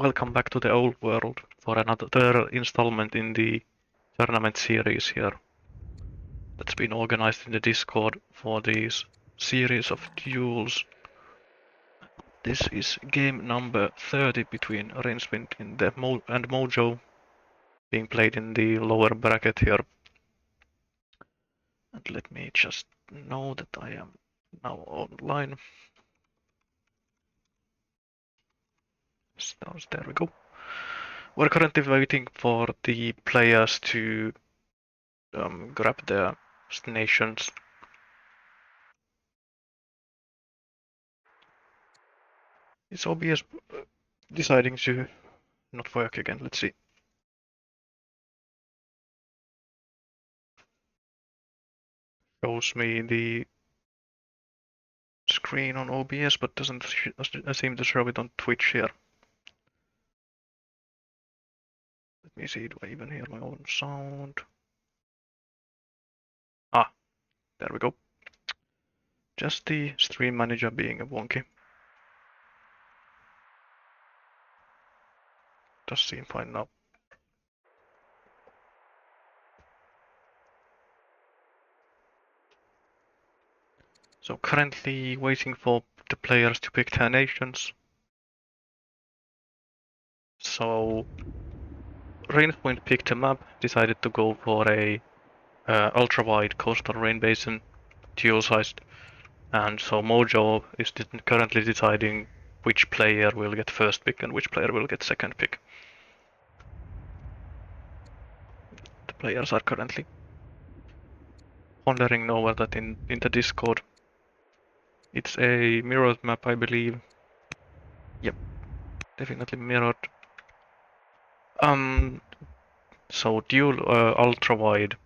welcome back to the old world for another installment in the tournament series here that's been organized in the Discord for these series of duels. This is game number 30 between Rincewind and Mojo, being played in the lower bracket here. And let me just know that I am now online. So there we go. We're currently waiting for the players to grab their nations. It's OBS deciding to not work again. Let's see. Shows me the screen on OBS, but doesn't seem to show it on Twitch here. Let me see. Do I even hear my own sound? Ah, there we go. Just the stream manager being a wonky. Does seem fine now. So currently waiting for the players to pick their nations. So Rincewind picked a map, decided to go for a ultra-wide coastal rain basin, dual-sized, and so Mojo is currently deciding which player will get first pick and which player will get second pick. The players are currently pondering over that in the Discord. It's a mirrored map, I believe. Yep, definitely mirrored. So dual ultra-wide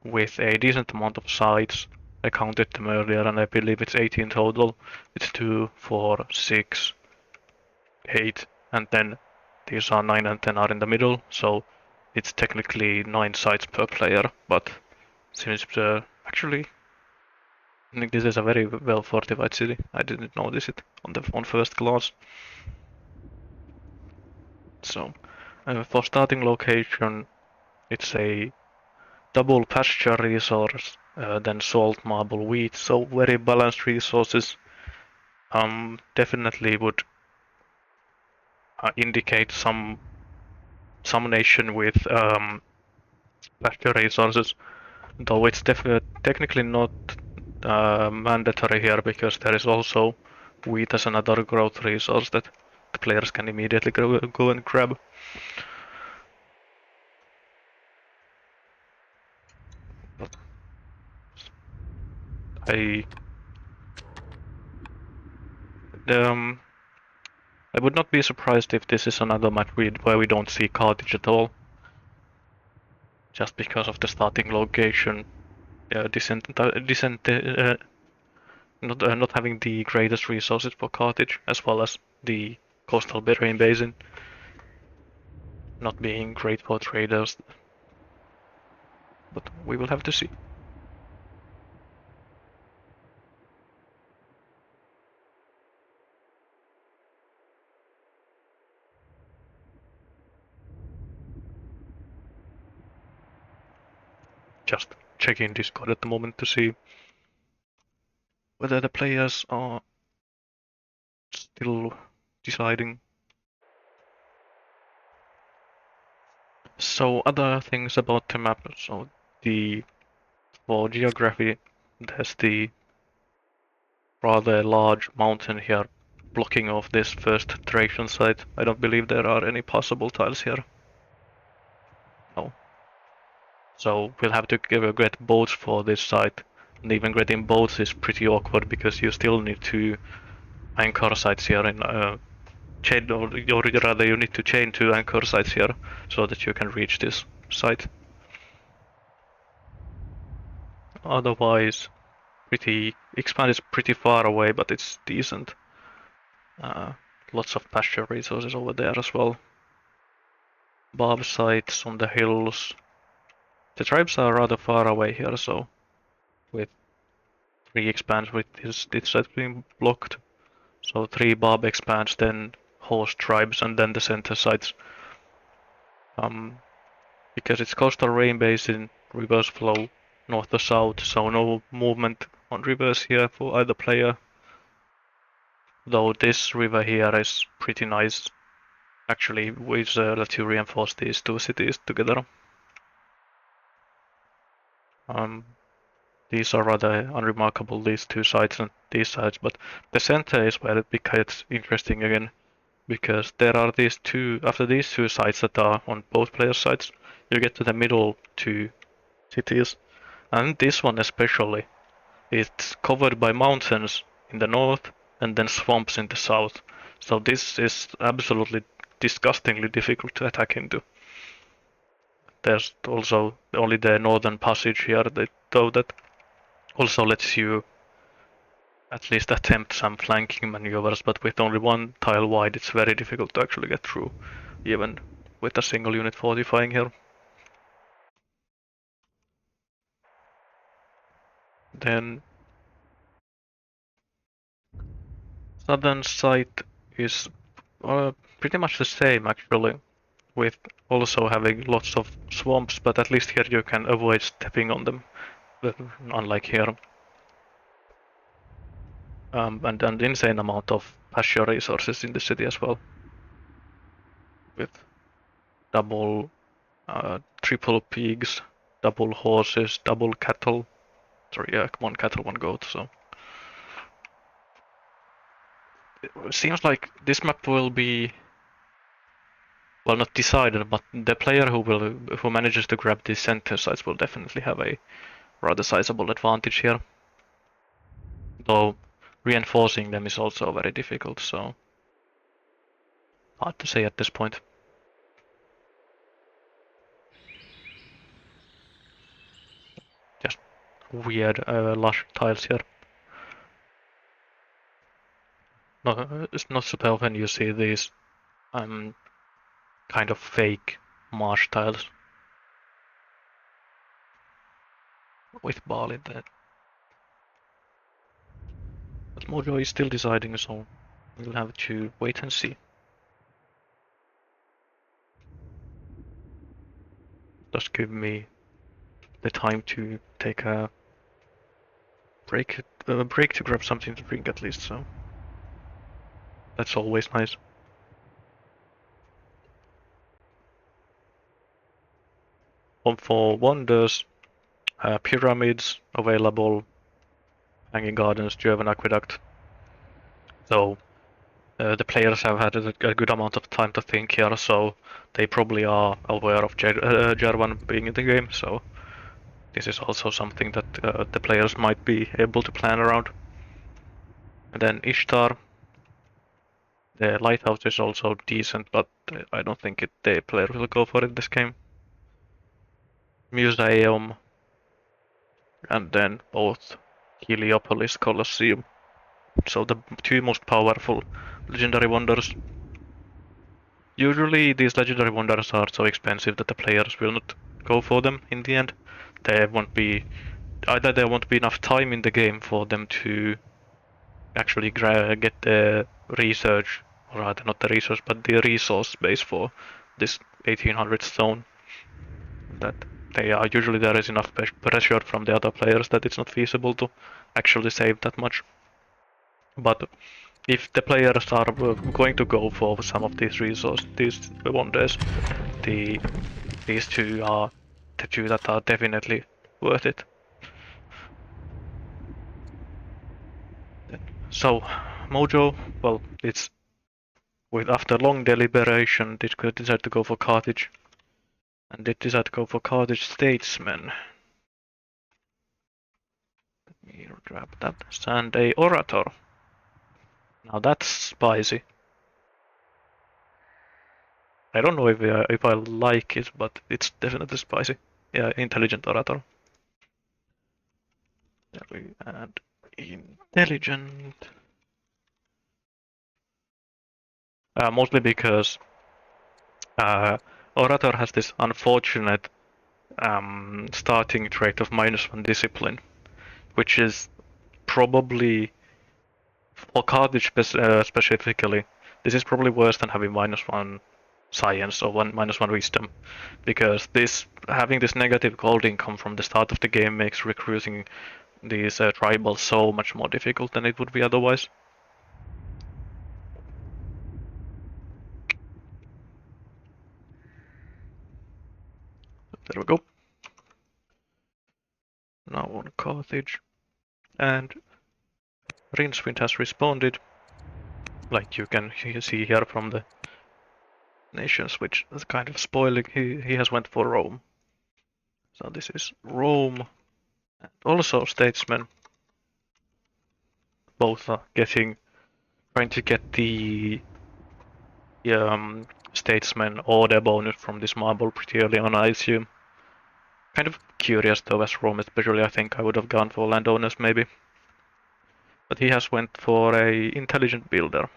with a decent amount of sides. I counted them earlier and I believe it's 18 total. It's 2, 4, 6, 8, and then these are 9 and 10 are in the middle, so it's technically 9 sides per player, but since actually I think this is a very well fortified city. I didn't notice it on first glance. So for starting location, it's a double pasture resource, then salt, marble, wheat, so very balanced resources. Definitely would indicate some nation with pasture resources, though it's technically not mandatory here because there is also wheat as another growth resource that the players can immediately go and grab. But I would not be surprised if this is another map where we don't see Carthage at all, just because of the starting location. Not having the greatest resources for Carthage, as well as the coastal rain basin not being great for traders. But we will have to see. Just checking Discord at the moment to see whether the players are still deciding. So other things about the map. So for geography, there's the rather large mountain here blocking off this first Thracian site. I don't believe there are any possible tiles here. No. So we'll have to get boats for this site. And even getting boats is pretty awkward because you still need to anchor sites here in chain, or rather you need to chain 2 anchor sites here so that you can reach this site. Otherwise, expand is pretty far away, but it's decent. Lots of pasture resources over there as well. Barb sites on the hills. The tribes are rather far away here, so with 3 expands with this site being blocked. So 3 barb expands, then host tribes and then the center sites. Because it's coastal rain basin, rivers flow north to south, so no movement on rivers here for either player. Though this river here is pretty nice, actually, which lets you reinforce these two cities together. These are rather unremarkable, these two sides and these sides, but the center is where it becomes interesting again, because there are these two, after these two sides that are on both players' sides, you get to the middle two cities, and this one especially, it's covered by mountains in the north and then swamps in the south, so this is absolutely disgustingly difficult to attack into. There's also only the northern passage here, though that also lets you at least attempt some flanking maneuvers, but with only one tile wide, it's very difficult to actually get through, even with a single unit fortifying here. Then southern side is pretty much the same actually, with also having lots of swamps, but at least here you can avoid stepping on them, unlike here. And an insane amount of pasture resources in the city as well, with triple pigs, double horses, double cattle. Sorry, yeah, one cattle, one goat. So it seems like this map will be, well, not decided, but the player who manages to grab these center sites will definitely have a rather sizable advantage here. Though reinforcing them is also very difficult, so hard to say at this point. Just weird lush tiles here. No, it's not super often you see these kind of fake marsh tiles with barley there. But Mojo is still deciding, so we'll have to wait and see. Just give me the time to take a break to grab something to drink at least, so that's always nice. Home for Wonders, pyramids available, hanging gardens, German aqueduct. So the players have had a good amount of time to think here, so they probably are aware of Jervan being in the game, so this is also something that the players might be able to plan around. And then Ishtar, the lighthouse is also decent, but I don't think the player will go for it this game. Museum, and then both Heliopolis Colosseum. So the two most powerful legendary wonders. Usually these legendary wonders are so expensive that the players will not go for them in the end. There won't be enough time in the game for them to actually get the research, or rather not the research, but the resource base for this 1800 stone. That usually there is enough pressure from the other players that it's not feasible to actually save that much. But if the players are going to go for some of these wonders, these two are the two that are definitely worth it. So, Mojo, well, it's after long deliberation, it could decide to go for Carthage, and it decided to go for Carthage Statesman. Let me grab that. And a Orator. Now that's spicy. I don't know if I like it, but it's definitely spicy. Yeah, Intelligent Orator. There we add Intelligent. Mostly because Orator has this unfortunate starting trait of -1 discipline, which is probably for Carthage specifically This is probably worse than having -1 science or -1 wisdom, because this having this negative gold income from the start of the game makes recruiting these tribals so much more difficult than it would be otherwise. There we go. Now on Carthage. And Rincewind has responded, like you can see here from the nations, which is kind of spoiling. He has went for Rome. So this is Rome. And also statesmen. Both are trying to get the statesman order bonus from this marble pretty early on, I assume. Kind of curious though, as Rome especially. I think I would have gone for landowners maybe. But he has went for a intelligent builder.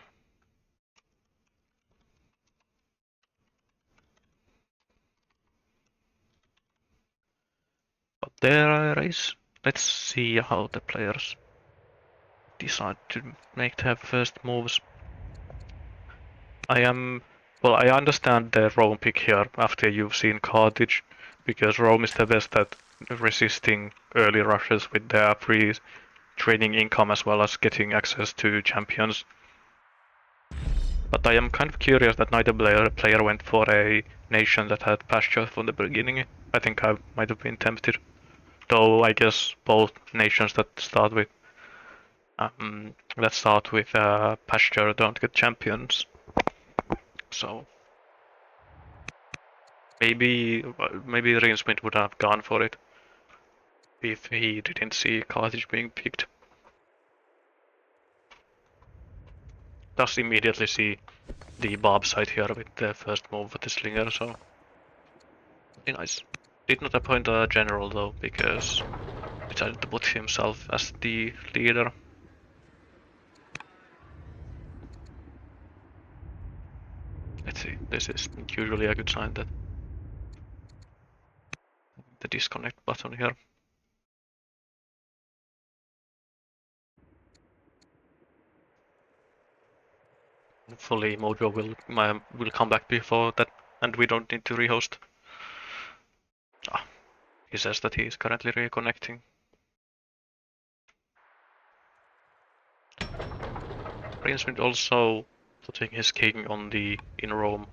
But there is. Let's see how the players decide to make their first moves. I understand the Rome pick here after you've seen Carthage, because Rome is the best at resisting early rushes with their free training income as well as getting access to champions. But I am kind of curious that neither player went for a nation that had pasture from the beginning. I think I might have been tempted. Though I guess both nations that start with pasture don't get champions. So maybe Rincewind would have gone for it if he didn't see Carthage being picked. Does immediately see the barb side here with the first move with the slinger, so pretty nice. Did not appoint a general though, because he decided to put himself as the leader. Let's see, this is usually a good sign that the disconnect button here. Hopefully Mojo will come back before that and we don't need to rehost. He says that he is currently reconnecting. Rincewind also putting his king on in Rome.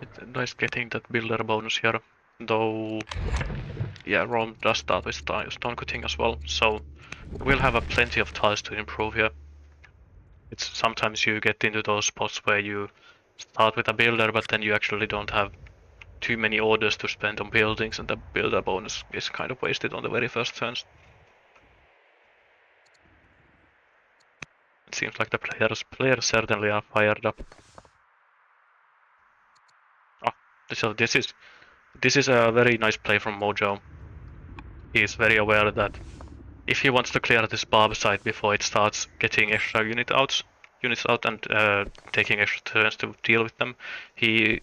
It's nice getting that builder bonus here, though. Yeah, Rome does start with stone cutting as well, so we'll have plenty of tiles to improve here. It's sometimes you get into those spots where you start with a builder, but then you actually don't have too many orders to spend on buildings, and the builder bonus is kind of wasted on the very first turns. It seems like the players certainly are fired up. Oh, so this is a very nice play from Mojo. He is very aware that if he wants to clear this barb site before it starts getting extra units out and taking extra turns to deal with them, he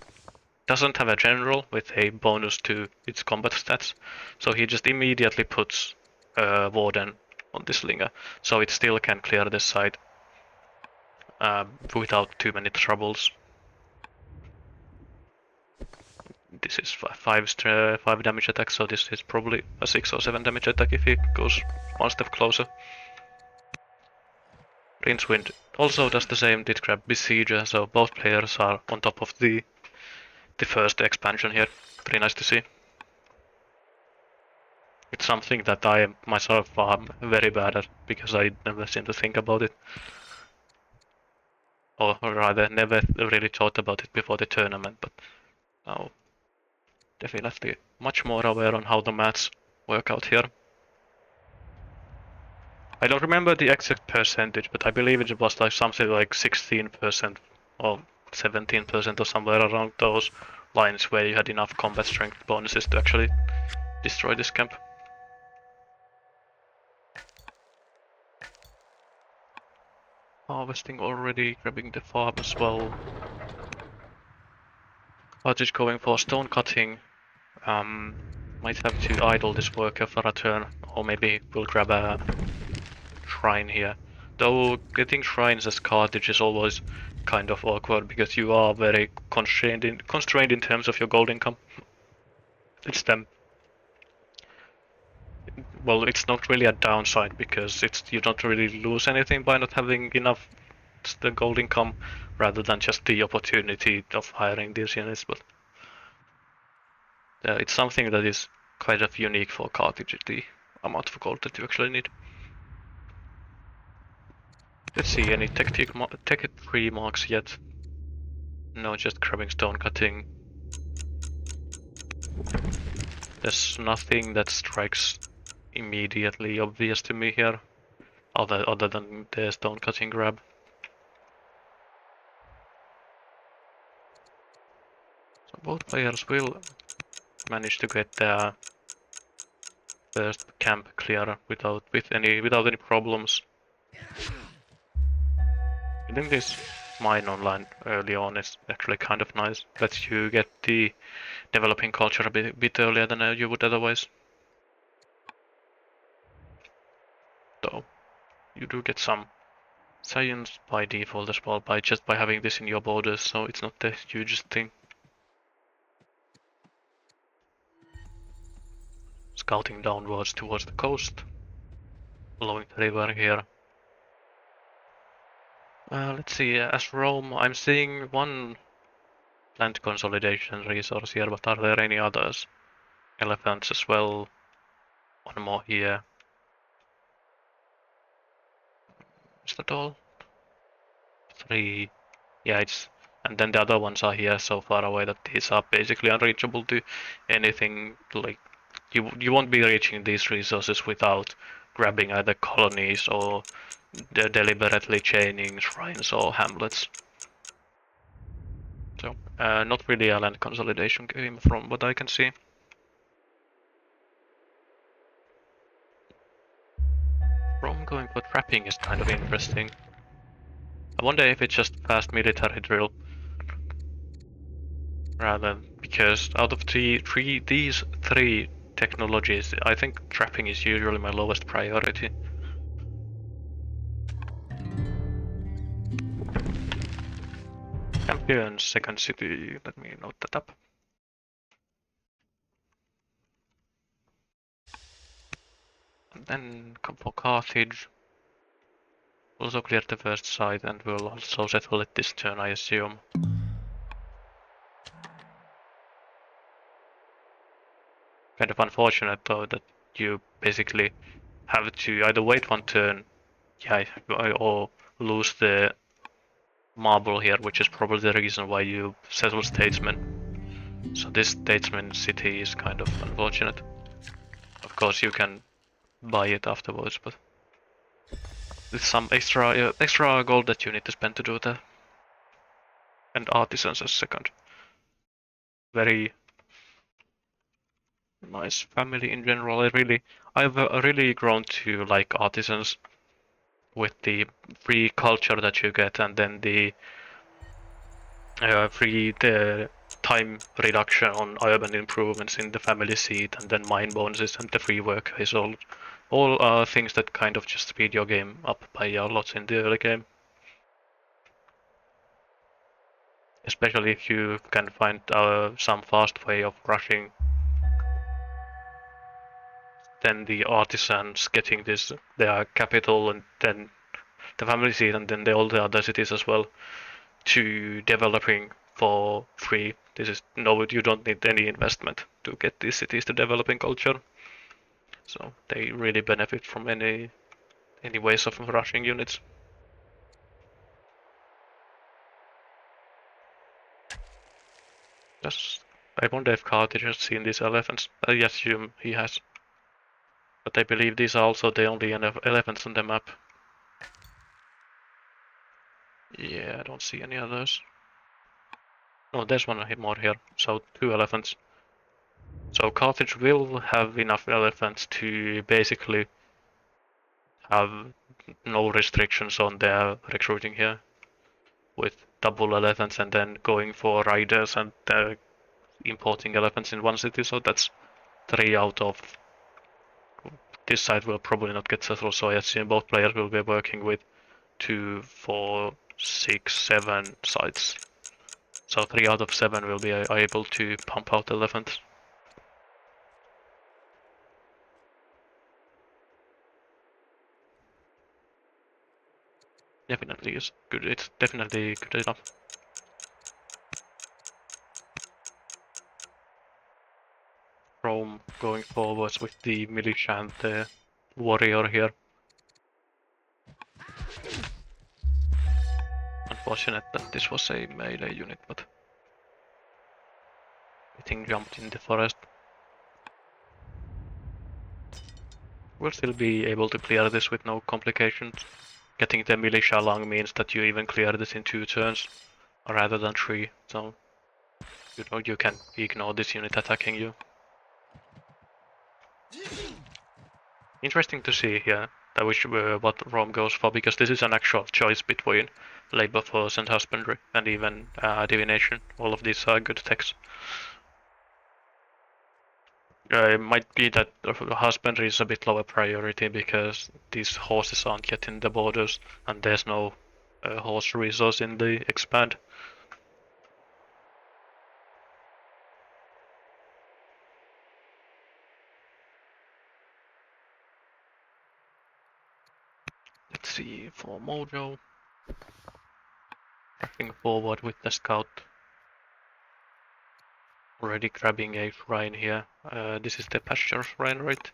doesn't have a general with a bonus to its combat stats, so he just immediately puts Warden on this Slinger, so it still can clear this side without too many troubles. This is 5 damage attack, so this is probably a 6 or 7 damage attack if he goes one step closer. Rincewind also does the same, did grab Besieger, so both players are on top of the first expansion here. Pretty nice to see. It's something that I myself am very bad at, because I never seem to think about it. Or rather, never really thought about it before the tournament, but now definitely much more aware on how the maths work out here. I don't remember the exact percentage, but I believe it was like something like 16% or 17% or somewhere around those lines where you had enough combat strength bonuses to actually destroy this camp. Harvesting already, grabbing the farm as well. Carthage going for stone cutting. Might have to idle this worker for a turn, or maybe we'll grab a shrine here. Though getting shrines as Carthage is always kind of awkward because you are very constrained in terms of your gold income. It's them. Well, it's not really a downside because you don't really lose anything by not having enough the gold income, rather than just the opportunity of hiring these units. But it's something that is kind of unique for Carthage, the amount of gold that you actually need. Let's see, any tech 3 marks yet? No, just grabbing stone cutting. There's nothing that strikes immediately obvious to me here, other than the stone cutting grab. So both players will manage to get their first camp clear without any problems. I think this mine online early on is actually kind of nice. Lets you get the developing culture a bit earlier than you would otherwise. Though you do get some science by default as well, just by having this in your borders, so it's not the hugest thing. Scouting downwards towards the coast, following the river here. Let's see, as Rome, I'm seeing one land consolidation resource here, but are there any others? Elephants as well, one more here. Is that all? 3, yeah, and then the other ones are here so far away that these are basically unreachable to anything. Like you won't be reaching these resources without grabbing either colonies or deliberately chaining shrines or hamlets. So not really a land consolidation game from what I can see. Rome going for trapping is kind of interesting. I wonder if it's just fast military drill. Rather, because out of these three technologies, I think trapping is usually my lowest priority. Champion, second city, let me note that up. And then come for Carthage. Also clear the first side and we'll also settle it this turn, I assume. Kind of unfortunate though that you basically have to either wait one turn, yeah, or lose the marble here, which is probably the reason why you settle statesman. So this statesman city is kind of unfortunate. Of course you can buy it afterwards, but it's some extra gold that you need to spend to do that. And artisans as second. Very nice family in general. I've really grown to like artisans with the free culture that you get, and then the the time reduction on urban improvements in the family seat, and then mine bonuses and the free work is all things that kind of just speed your game up by a lot in the early game. Especially if you can find some fast way of rushing, then the artisans getting their capital and then the family seat and then all the other cities as well to developing for free. You don't need any investment to get these cities to developing culture. So they really benefit from any ways of rushing units. I wonder if Carthage has seen these elephants. I assume he has. But I believe these are also the only elephants on the map. Yeah, I don't see any others. No, there's one more here. So 2 elephants. So Carthage will have enough elephants to basically have no restrictions on their recruiting here, with double elephants and then going for riders and importing elephants in one city. So that's 3 out of this side will probably not get settled, so I assume both players will be working with 2, 4, 6, 7 sides. So 3 out of 7 will be able to pump out elephants. Definitely is good. It's definitely good enough. Rome going forwards with the militia and the warrior here. Unfortunate that this was a melee unit, but the thing jumped in the forest. We'll still be able to clear this with no complications. Getting the militia along means that you even clear this in 2 turns rather than 3, so you know you can ignore this unit attacking you. Interesting to see here that what Rome goes for, because this is an actual choice between labor force and husbandry, and even divination. All of these are good techs. It might be that husbandry is a bit lower priority because these horses aren't yet in the borders, and there's no horse resource in the expand. Let's see for Mojo. Rushing forward with the scout. Already grabbing a shrine here. This is the pasture shrine, right?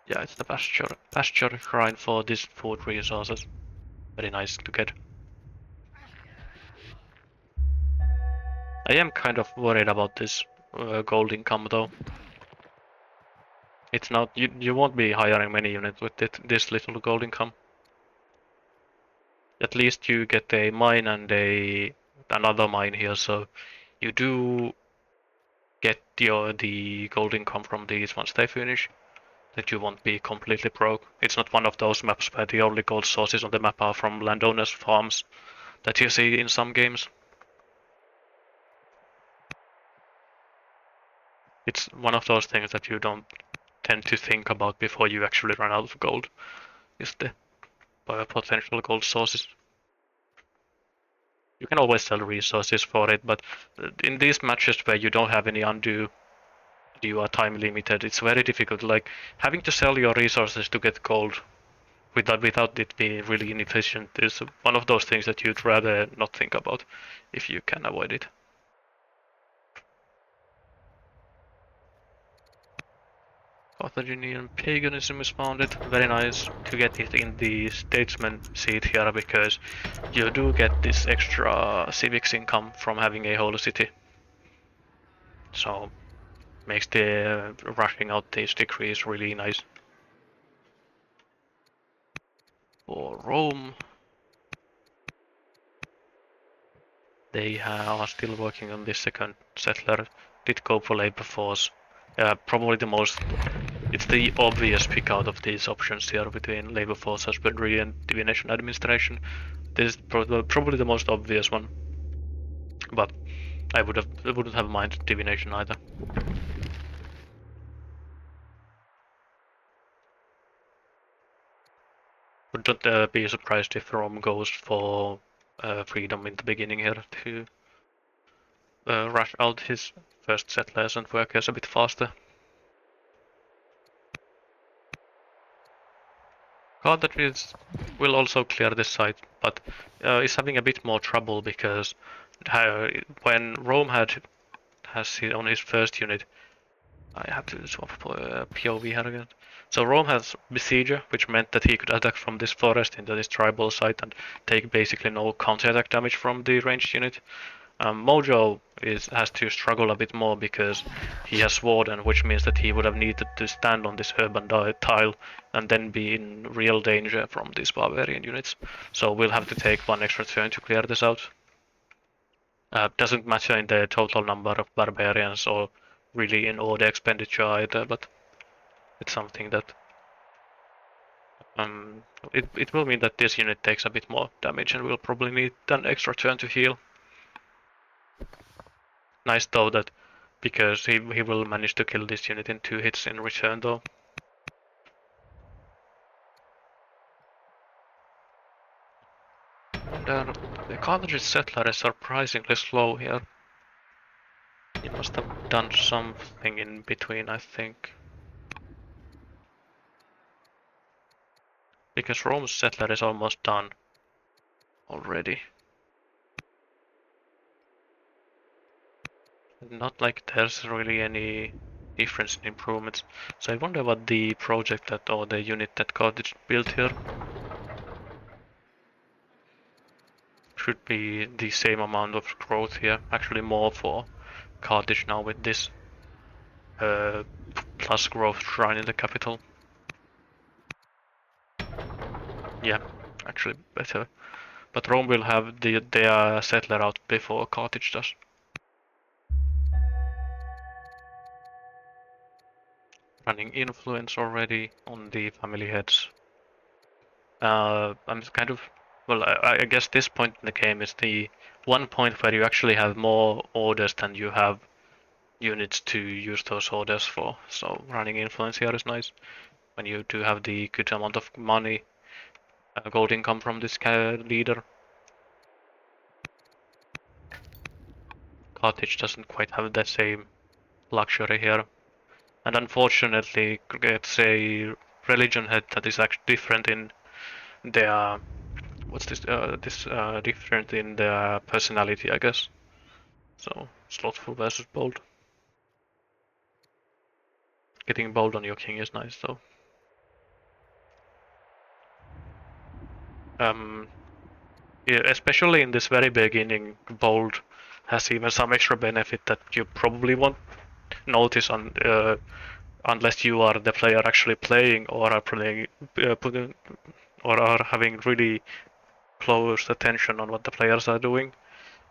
Yeah, it's the pasture shrine for these food resources. Very nice to get. I am kind of worried about this gold income though. It's not you won't be hiring many units with this little gold income. At least you get a mine and another mine here, so you do get the gold income from these once they finish. That you won't be completely broke. It's not one of those maps where the only gold sources on the map are from landowners' farms that you see in some games. It's one of those things that you don't tend to think about before you actually run out of gold, is the potential gold sources. You can always sell resources for it, but in these matches where you don't have any undo, you are time limited, it's very difficult. Like having to sell your resources to get gold without it being really inefficient is one of those things that you'd rather not think about if you can avoid it. Carthaginian paganism is founded. Very nice to get it in the statesman seat here, because you do get this extra civics income from having a holy city. So makes the rushing out these decrees really nice. For Rome, they are still working on this second settler. Did go for labor force. Probably it's the obvious pick out of these options here between labor force, husbandry, and divination administration. This is probably the most obvious one, but I wouldn't have minded divination either. Would not be surprised if Rome goes for freedom in the beginning here to rush out his first settlers and workers a bit faster. Carthage will also clear this site, but is having a bit more trouble because when Rome has on his first unit, I have to swap POV here again. So Rome has Besieger, which meant that he could attack from this forest into this tribal site and take basically no counter-attack damage from the ranged unit. Mojo has to struggle a bit more because he has Warden, which means that he would have needed to stand on this urban tile and then be in real danger from these barbarian units. So we'll have to take one extra turn to clear this out. Doesn't matter in the total number of barbarians or really in order expenditure either, but it's something that it will mean that this unit takes a bit more damage and we'll probably need an extra turn to heal. Nice though that because he will manage to kill this unit in 2 hits in return though. And the Carthage settler is surprisingly slow here. He must have done something in between, I think. Because Rome's settler is almost done already. Not like there's really any difference in improvements. So I wonder what the project that, or the unit that Carthage built here should be the same amount of growth here. Actually more for Carthage now with this plus growth shrine in the capital. Yeah, actually better. But Rome will have their settler out before Carthage does. Running influence already on the family heads. I'm kind of, well, I guess this point in the game is the one point where you actually have more orders than you have units to use those orders for. So running influence here is nice when you do have the good amount of money, gold income from this leader. Carthage doesn't quite have the same luxury here, and unfortunately gets a religion head that is actually different in their what's this different in their personality, I guess. So slothful versus bold. Getting bold on your king is nice though. Yeah, especially in this very beginning, bold has even some extra benefit that you probably won't notice on unless you are the player actually playing or are playing putting or are having really close attention on what the players are doing.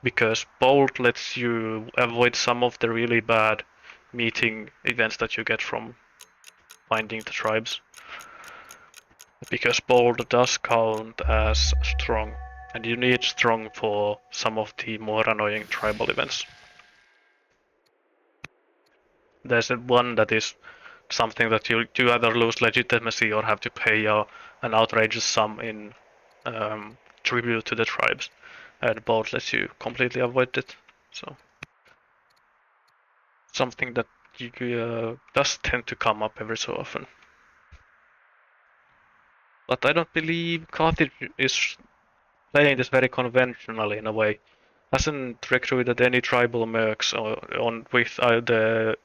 Because bold lets you avoid some of the really bad meeting events that you get from finding the tribes. Because bold does count as strong, and you need strong for some of the more annoying tribal events. There's one that is something that you either lose legitimacy or have to pay an outrageous sum in tribute to the tribes, and bold lets you completely avoid it. So something that does tend to come up every so often. But I don't believe Carthage is playing this very conventionally in a way. Hasn't recruited any tribal mercs on with either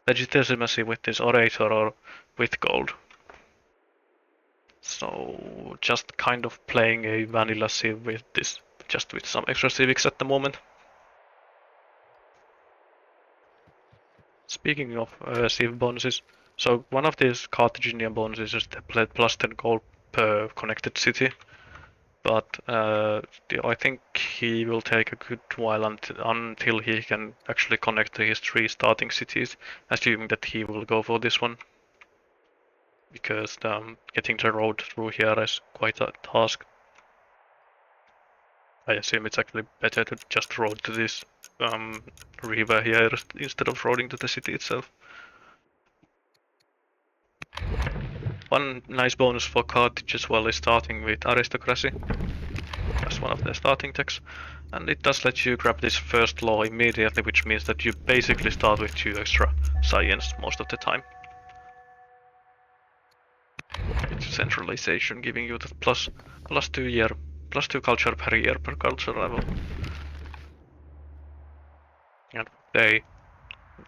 legitimacy with this orator or with gold. So just kind of playing a vanilla civ with this, just with some extra civics at the moment. Speaking of civ bonuses, so one of these Carthaginian bonuses is the plus 10 gold per connected city. But I think he will take a good while until he can actually connect to his 3 starting cities, assuming that he will go for this one. Because getting the road through here is quite a task. I assume it's actually better to just road to this river here instead of roading to the city itself. One nice bonus for Carthage as well is starting with aristocracy as one of their starting techs, and it does let you grab this first law immediately, which means that you basically start with 2 extra science most of the time. It's centralization, giving you the plus 2 culture per year per culture level. And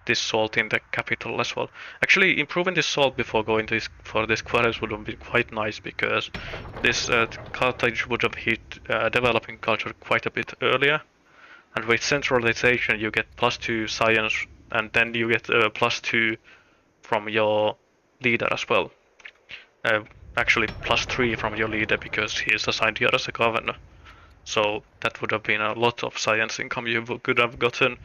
this salt in the capital as well. Actually, improving this salt before going to for this quarries would have been quite nice, because this Carthage would have hit developing culture quite a bit earlier. And with centralization, you get plus 2 science, and then you get plus 2 from your leader as well. Actually, plus 3 from your leader because he is assigned here as a governor. So that would have been a lot of science income you could have gotten.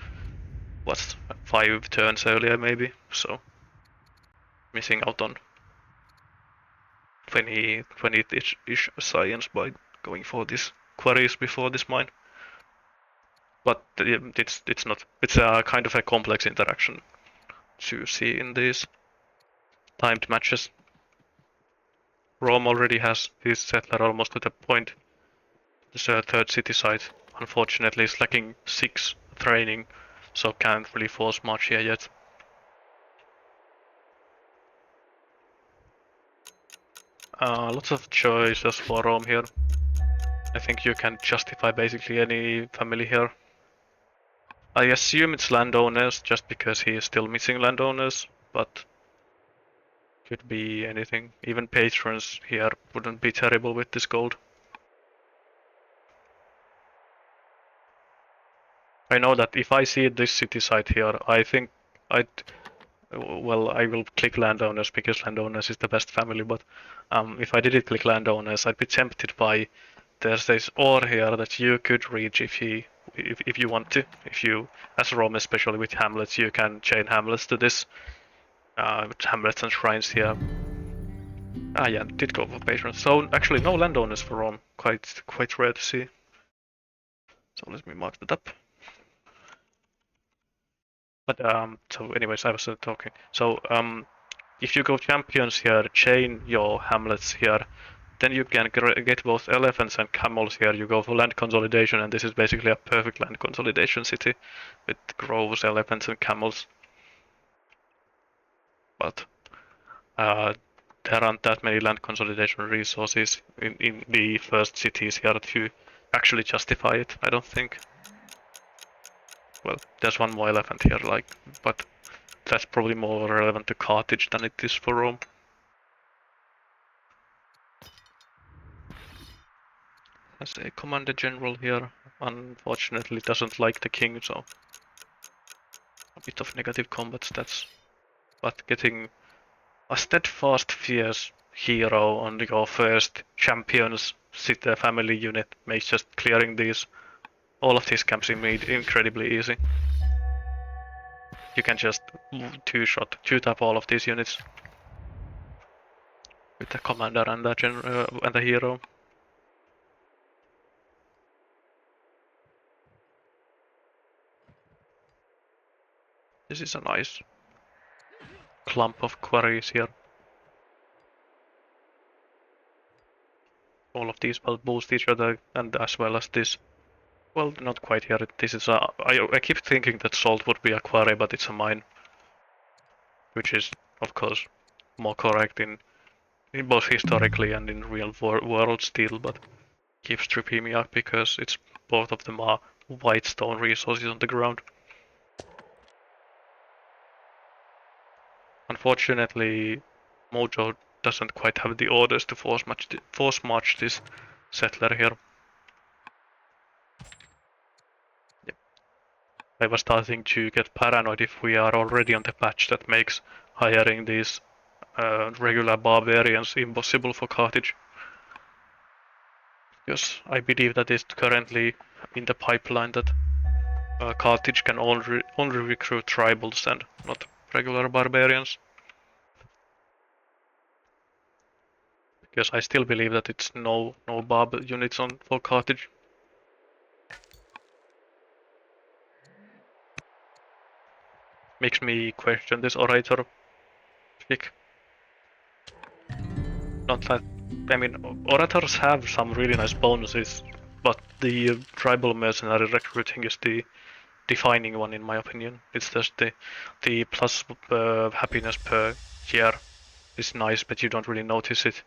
What's 5 turns earlier, maybe? So missing out on 20-ish science by going for these quarries before this mine. but it's not. It's a kind of a complex interaction to see in these timed matches. Rome already has his settler almost to the point. This third city site, unfortunately, is lacking 6 training, so can't really force much here yet. Lots of choices for Rome here. I think you can justify basically any family here. I assume it's landowners, just because he is still missing landowners, but could be anything. Even patrons here wouldn't be terrible with this gold. I know that if I see this city site here, I think I'd... Well, I will click landowners because landowners is the best family, but if I didn't click landowners, I'd be tempted by... There's this ore here that you could reach if you want to. If you, as Rome, especially with hamlets, you can chain hamlets to this. Hamlets and shrines here. Ah, yeah, did go for patrons. So actually, no landowners for Rome. Quite rare to see. So let me mark that up. But so anyways, I was talking. So if you go champions here, chain your hamlets here, then you can get both elephants and camels here. You go for land consolidation, and this is basically a perfect land consolidation city with groves, elephants, and camels. But there aren't that many land consolidation resources in the first cities here to actually justify it, I don't think. Well, there's one more elephant here, but that's probably more relevant to Carthage than it is for Rome. As a commander general here, unfortunately doesn't like the king, so a bit of negative combat stats. But getting a steadfast, fierce hero on your first champions family unit makes just clearing all of these camps incredibly easy. You can just two-tap all of these units with the commander and the hero. This is a nice clump of quarries here. All of these will boost each other, and as well as this. Well, not quite here. This is I keep thinking that salt would be a quarry, but it's a mine, which is, of course, more correct in both historically and in real world still, but keeps tripping me up because it's both of them are white stone resources on the ground. Unfortunately, Mojo doesn't quite have the orders to force march this settler here. Yep. I was starting to get paranoid if we are already on the patch that makes hiring these regular barbarians impossible for Carthage. Because I believe that is currently in the pipeline that Carthage can only recruit tribals and not regular barbarians. Because I still believe that it's no barb units on for Carthage. Makes me question this orator pick. Not that, I mean, orators have some really nice bonuses, but the tribal mercenary recruiting is the defining one in my opinion. It's just the plus happiness per year is nice, but you don't really notice it.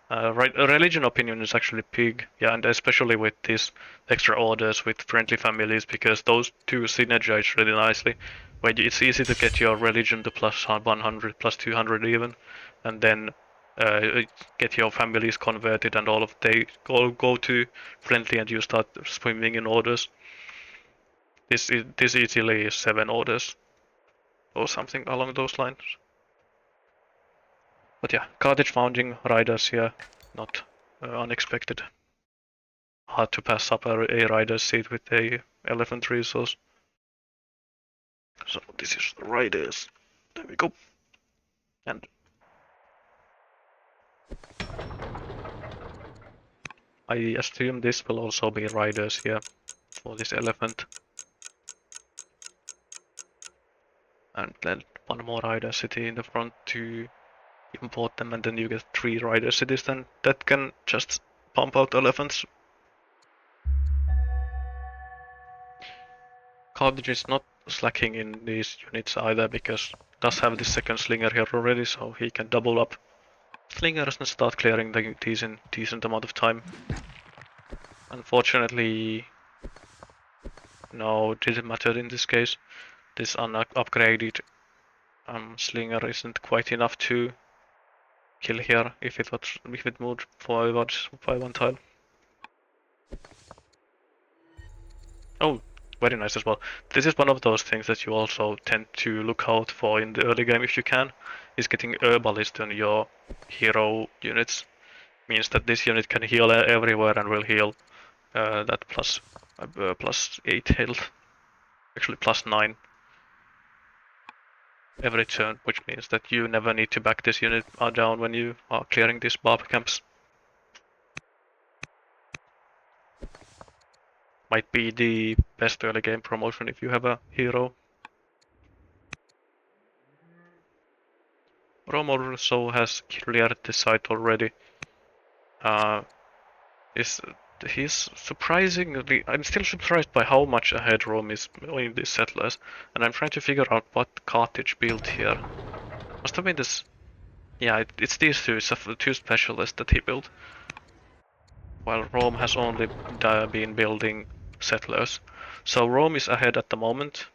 Right, religion opinion is actually big, yeah, and especially with these extra orders with friendly families, because those two synergize really nicely. Where it's easy to get your religion to plus 100, plus 200 even, and then get your families converted, and all of they all go to friendly, and you start swimming in orders. This easily is 7 orders or something along those lines. But yeah, Carthage founding riders here, not unexpected. Hard to pass up a rider's seat with a elephant resource. So this is the riders. There we go. And I assume this will also be riders here for this elephant. and then one more rider city in the front to import them, and then you get 3 rider cities then that can just pump out elephants. Carthage is not slacking in these units either, because does have this second slinger here already, so he can double up slingers and start clearing the decent amount of time. Unfortunately, no, it didn't matter in this case. This upgraded slinger isn't quite enough to kill here if it moved forwards by 1 tile. Oh, very nice as well. This is one of those things that you also tend to look out for in the early game if you can, is getting herbalist on your hero units. Means that this unit can heal everywhere and will heal that plus 8 health, actually plus 9 every turn, which means that you never need to back this unit down when you are clearing these barb camps. Might be the best early game promotion if you have a hero. Rome also has cleared the site already. Is He's surprisingly, I'm still surprised by how much ahead Rome is in these settlers, and I'm trying to figure out what Carthage built here. Must have been this. Yeah, it's these two, two specialists that he built, while Rome has only been building settlers. So Rome is ahead at the moment.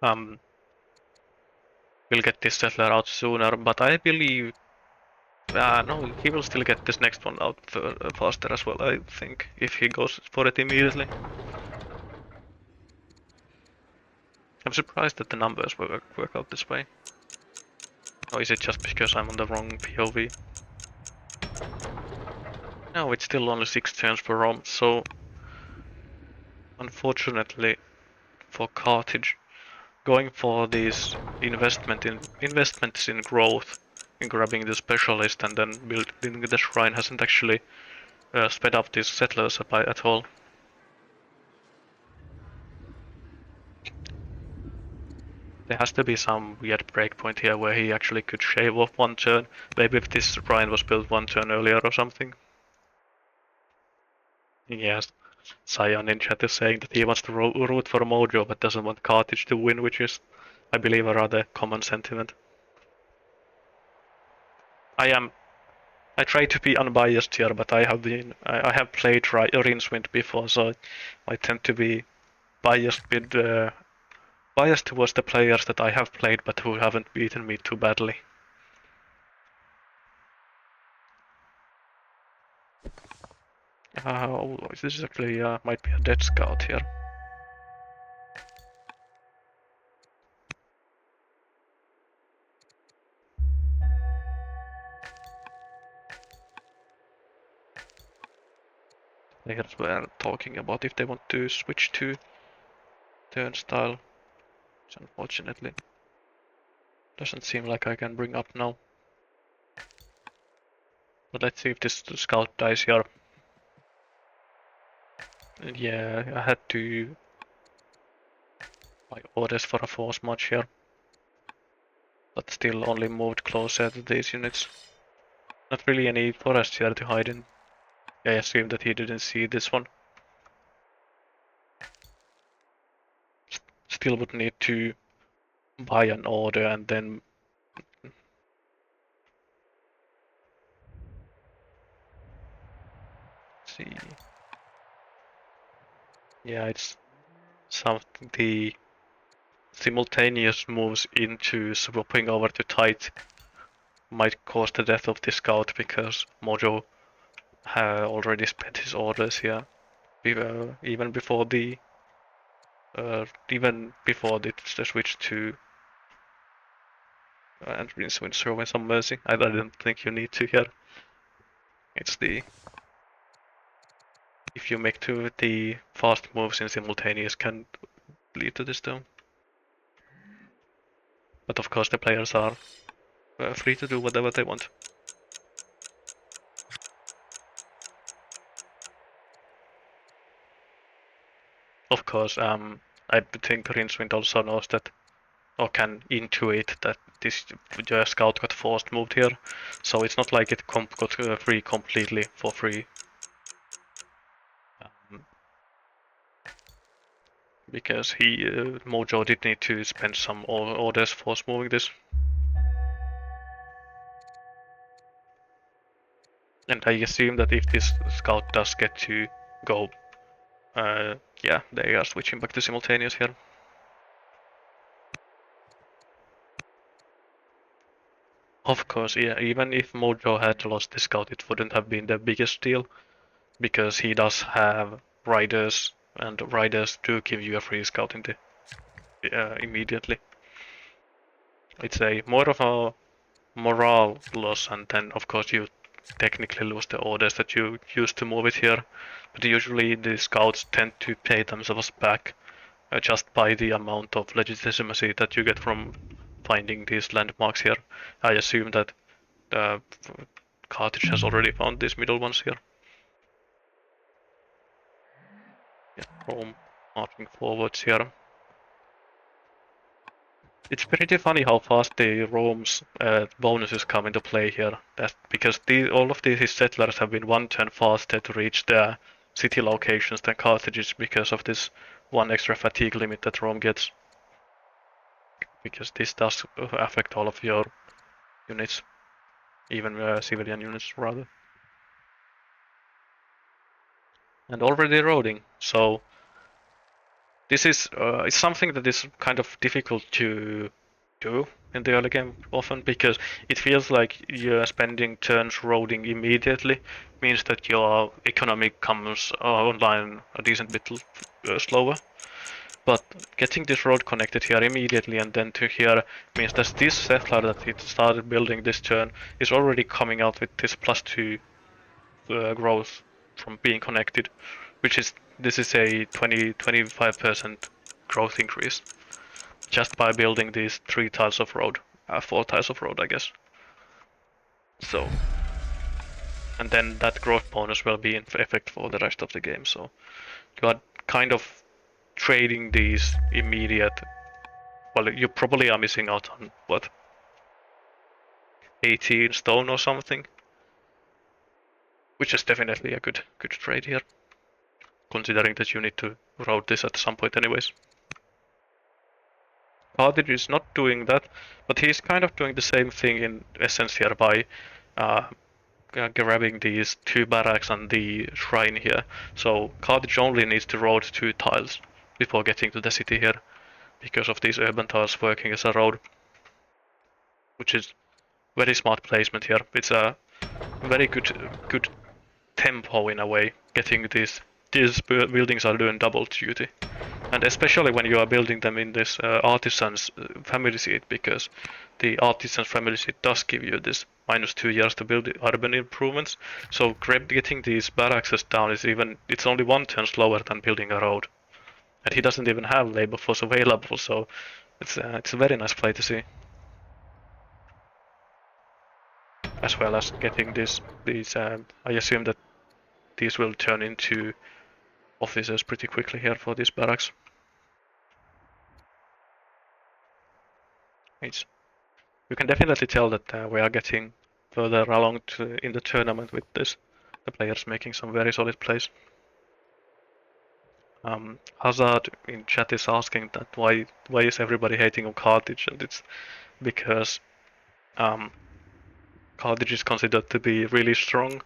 We'll get this settler out sooner, but I believe no, he will still get this next one out faster as well, I think, if he goes for it immediately. I'm surprised that the numbers work out this way. Or is it just because I'm on the wrong POV? No, it's still only 6 turns per Rome, so unfortunately for Carthage, going for these investments in growth, in grabbing the specialist and then building the shrine hasn't actually sped up these settlers at all. There has to be some weird breakpoint here where he actually could shave off 1 turn. Maybe if this shrine was built 1 turn earlier or something. Yes, Sion in chat is saying that he wants to root for Mojo but doesn't want Carthage to win, which is, I believe, a rather common sentiment. I try to be unbiased here, but I have played Rincewind before, so I tend to be biased biased towards the players that I have played but who haven't beaten me too badly. Oh, this is actually might be a dead scout here. They were talking about if they want to switch to turnstile, which unfortunately doesn't seem like I can bring up now. But let's see if this scout dies here. Yeah, I had to buy orders for a force march here. But still only moved closer to these units. Not really any forest here to hide in. I assume that he didn't see this one. Still would need to buy an order and then see. Yeah, it's something the simultaneous moves into swapping over to tight might cause the death of the scout because Mojo already spent his orders here, even before the switch to and Rincewind showing some mercy. I don't think you need to here. It's the if you make the fast moves in simultaneous can lead to this though. But of course the players are free to do whatever they want. Of course, I think Rincewind also knows that or can intuit that this scout got forced moved here. So it's not like it got free completely for free. Because Mojo did need to spend some orders for moving this. And I assume that if this scout does get to go, yeah, they are switching back to simultaneous here. Of course, yeah, even if Mojo had lost the scout, it wouldn't have been the biggest deal, because he does have riders, and riders do give you a free scout in the, immediately. It's a more of a morale loss, and then of course you technically lose the orders that you used to move it here. But usually the scouts tend to pay themselves back just by the amount of legitimacy that you get from finding these landmarks here. I assume that Carthage has already found these middle ones here. Yeah, Rome marching forwards here. It's pretty funny how fast the Rome's bonuses come into play here. That's because all of these settlers have been one turn faster to reach their city locations than Carthage's because of this one extra fatigue limit that Rome gets. Because this does affect all of your units, even civilian units rather. And already eroding, so this is it's something that is kind of difficult to do in the early game often, because it feels like you're spending turns roading immediately means that your economy comes online a decent bit slower. But getting this road connected here immediately and then to here means that this settler that it started building this turn is already coming out with this +2 growth from being connected, which is this is a 25% growth increase just by building these 3 tiles of road, 4 tiles of road, I guess. So, and then that growth bonus will be in effect for the rest of the game. So you are kind of trading these immediate. Well, you probably are missing out on what, 18 stone or something, which is definitely a good trade here, considering that you need to route this at some point anyways. Carthage is not doing that, but he's kind of doing the same thing in essence here by uh, grabbing these 2 barracks and the shrine here. So Carthage only needs to road 2 tiles before getting to the city here, because of these urban tiles working as a road, which is very smart placement here. It's a very good tempo in a way. Getting these buildings are doing double duty. And especially when you are building them in this artisan's family seat, because the artisan's family seat does give you this -2 years to build the urban improvements. So getting these barracks down it's only 1 turn slower than building a road. And he doesn't even have labor force available, so it's a very nice play to see. As well as getting these I assume that these will turn into officers pretty quickly here for these barracks. You can definitely tell that we are getting further along in the tournament with this. The players making some very solid plays. Hazard in chat is asking that why is everybody hating on Carthage, and it's because Carthage is considered to be really strong,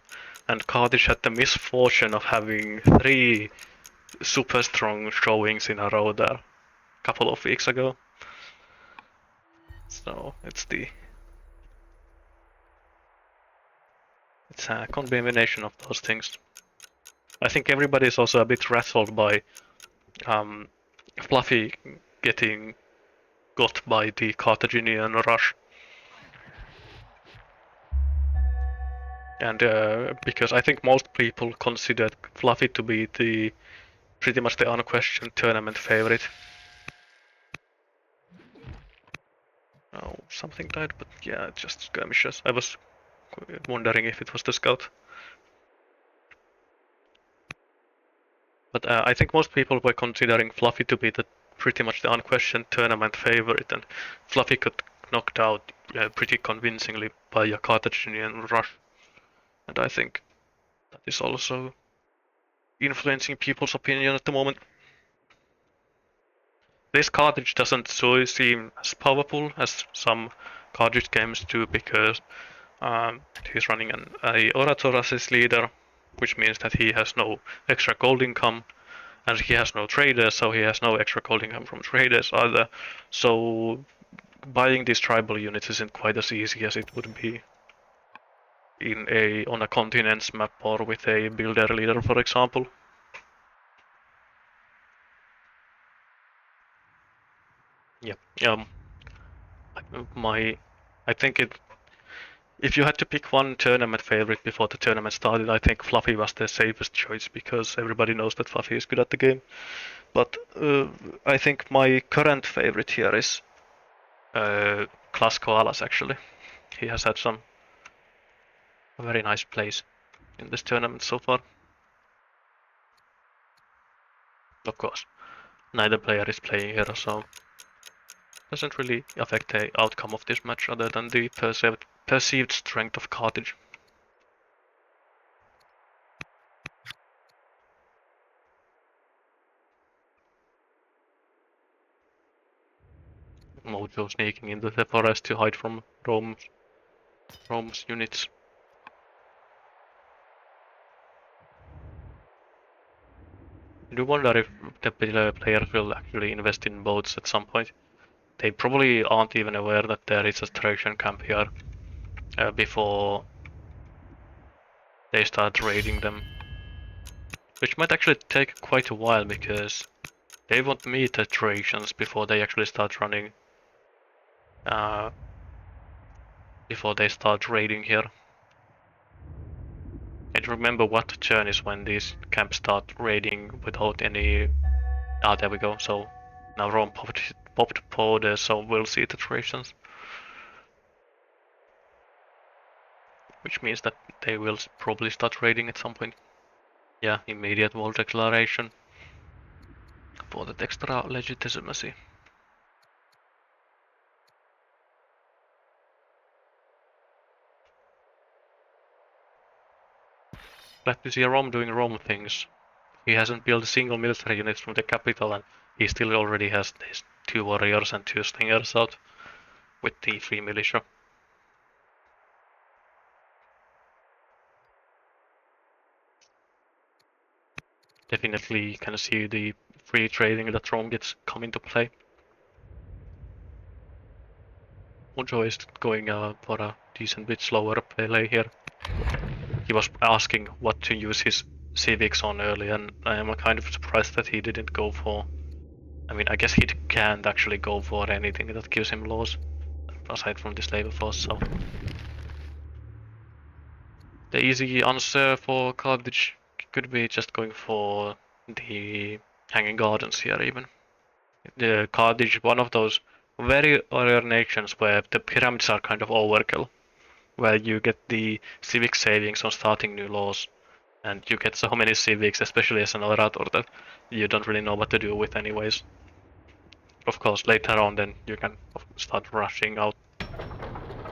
and Carthage had the misfortune of having 3 super strong showings in a row there a couple of weeks ago. So it's a combination of those things. I think everybody is also a bit rattled by Fluffy getting got by the Carthaginian rush. And because I think most people considered Fluffy to be pretty much the unquestioned tournament favorite. Oh, something died, but yeah, just skirmishes. I was wondering if it was the scout. But I think most people were considering Fluffy to be pretty much the unquestioned tournament favorite, and Fluffy got knocked out pretty convincingly by a Carthaginian rush. And I think that is also influencing people's opinion at the moment. This cartridge doesn't so seem as powerful as some cartridge games do because he's running a Orator as his leader, which means that he has no extra gold income, and he has no traders, so he has no extra gold income from traders either. So buying these tribal units isn't quite as easy as it would be on a continent's map or with a builder leader, for example. Yeah. My, I think it. If you had to pick one tournament favorite before the tournament started, I think Fluffy was the safest choice because everybody knows that Fluffy is good at the game. But I think my current favorite here is Class Koalas actually. He has had some very nice plays in this tournament so far. Of course, neither player is playing here, so doesn't really affect the outcome of this match other than the perceived strength of Carthage. Mojo sneaking into the forest to hide from Rome's units. I do wonder if the players will actually invest in boats at some point. They probably aren't even aware that there is a Thracian camp here before they start raiding them. Which might actually take quite a while because they won't meet the Thracians before they actually start running. Before they start raiding here. I don't remember what turn is when these camps start raiding without any. Ah, there we go. So now Rome popped borders, so we'll see the Thracians. Which means that they will probably start raiding at some point. Yeah, immediate war declaration for that extra legitimacy. Glad to see Rome doing Rome things. He hasn't built a single military unit from the capital, and he still already has these 2 warriors and 2 slingers out with the free militia. Definitely can see the free trading that Rome gets come into play. Mojo is going for a decent bit slower play here. He was asking what to use his civics on earlier, and I am kind of surprised that he didn't go for. I mean, I guess he can't actually go for anything that gives him laws, aside from this labor force, so. The easy answer for Carthage could be just going for the Hanging Gardens here, even. The Carthage, one of those very rare nations where the pyramids are kind of overkill, where you get the civic savings on starting new laws, and you get so many civics, especially as an orator, that you don't really know what to do with anyways. Of course, later on then you can start rushing out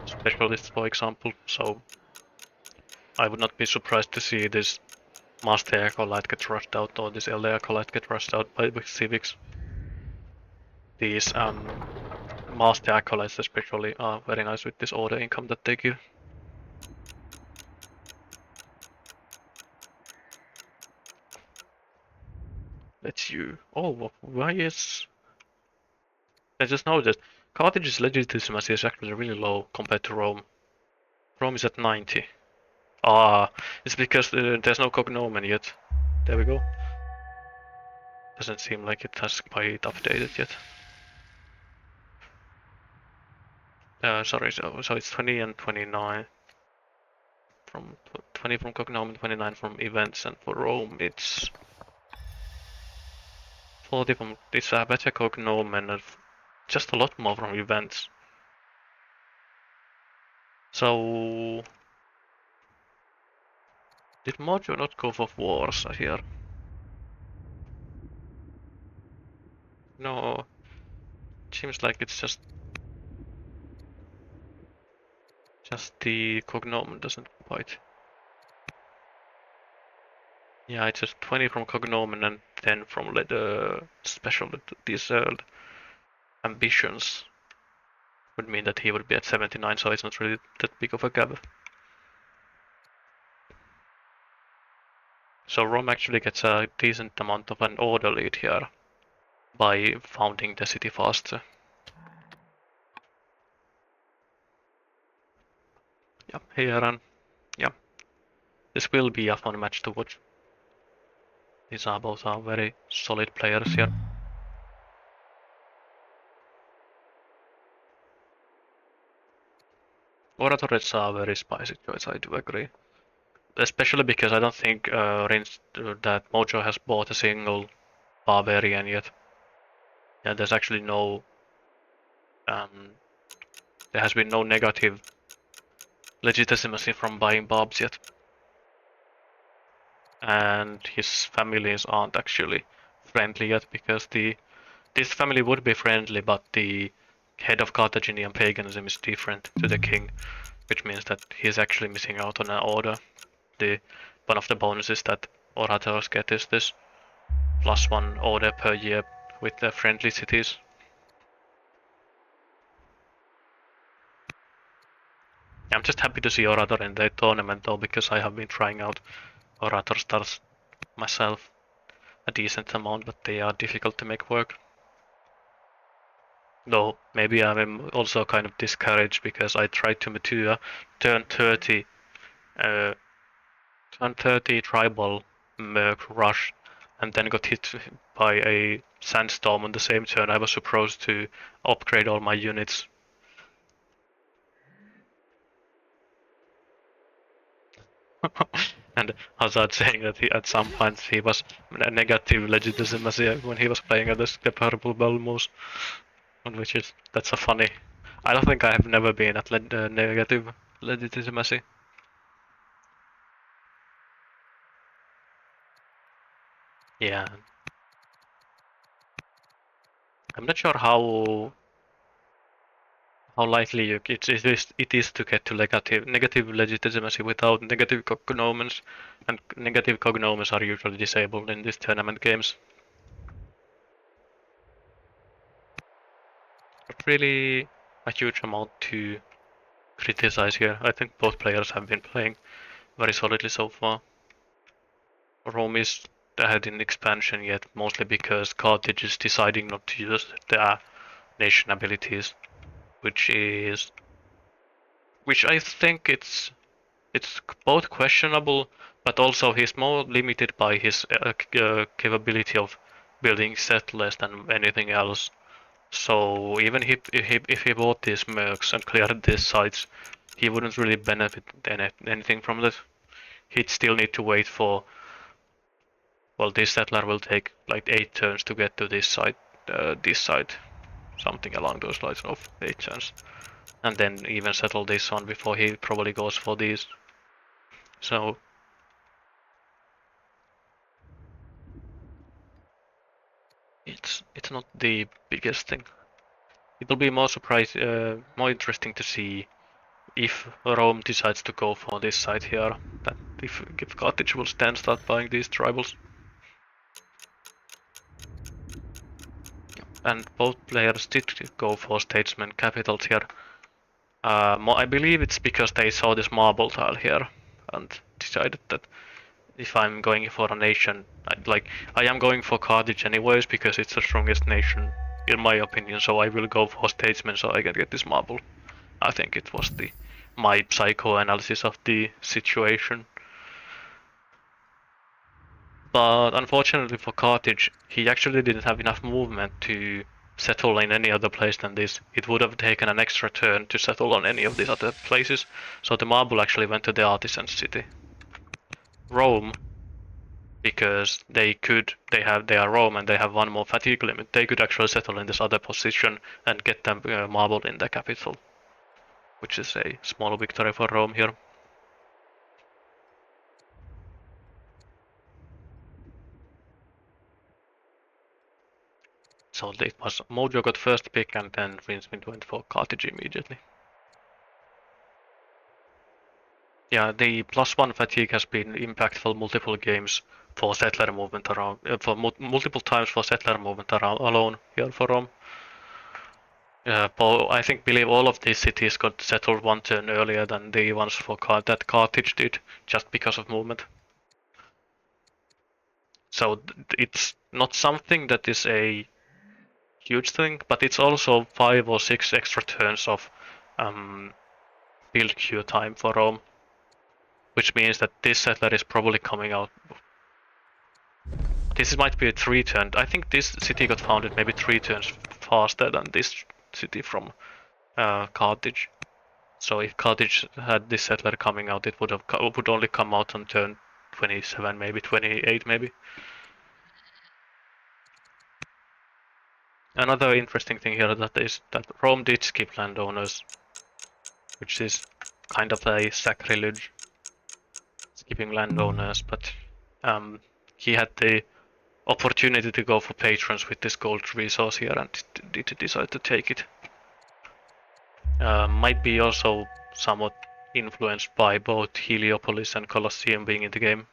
specialists, for example, so I would not be surprised to see this Master Acolyte get rushed out or this Elder Acolyte get rushed out by the civics. These Master Acolytes especially are very nice with this order income that they give. Let's you. Oh, why is. I just noticed Carthage's legitimacy is actually really low compared to Rome. Rome is at 90. Ah, it's because there's no cognomen yet. There we go. Doesn't seem like it has quite updated yet. Sorry, so it's 20 and 29 from 20 from cognomen, 29 from events, and for Rome it's 40 from this better cognomen and just a lot more from events. So did Mojo not go for wars here? No, seems like it's just the cognomen doesn't quite. Yeah, it's just 20 from cognomen and 10 from the special these ambitions would mean that he would be at 79, so it's not really that big of a gap. So Rome actually gets a decent amount of an order lead here by founding the city faster. Yeah, here and yeah, this will be a fun match to watch. These are both very solid players here. Orators are a very spicy choice, I do agree. Especially because I don't think that Mojo has bought a single barbarian yet. Yeah, there's actually no um, there has been no negative legitimacy from buying barbs yet. And his families aren't actually friendly yet because this family would be friendly, but the head of Carthaginian paganism is different to the king, which means that he's actually missing out on an order. The one of the bonuses that orators get is this +1 order per year with the friendly cities. I'm just happy to see Orator in the tournament though, because I have been trying out Orator stars myself a decent amount, but they are difficult to make work. Though maybe I'm also kind of discouraged because I tried to mature turn 30 uh, turn 30 tribal Merc rush and then got hit by a sandstorm on the same turn. I was supposed to upgrade all my units. And Hazard saying that at some points he was a negative legitimacy when he was playing at the purple Belmos, which is that's a funny. I don't think I have never been at negative legitimacy. Yeah, I'm not sure how likely it is to get to negative legitimacy without negative cognomens, and negative cognomens are usually disabled in these tournament games. Not really a huge amount to criticize here. I think both players have been playing very solidly so far. Rome is ahead in expansion yet, mostly because Carthage is deciding not to use their nation abilities, which is which I think it's both questionable, but also he's more limited by his capability of building settlers than anything else. So even if he bought these mercs and cleared these sites, he wouldn't really benefit anything from that. He'd still need to wait for, well, this settler will take like 8 turns to get to this site, something along those lines of 8 turns, and then even settle this one before he probably goes for these. So it's not the biggest thing. It'll be more interesting to see if Rome decides to go for this side here. That if Carthage will then start buying these tribals. And both players did go for statesman capitals here. I believe it's because they saw this marble tile here and decided that if I'm going for a nation, I am going for Carthage anyways because it's the strongest nation in my opinion. So I will go for statesman so I can get this marble. I think it was the my psychoanalysis of the situation. But unfortunately for Carthage, he actually didn't have enough movement to settle in any other place than this. It would have taken an extra turn to settle on any of these other places, so the marble actually went to the artisan city. Rome, because they are Rome and they have one more fatigue limit, they could actually settle in this other position and get them marble in the capital, which is a small victory for Rome here. So it was Mojo got first pick and then Rincewind went for Carthage immediately. Yeah, the +1 fatigue has been impactful multiple games for settler movement around, for multiple times for settler movement around alone here for Rome. I believe all of these cities got settled one turn earlier than the ones for that Carthage did, just because of movement. So it's not something that is a huge thing, but it's also 5 or 6 extra turns of build queue time for Rome, which means that this settler is probably coming out. This might be a 3 turn. I think this city got founded maybe 3 turns faster than this city from Carthage. So if Carthage had this settler coming out, it would only come out on turn 27, maybe 28, maybe. Another interesting thing here is that Rome did skip landowners, which is kind of a sacrilege, skipping landowners, but he had the opportunity to go for patrons with this gold resource here and did decide to take it. Might be also somewhat influenced by both Heliopolis and Colosseum being in the game.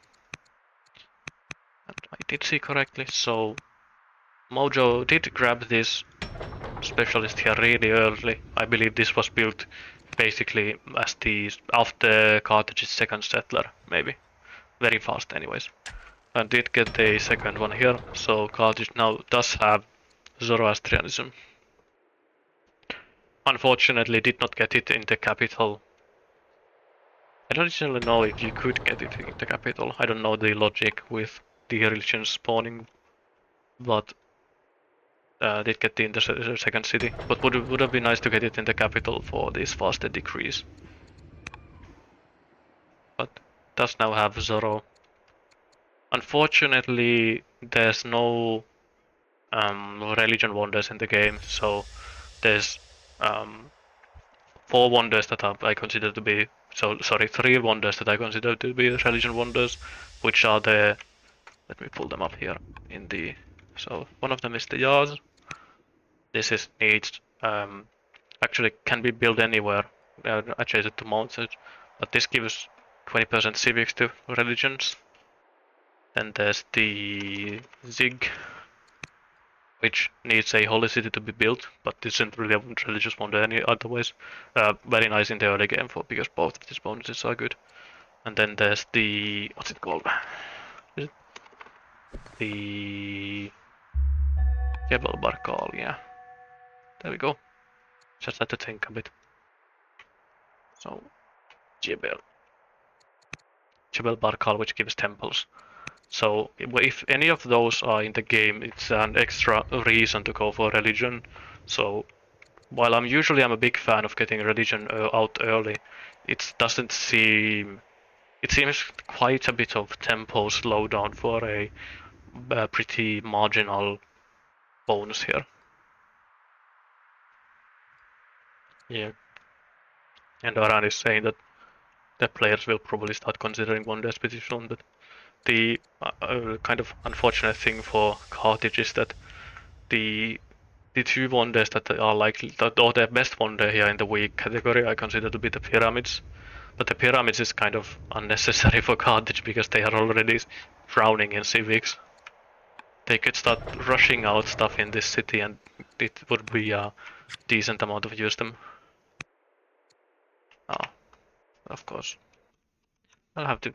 And I did see correctly, so Mojo did grab this specialist here really early. I believe this was built basically as after Carthage's second settler, maybe. Very fast anyways. And did get a second one here, so Carthage now does have Zoroastrianism. Unfortunately did not get it in the capital. I don't really know if you could get it in the capital. I don't know the logic with the religion spawning, but did get it in the second city. But would have been nice to get it in the capital for this faster decrease. But does now have Zoro. Unfortunately, there's no religion wonders in the game, so there's 4 wonders that I consider to be, 3 wonders that I consider to be religion wonders, which are let me pull them up here in so one of them is the yard. This is needs, actually can be built anywhere adjacent to mountains, but this gives 20% civics to religions. Then there's the Zig, which needs a holy city to be built, but isn't really a religious wonder any other ways. Very nice in the early game because both of these bonuses are good. And then there's the, what's it called? Is it the Jebel Barkal? Yeah, there we go. Just had to think a bit. So Jebel Barkal, which gives temples. So if any of those are in the game, it's an extra reason to go for religion. So while I'm a big fan of getting religion out early, it seems quite a bit of tempo slowdown for a pretty marginal bonus here. Yeah. And Aran is saying that the players will probably start considering wonders pretty soon, but the kind of unfortunate thing for Carthage is that the 2 wonders that are likely, or the best wonder here in the weak category, I consider to be the pyramids. But the pyramids is kind of unnecessary for Carthage because they are already drowning in civics. They could start rushing out stuff in this city and it would be a decent amount of wisdom. Ah, of course. I'll have to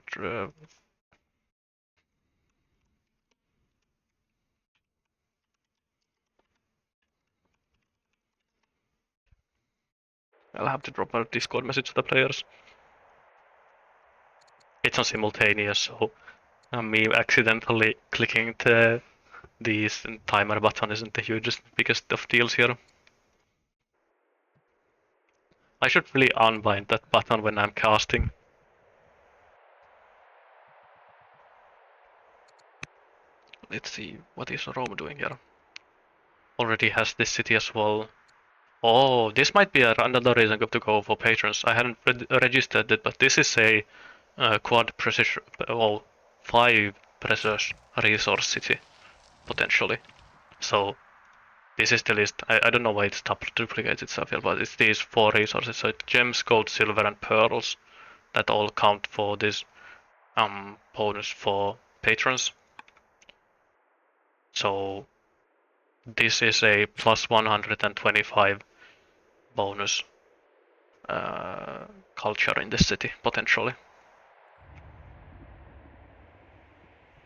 drop a Discord message to the players. It's on simultaneous, so me accidentally clicking the timer button isn't the biggest of deals here. I should really unbind that button when I'm casting. Let's see, what is Rome doing here? Already has this city as well. Oh, this might be another reason to go for patrons. I hadn't registered it, but this is a quad precision, 5 precious resource city, potentially. So this is the list. I don't know why it's duplicates itself here, but it's these 4 resources. So it's gems, gold, silver, and pearls that all count for this bonus for patrons. So this is a plus 125 bonus culture in this city potentially,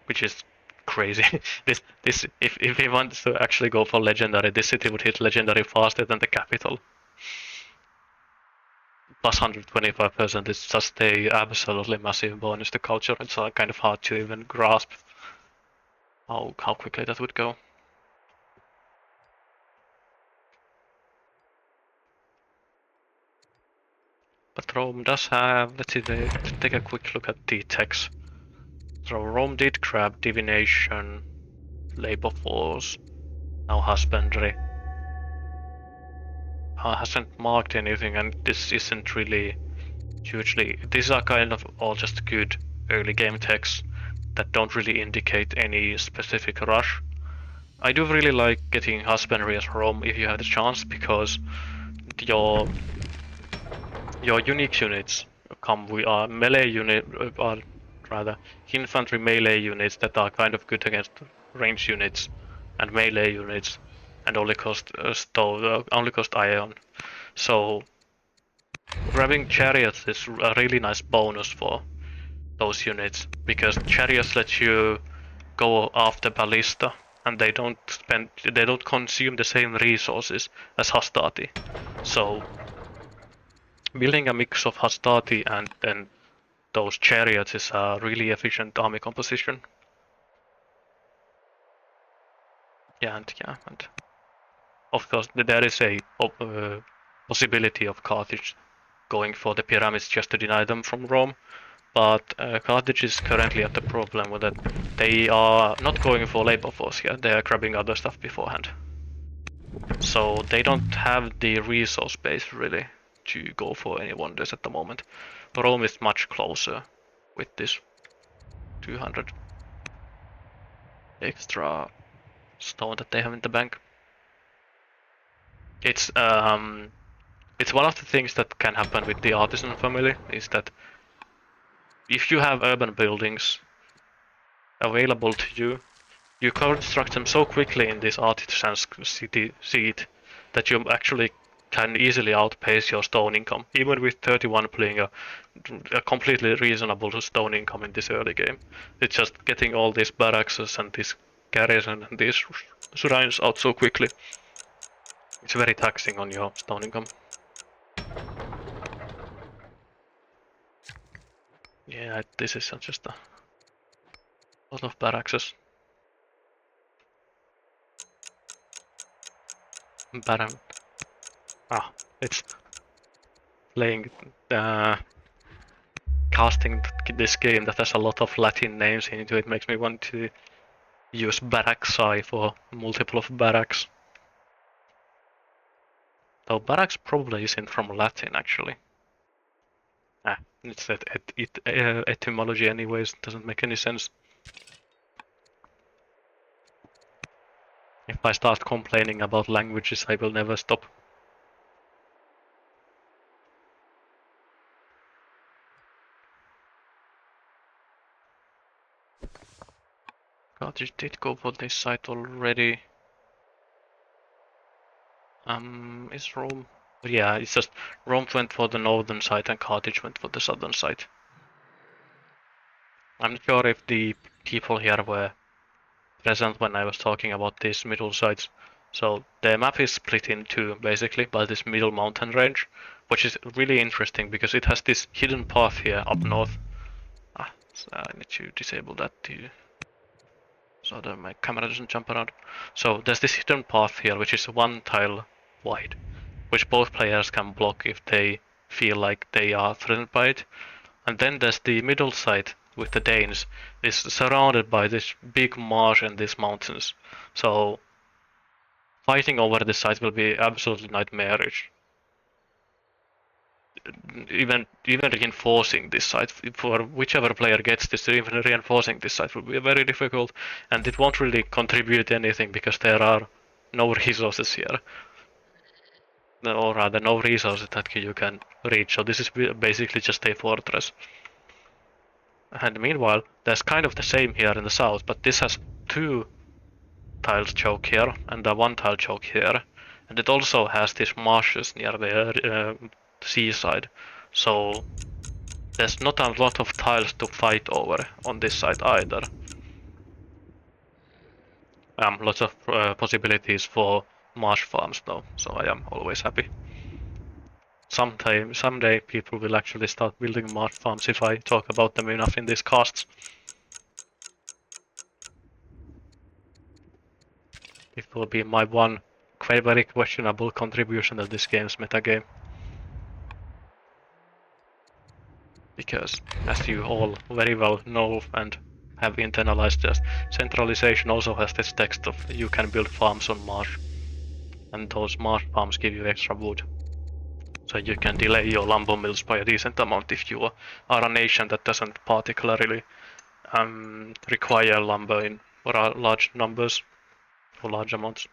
which is crazy. this if he wants to actually go for legendary, this city would hit legendary faster than the capital. Plus 125% is just a absolutely massive bonus to culture. It's kind of hard to even grasp how quickly that would go. But Rome does have, let's see, take a quick look at the text. So Rome did grab divination, labor force, now husbandry. Hasn't marked anything, and this isn't really hugely. These are kind of all just good early game texts that don't really indicate any specific rush. I do really like getting husbandry as Rome if you have the chance, because your unique units come with melee unit, or rather infantry melee units that are kind of good against range units and melee units, and only cost iron. So grabbing chariots is a really nice bonus for those units, because chariots let you go after ballista, and they don't consume the same resources as hastati. So building a mix of hastati and then those chariots is a really efficient army composition. And of course there is a possibility of Carthage going for the pyramids just to deny them from Rome, but Carthage is currently at the problem with that they are not going for labor force here, they are grabbing other stuff beforehand. So they don't have the resource base really to go for any wonders at the moment. Rome is much closer with this 200 extra stone that they have in the bank. It's one of the things that can happen with the artisan family, is that if you have urban buildings available to you, you construct them so quickly in this artisan city seat that you actually can easily outpace your stone income, even with 31 playing a completely reasonable stone income in this early game. It's just getting all these barracks and this garrison and these shrines out so quickly. It's very taxing on your stone income. Yeah, this is just a lot of barracks. Baron. It's playing, casting this game that has a lot of Latin names into it makes me want to use barracksai for multiple of barracks. Though barracks probably isn't from Latin actually. It's etymology anyways, doesn't make any sense. If I start complaining about languages, I will never stop. Carthage did go for this site already. Is Rome? Yeah, it's just Rome went for the northern side and Carthage went for the southern side. I'm not sure if the people here were present when I was talking about these middle sides. So the map is split in two basically by this middle mountain range, which is really interesting because it has this hidden path here up north. So I need to disable that too, so that my camera doesn't jump around. So there's this hidden path here which is one tile wide, which both players can block if they feel like they are threatened by it. And then there's the middle side with the Danes, is surrounded by this big marsh and these mountains. So fighting over this side will be absolutely nightmarish. Even reinforcing this side, for whichever player gets this, even reinforcing this side will be very difficult, and it won't really contribute anything because there are no resources here. Or rather, no resources that you can reach. So this is basically just a fortress. And meanwhile, there's kind of the same here in the south, but this has 2 tile choke here and a 1 tile choke here. And it also has these marshes near the seaside. So there's not a lot of tiles to fight over on this side either. Lots of possibilities for marsh farms though, so I am always happy. Someday people will actually start building marsh farms if I talk about them enough in these casts. It will be my one very questionable contribution to this game's metagame. Because, as you all very well know and have internalized, just centralization also has this text of you can build farms on marsh. And those marsh farms give you extra wood. So you can delay your lumber mills by a decent amount if you are a nation that doesn't particularly require lumber in large numbers or large amounts.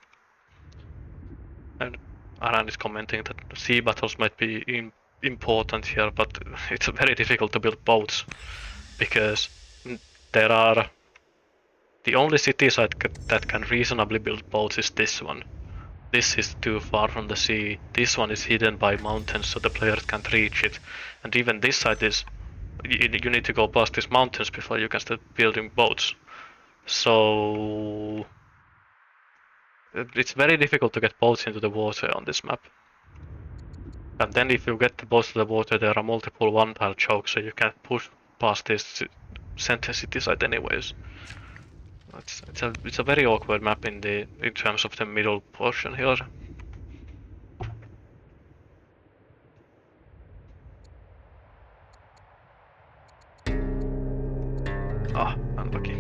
And Aran is commenting that sea battles might be important here, but it's very difficult to build boats because there are the only cities that can reasonably build boats is this one. This is too far from the sea. This one is hidden by mountains, so the players can't reach it. And even this side is you need to go past these mountains before you can start building boats. So it's very difficult to get boats into the water on this map. And then if you get the boats to the water, there are multiple one-tile chokes, so you can't push past this center city side anyways. It's a very awkward map in terms of the middle portion here. Unlucky.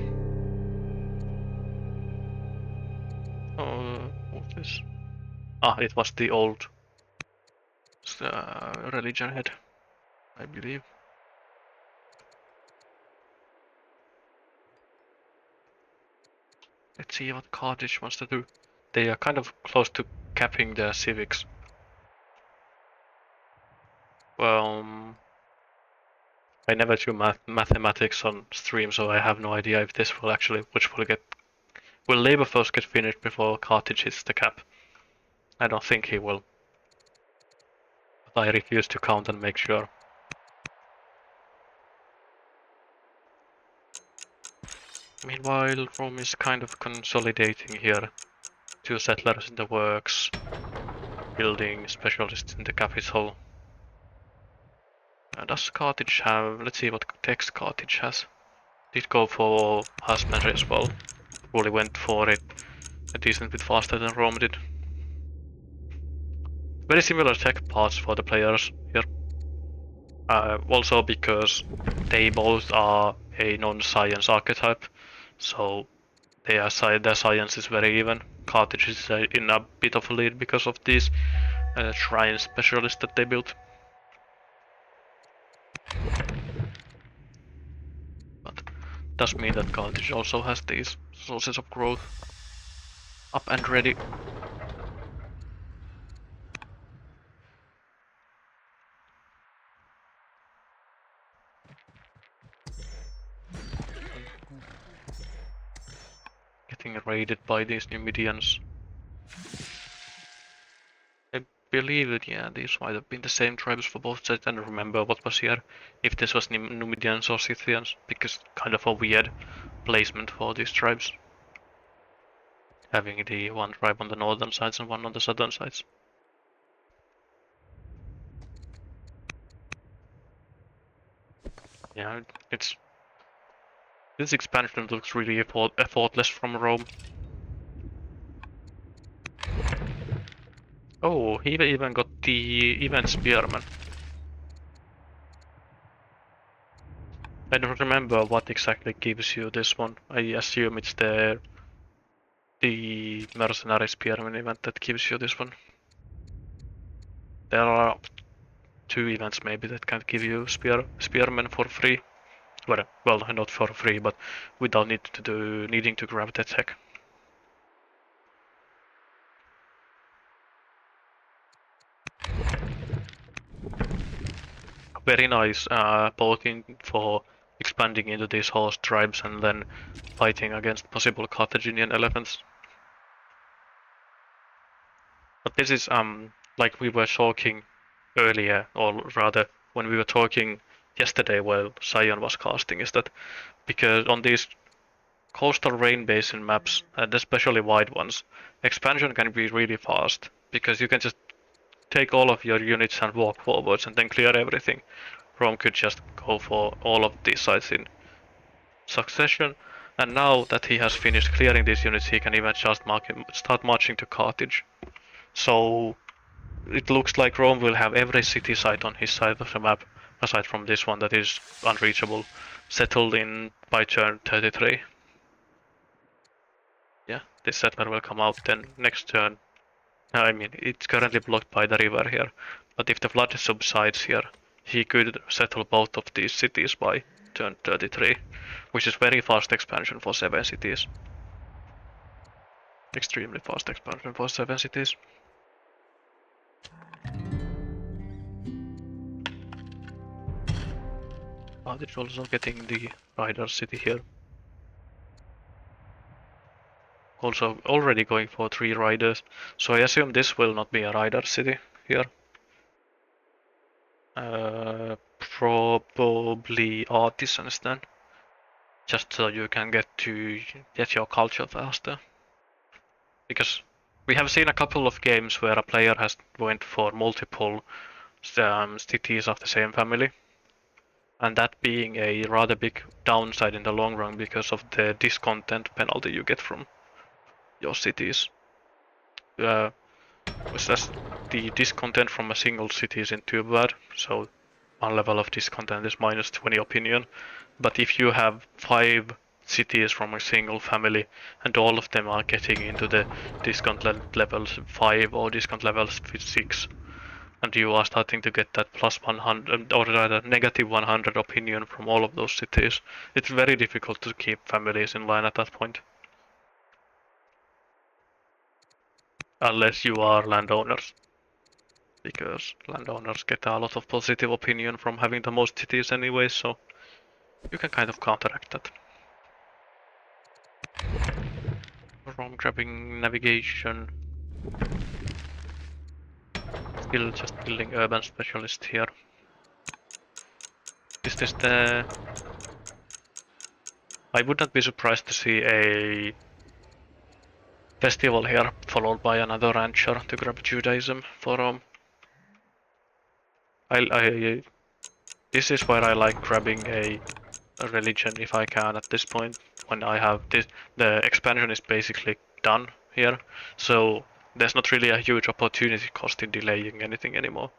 What's this? It was the old religion head, I believe. Let's see what Carthage wants to do. They are kind of close to capping their civics. Well, I never do mathematics on stream, so I have no idea if this will actually, will Labour first get finished before Carthage hits the cap? I don't think he will. But I refuse to count and make sure. Meanwhile, Rome is kind of consolidating here. 2 settlers in the works, building specialists in the capital. Does Carthage have, let's see what text Carthage has. Did go for husbandry as well. Really went for it a decent bit faster than Rome did. Very similar tech paths for the players here. Also because they both are a non-science archetype, so their science is very even. Carthage is in a bit of a lead because of these shrine specialists that they built. But does mean that Carthage also has these sources of growth up and ready. Getting raided by these Numidians. I believe that, yeah, these might have been the same tribes for both sides. I don't remember what was here, if this was Numidians or Scythians, because kind of a weird placement for these tribes. Having the one tribe on the northern sides and one on the southern sides. Yeah, this expansion looks really effortless from Rome. Oh, he even got the event spearman. I don't remember what exactly gives you this one. I assume it's the mercenary spearman event that gives you this one. There are 2 events maybe that can give you spearmen for free. Well, not for free, but without needing to grab that tech. very nice, both for expanding into these horse tribes and then fighting against possible Carthaginian elephants. But this is like we were talking earlier, or rather when we were talking yesterday while Sion was casting, is that because on these coastal rain basin maps, and especially wide ones, expansion can be really fast because you can just take all of your units and walk forwards and then clear everything. Rome could just go for all of these sites in succession, and now that he has finished clearing these units, he can even just start marching to Carthage. So it looks like Rome will have every city site on his side of the map, aside from this one that is unreachable, settled in by turn 33. Yeah, this settlement will come out then next turn. I mean, it's currently blocked by the river here, but if the flood subsides here, he could settle both of these cities by turn 33, which is very fast expansion for 7 cities. Extremely fast expansion for 7 cities. But it's also getting the rider city here. Also already going for 3 riders, so I assume this will not be a rider city here. Probably artisans then, just so you can get your culture faster. Because we have seen a couple of games where a player has went for multiple cities of the same family, and that being a rather big downside in the long run because of the discontent penalty you get from your cities. The discontent from a single city isn't too bad, so one level of discontent is minus 20 opinion. But if you have 5 cities from a single family and all of them are getting into the discontent levels 5 or discount levels 6, and you are starting to get that plus 100 or rather negative 100 opinion from all of those cities, it's very difficult to keep families in line at that point. Unless you are landowners. Because landowners get a lot of positive opinion from having the most cities anyway, so you can kind of counteract that. From grabbing navigation. Still just building urban specialist here. Is this the... I would not be surprised to see a festival here, followed by another rancher to grab Judaism for this is where I like grabbing a religion if I can at this point, when I have this, the expansion is basically done here, so there's not really a huge opportunity cost in delaying anything anymore.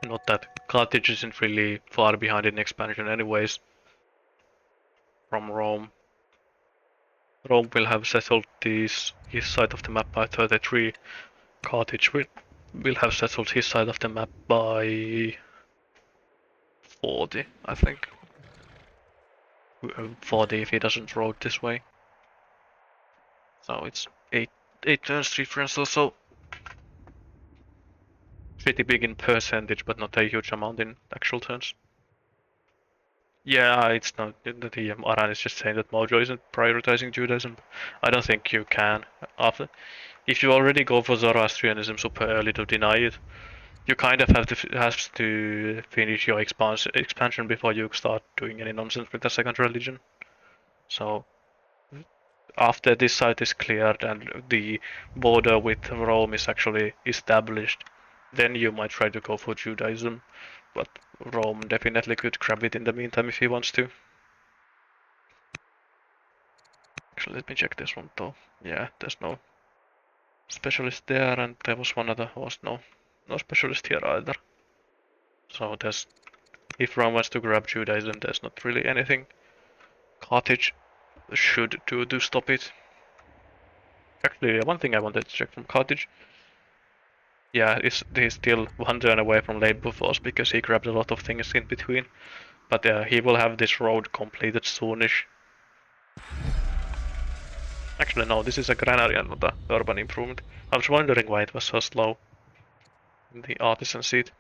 Not that Carthage isn't really far behind in expansion anyways from Rome. Rome will have settled this east side of the map by 33. Carthage will have settled his side of the map by 40, I think. 40 if he doesn't road this way. So it's 8 turns difference also. Pretty big in percentage, but not a huge amount in actual turns. Yeah, it's not. The Aran is just saying that Mojo isn't prioritizing Judaism. I don't think you can. If you already go for Zoroastrianism super early to deny it, you kind of have to finish your expansion before you start doing any nonsense with the second religion. So after this site is cleared and the border with Rome is actually established, then you might try to go for Judaism, but Rome definitely could grab it in the meantime if he wants to. Actually, let me check this one though. Yeah, there's no specialist there, and there was one other was no specialist here either. So there's, if Rome wants to grab Judaism, there's not really anything Carthage should do to stop it. Actually, one thing I wanted to check from Carthage. Yeah, he's still one turn away from labor force because he grabbed a lot of things in between. But he will have this road completed soonish. Actually, no, this is a granary and not a urban improvement. I was wondering why it was so slow in the artisan seat.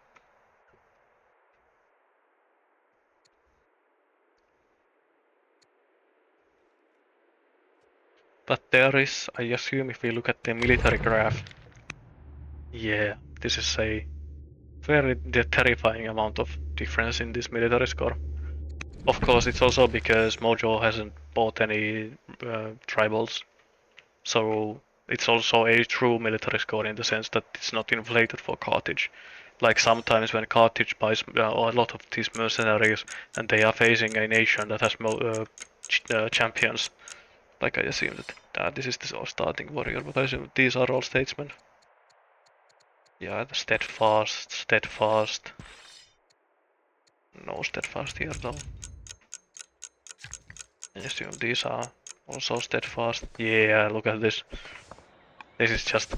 But there is, I assume, if we look at the military graph, yeah, this is a very terrifying amount of difference in this military score. Of course, it's also because Mojo hasn't bought any tribals, so it's also a true military score in the sense that it's not inflated for Carthage. Like sometimes when Carthage buys a lot of these mercenaries and they are facing a nation that has champions, like I assume that this is the starting warrior, but I assume these are all statesmen. Yeah, the steadfast. No steadfast here though. I assume these are also steadfast. Yeah, look at this. This is just...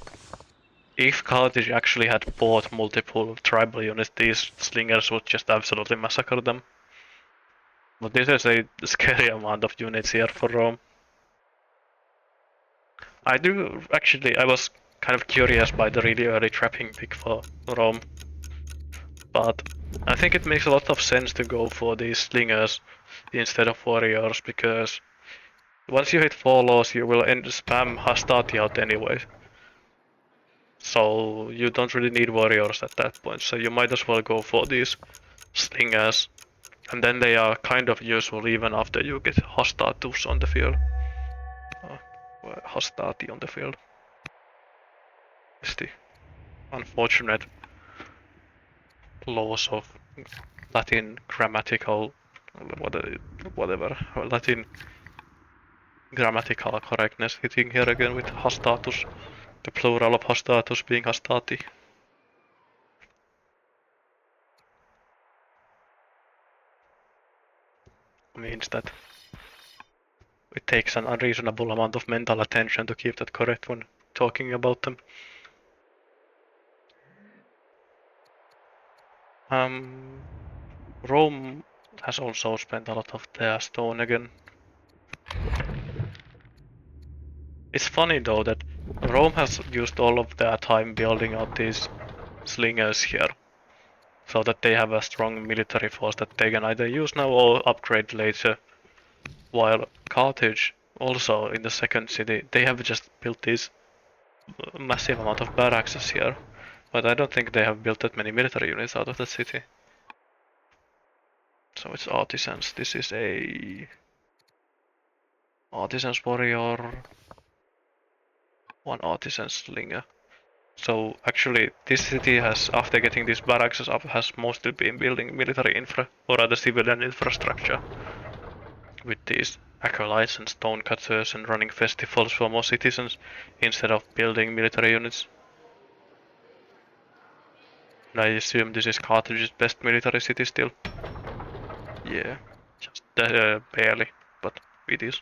If Carthage actually had bought multiple tribal units, these slingers would just absolutely massacre them. But this is a scary amount of units here for Rome. I was kind of curious by the really early trapping pick for Rome. But I think it makes a lot of sense to go for these slingers instead of warriors, because once you hit 4 laws, you will end spam Hastati out anyway. So you don't really need warriors at that point, so you might as well go for these slingers. And then they are kind of useful even after you get Hastatus on the field. Hastati on the field. It's the unfortunate laws of Latin grammatical, whatever, Latin grammatical correctness hitting here again with Hastatus. The plural of Hastatus being Hastati. Means that it takes an unreasonable amount of mental attention to keep that correct when talking about them. Rome has also spent a lot of their stone again. It's funny though that Rome has used all of their time building out these slingers here, so that they have a strong military force that they can either use now or upgrade later. While Carthage, also in the second city, they have just built these massive amount of barracks here, but I don't think they have built that many military units out of the city. So it's artisans. This is a artisans warrior, one artisan slinger. So actually, this city has, after getting these barracks up, has mostly been building military infra, or rather civilian infrastructure, with these acolytes and stonecutters and running festivals for more citizens, instead of building military units. And I assume this is Carthage's best military city still. Yeah, just barely, but it is.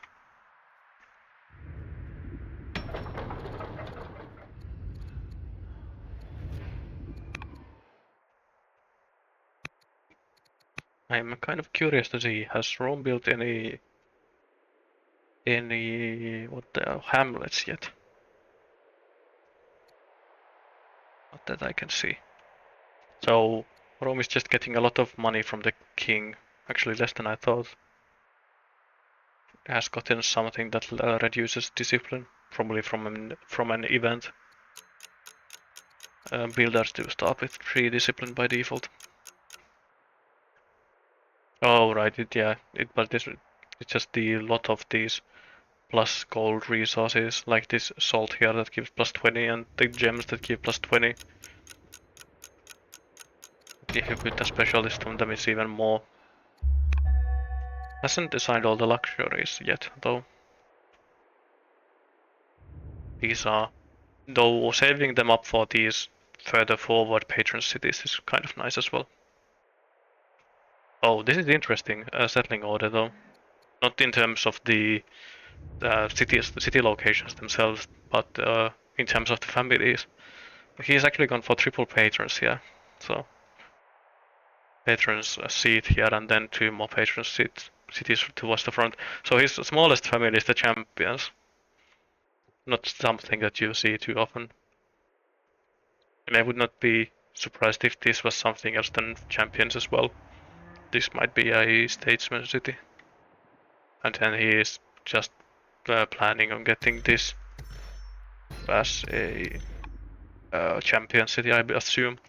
I'm kind of curious to see, has Rome built any what the hamlets yet? Not that I can see. So Rome is just getting a lot of money from the king, actually less than I thought. It has gotten something that reduces discipline, probably from an event. Builders do start with 3 discipline by default. Oh right, but it's just the lot of these plus gold resources, like this salt here that gives plus 20 and the gems that give plus 20. If you put a specialist on them, it's even more. Hasn't designed all the luxuries yet, though. These are, though saving them up for these further forward patron cities is kind of nice as well. Oh, this is interesting, settling order though. Not in terms of the city locations themselves, but in terms of the families. He's actually gone for triple patrons here, so patrons seat here and then 2 more patron cities towards the front. So his smallest family is the champions. Not something that you see too often. And I would not be surprised if this was something else than champions as well. This might be a statesman city. And then he is just planning on getting this as a champion city, I assume.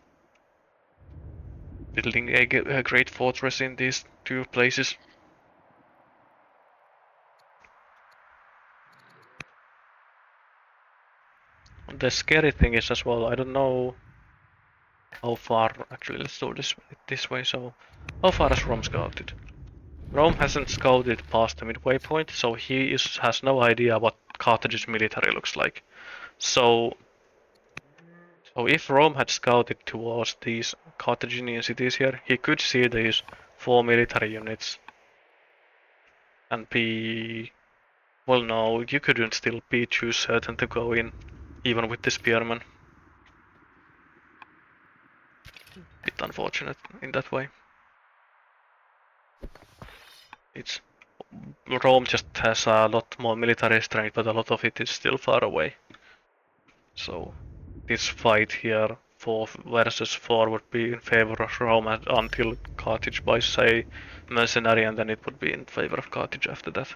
Building a great fortress in these two places. The scary thing is as well, I don't know how far, actually let's do this way, so how far has Rome scouted? Rome hasn't scouted past the midway point, so has no idea what Carthage's military looks like. So if Rome had scouted towards these Carthaginian cities here, he could see these 4 military units and be... Well, no, you couldn't still be too certain to go in, even with the spearmen. Bit unfortunate in that way. It's Rome just has a lot more military strength, but a lot of it is still far away. So this fight here, 4 versus 4, would be in favor of Rome until Carthage buys, say, mercenary, and then it would be in favor of Carthage after that,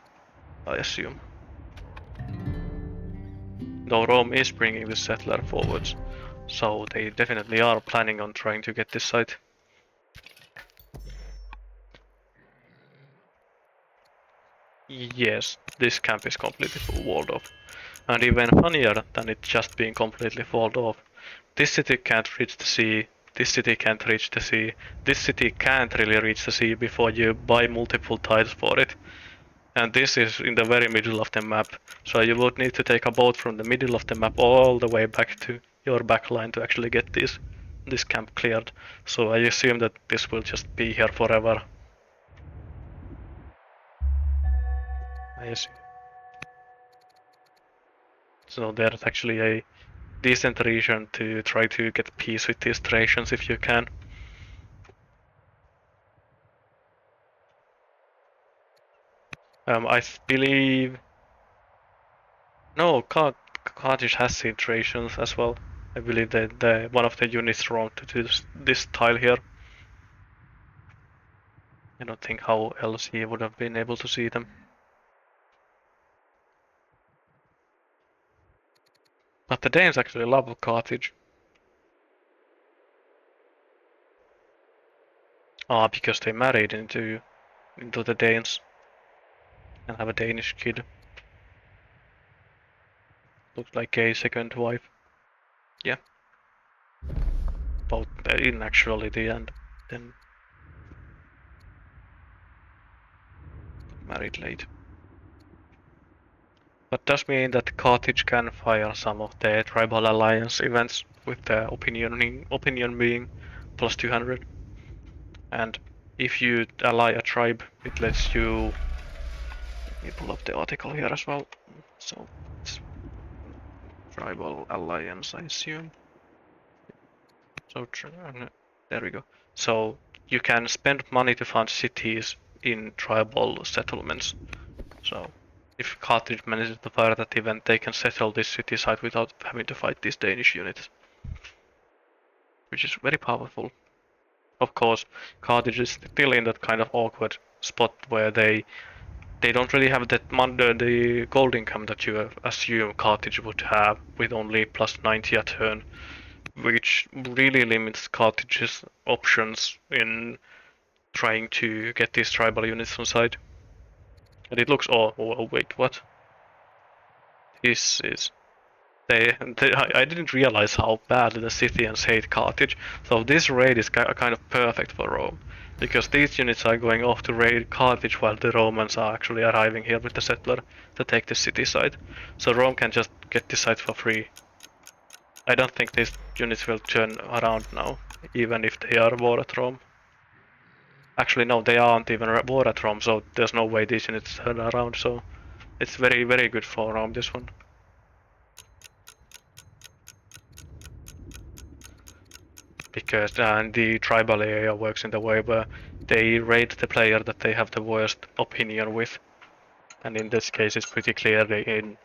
I assume. Though Rome is bringing the settler forwards, so they definitely are planning on trying to get this site. Yes, this camp is completely walled off. And even funnier than it just being completely walled off, this city can't reach the sea, this city can't reach the sea, this city can't really reach the sea before you buy multiple tiles for it. And this is in the very middle of the map, so you would need to take a boat from the middle of the map all the way back to your backline to actually get this camp cleared. So I assume that this will just be here forever. I assume. So there's actually a decent reason to try to get peace with these Thracians if you can. I believe... No, Carthage has seen Thracians as well. I believe that one of the units wrong to do this tile here. I don't think how else he would have been able to see them. But the Danes actually love Carthage. Ah, because they married into the Danes and have a Danish kid. Looks like a second wife. Yeah. Both in actuality and then married late. But does mean that Carthage can fire some of the tribal alliance events with the opinion being plus 200. And if you ally a tribe, it lets you... Let me pull up the article here as well. So it's tribal alliance, I assume. So there we go. So you can spend money to fund cities in tribal settlements. So if Carthage manages to fire that event, they can settle this city site without having to fight these Danish units, which is very powerful. Of course, Carthage is still in that kind of awkward spot where they don't really have the gold income that you assume Carthage would have with only plus 90 a turn, which really limits Carthage's options in trying to get these tribal units on side. And it looks... oh wait, what? This is... I didn't realize how badly the Scythians hate Carthage, so this raid is kind of perfect for Rome, because these units are going off to raid Carthage while the Romans are actually arriving here with the settler to take the city site. So Rome can just get this site for free. I don't think these units will turn around now, even if they are war at Rome. Actually, no, they aren't even war at Rome, so there's no way these units turn around, so it's very, very good for Rome, this one. Because the tribal area works in the way where they rate the player that they have the worst opinion with, and in this case it's pretty clear they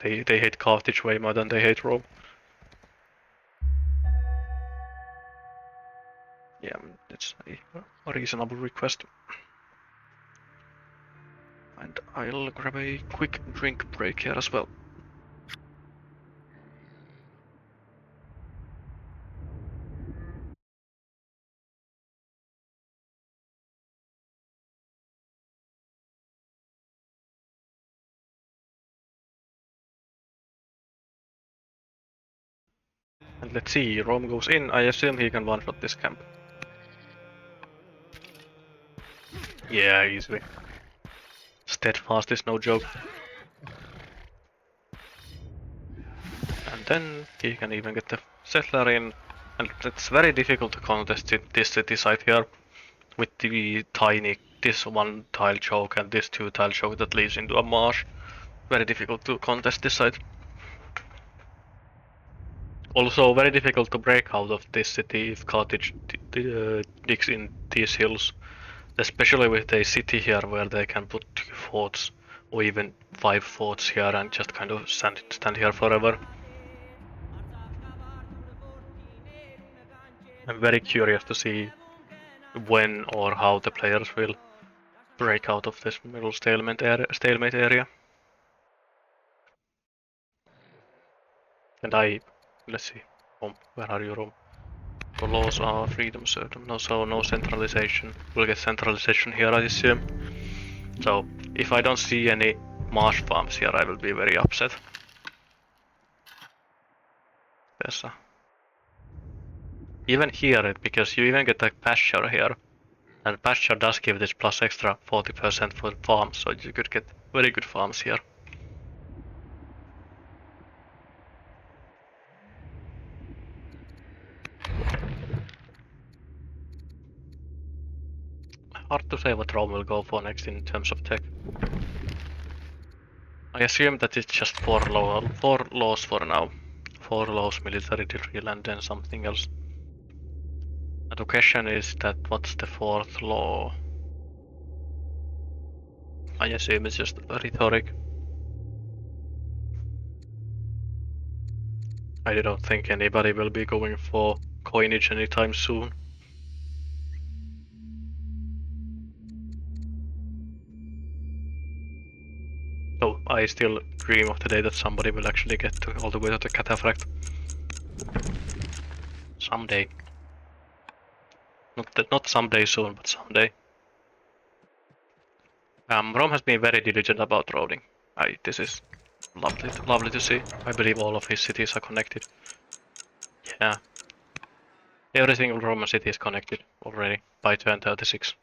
hate Carthage way more than they hate Rome. Yeah, that's a reasonable request. And I'll grab a quick drink break here as well. And let's see, Rome goes in. I assume he can one-shot this camp. Yeah, easily. Steadfast is no joke. And then he can even get the settler in. And it's very difficult to contest this city site here with the tiny, this one tile choke and this two tile choke that leads into a marsh. Very difficult to contest this site. Also very difficult to break out of this city if Carthage digs in these hills. Especially with a city here where they can put 2 forts or even 5 forts here and just kind of stand here forever. I'm very curious to see when or how the players will break out of this middle stalemate area. And let's see, where are you, Rome? The laws are freedom certain, no centralization. We'll get centralization here, I assume. So if I don't see any marsh farms here, I will be very upset. Even here, because you even get a pasture here, and pasture does give this plus extra 40% for farms, so you could get very good farms here. Hard to say what Rome will go for next in terms of tech. I assume that it's just 4 laws for now. 4 laws, military drill, and then something else. And the question is that what's the 4th law? I assume it's just rhetoric. I don't think anybody will be going for coinage anytime soon. So I still dream of the day that somebody will actually get all the way to the cataphract. Someday. Not someday soon, but someday. Rome has been very diligent about roading. This is lovely to see. I believe all of his cities are connected. Yeah. Every single Roman city is connected already by turn 36.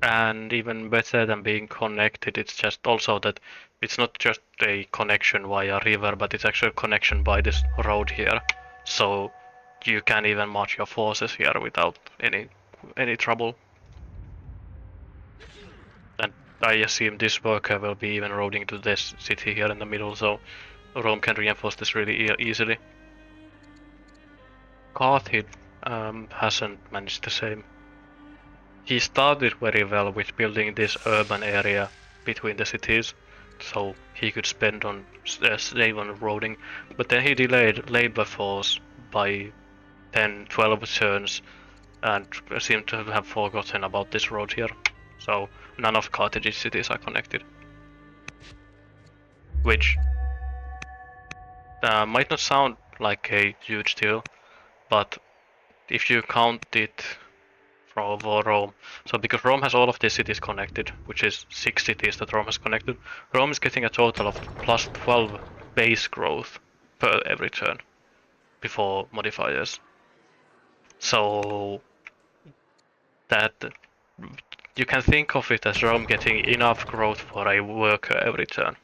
And even better than being connected, it's just also that it's not just a connection via river, but it's actually a connection by this road here. So you can even march your forces here without any trouble. And I assume this worker will be even roading to this city here in the middle, so Rome can reinforce this really easily. Carthage hasn't managed the same. He started very well with building this urban area between the cities, so he could spend on save on roading, but then he delayed labor force by 10-12 turns and seemed to have forgotten about this road here. So none of Carthage's cities are connected. Which might not sound like a huge deal, but if you count it for Rome, so because Rome has all of these cities connected, which is 6 cities that Rome has connected, Rome is getting a total of plus 12 base growth per every turn before modifiers. So that you can think of it as Rome getting enough growth for a worker every turn.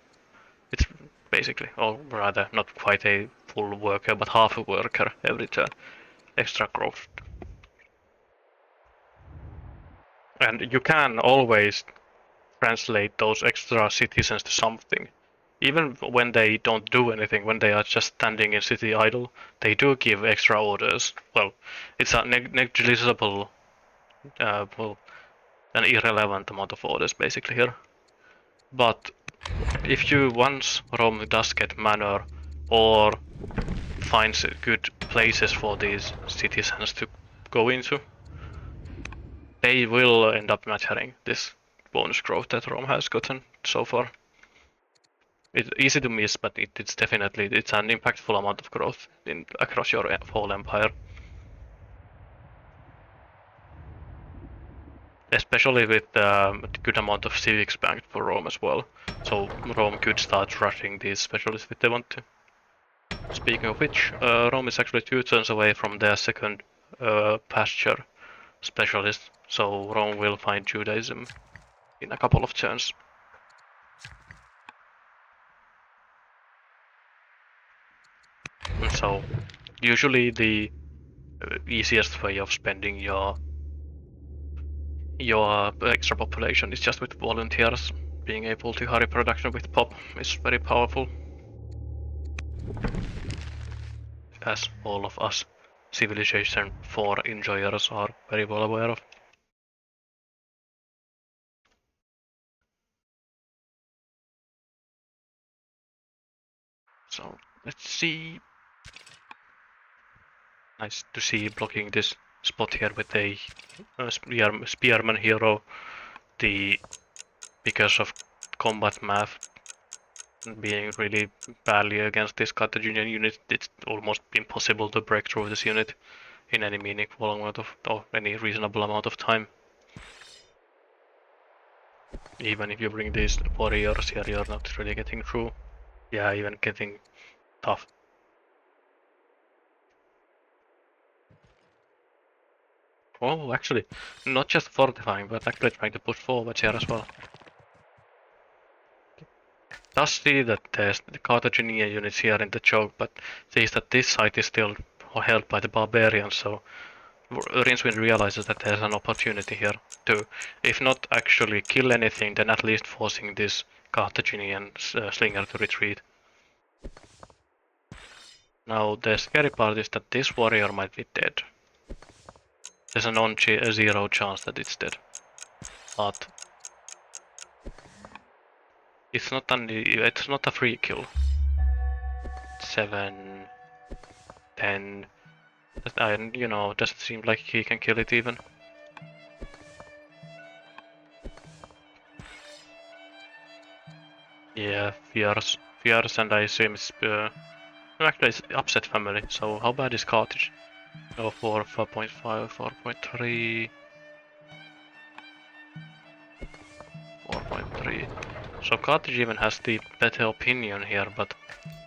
It's basically, or rather, not quite a full worker, but half a worker every turn. Extra growth. And you can always translate those extra citizens to something. Even when they don't do anything, when they are just standing in city idle, they do give extra orders. Well, it's a negligible, an irrelevant amount of orders basically here. But if you once Rome does get manor or finds good places for these citizens to go into, they will end up maturing this bonus growth that Rome has gotten so far. It's easy to miss, but it's definitely it's an impactful amount of growth across your whole empire. Especially with a good amount of civics banked for Rome as well. So Rome could start rushing these specialists if they want to. Speaking of which, Rome is actually 2 turns away from their second pasture specialist, so Rome will find Judaism in a couple of turns. And so, usually the easiest way of spending your extra population is just with volunteers. Being able to hurry production with pop is very powerful, as all of us Civilization 4 enjoyers are very well aware of. So let's see. Nice to see blocking this spot here with a spearman hero. Because of combat math being really badly against this Carthaginian unit, it's almost impossible to break through this unit in any meaningful amount of, or any reasonable amount of time. Even if you bring these warriors here, you're not really getting through. Yeah, even getting tough. Oh, actually, not just fortifying, but actually trying to push forward here as well. Does see that there's the Carthaginian units here in the choke, but sees that this site is still held by the barbarians, so Rincewind realizes that there's an opportunity here to, if not actually kill anything, then at least forcing this Carthaginian slinger to retreat. Now the scary part is that this warrior might be dead. There's a non-zero chance that it's dead. But it's not a free kill. 7, 10. You know, doesn't seem like he can kill it even. Yeah, Fierce, and I assume it's actually it's upset family. So how bad is Carthage? Oh, 4, 4.5, 4.3, 4.3. So Carthage even has the better opinion here, but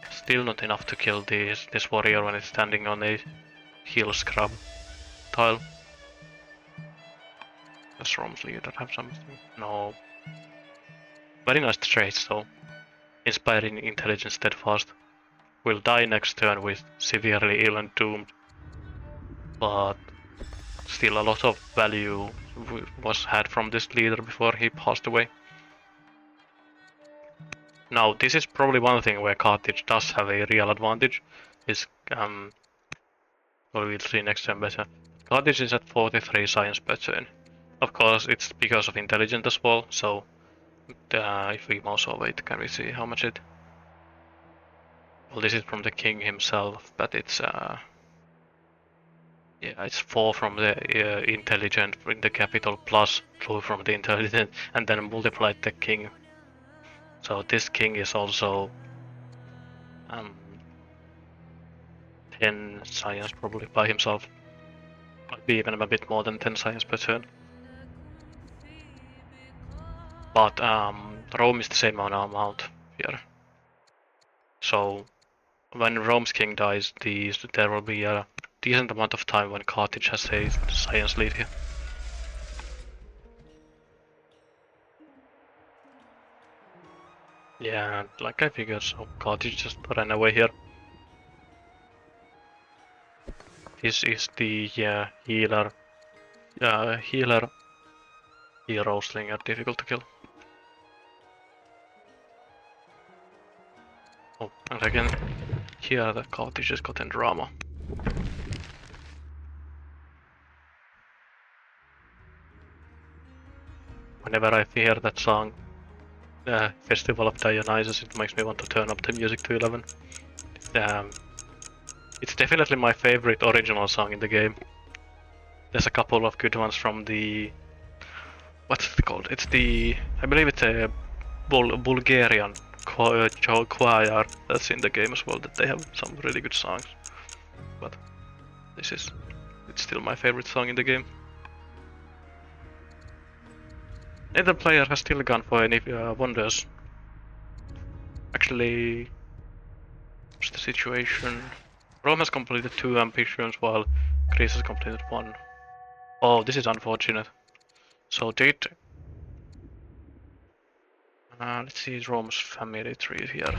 still not enough to kill this warrior when it's standing on a hill scrub tile. Does Rome's leader have something? No. Very nice traits though. Inspiring, intelligent, steadfast. Will die next turn with severely ill and doomed. But still a lot of value was had from this leader before he passed away. Now this is probably one thing where Carthage does have a real advantage. Is well, we'll see next turn better. Carthage is at 43 science per turn. Of course it's because of intelligence as well, so if we mouse over it, can we see how much it? Well, this is from the king himself, but it's yeah, it's 4 from the intelligent in the capital plus 2 from the intelligent, and then multiplied the king. So this king is also 10 science probably by himself. Might be even a bit more than 10 science per turn. But Rome is the same amount here. So when Rome's king dies, there will be a decent amount of time when Carthage has a science lead here. Yeah, like I figured, so Carthage just ran away here. This is the healer hero slinger, difficult to kill. Oh, and again, here the Carthage has gotten drama. Whenever I hear that song, Festival of Dionysus, it makes me want to turn up the music to 11. It's definitely my favorite original song in the game. There's a couple of good ones from the what's it called? It's the, I believe it's a Bulgarian choir that's in the game as well. That they have some really good songs. But it's still my favorite song in the game. Neither player has still gone for any wonders. Actually, what's the situation? Rome has completed 2 ambitions while Greece has completed 1. Oh, this is unfortunate. So did let's see Rome's family tree here.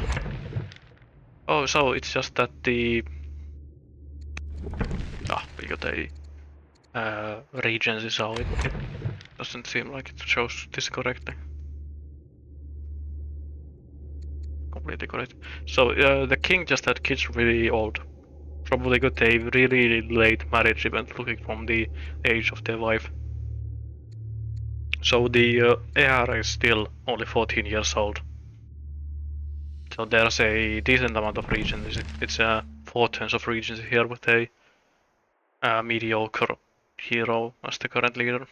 Oh, so it's just that the we got a regency, so it doesn't seem like it shows this correctly. Completely correct. So the king just had kids really old. Probably got a really late marriage event looking from the age of their wife. So the heir is still only 14 years old. So there's a decent amount of regency. It's 4 turns of regency here with a mediocre hero as the current leader.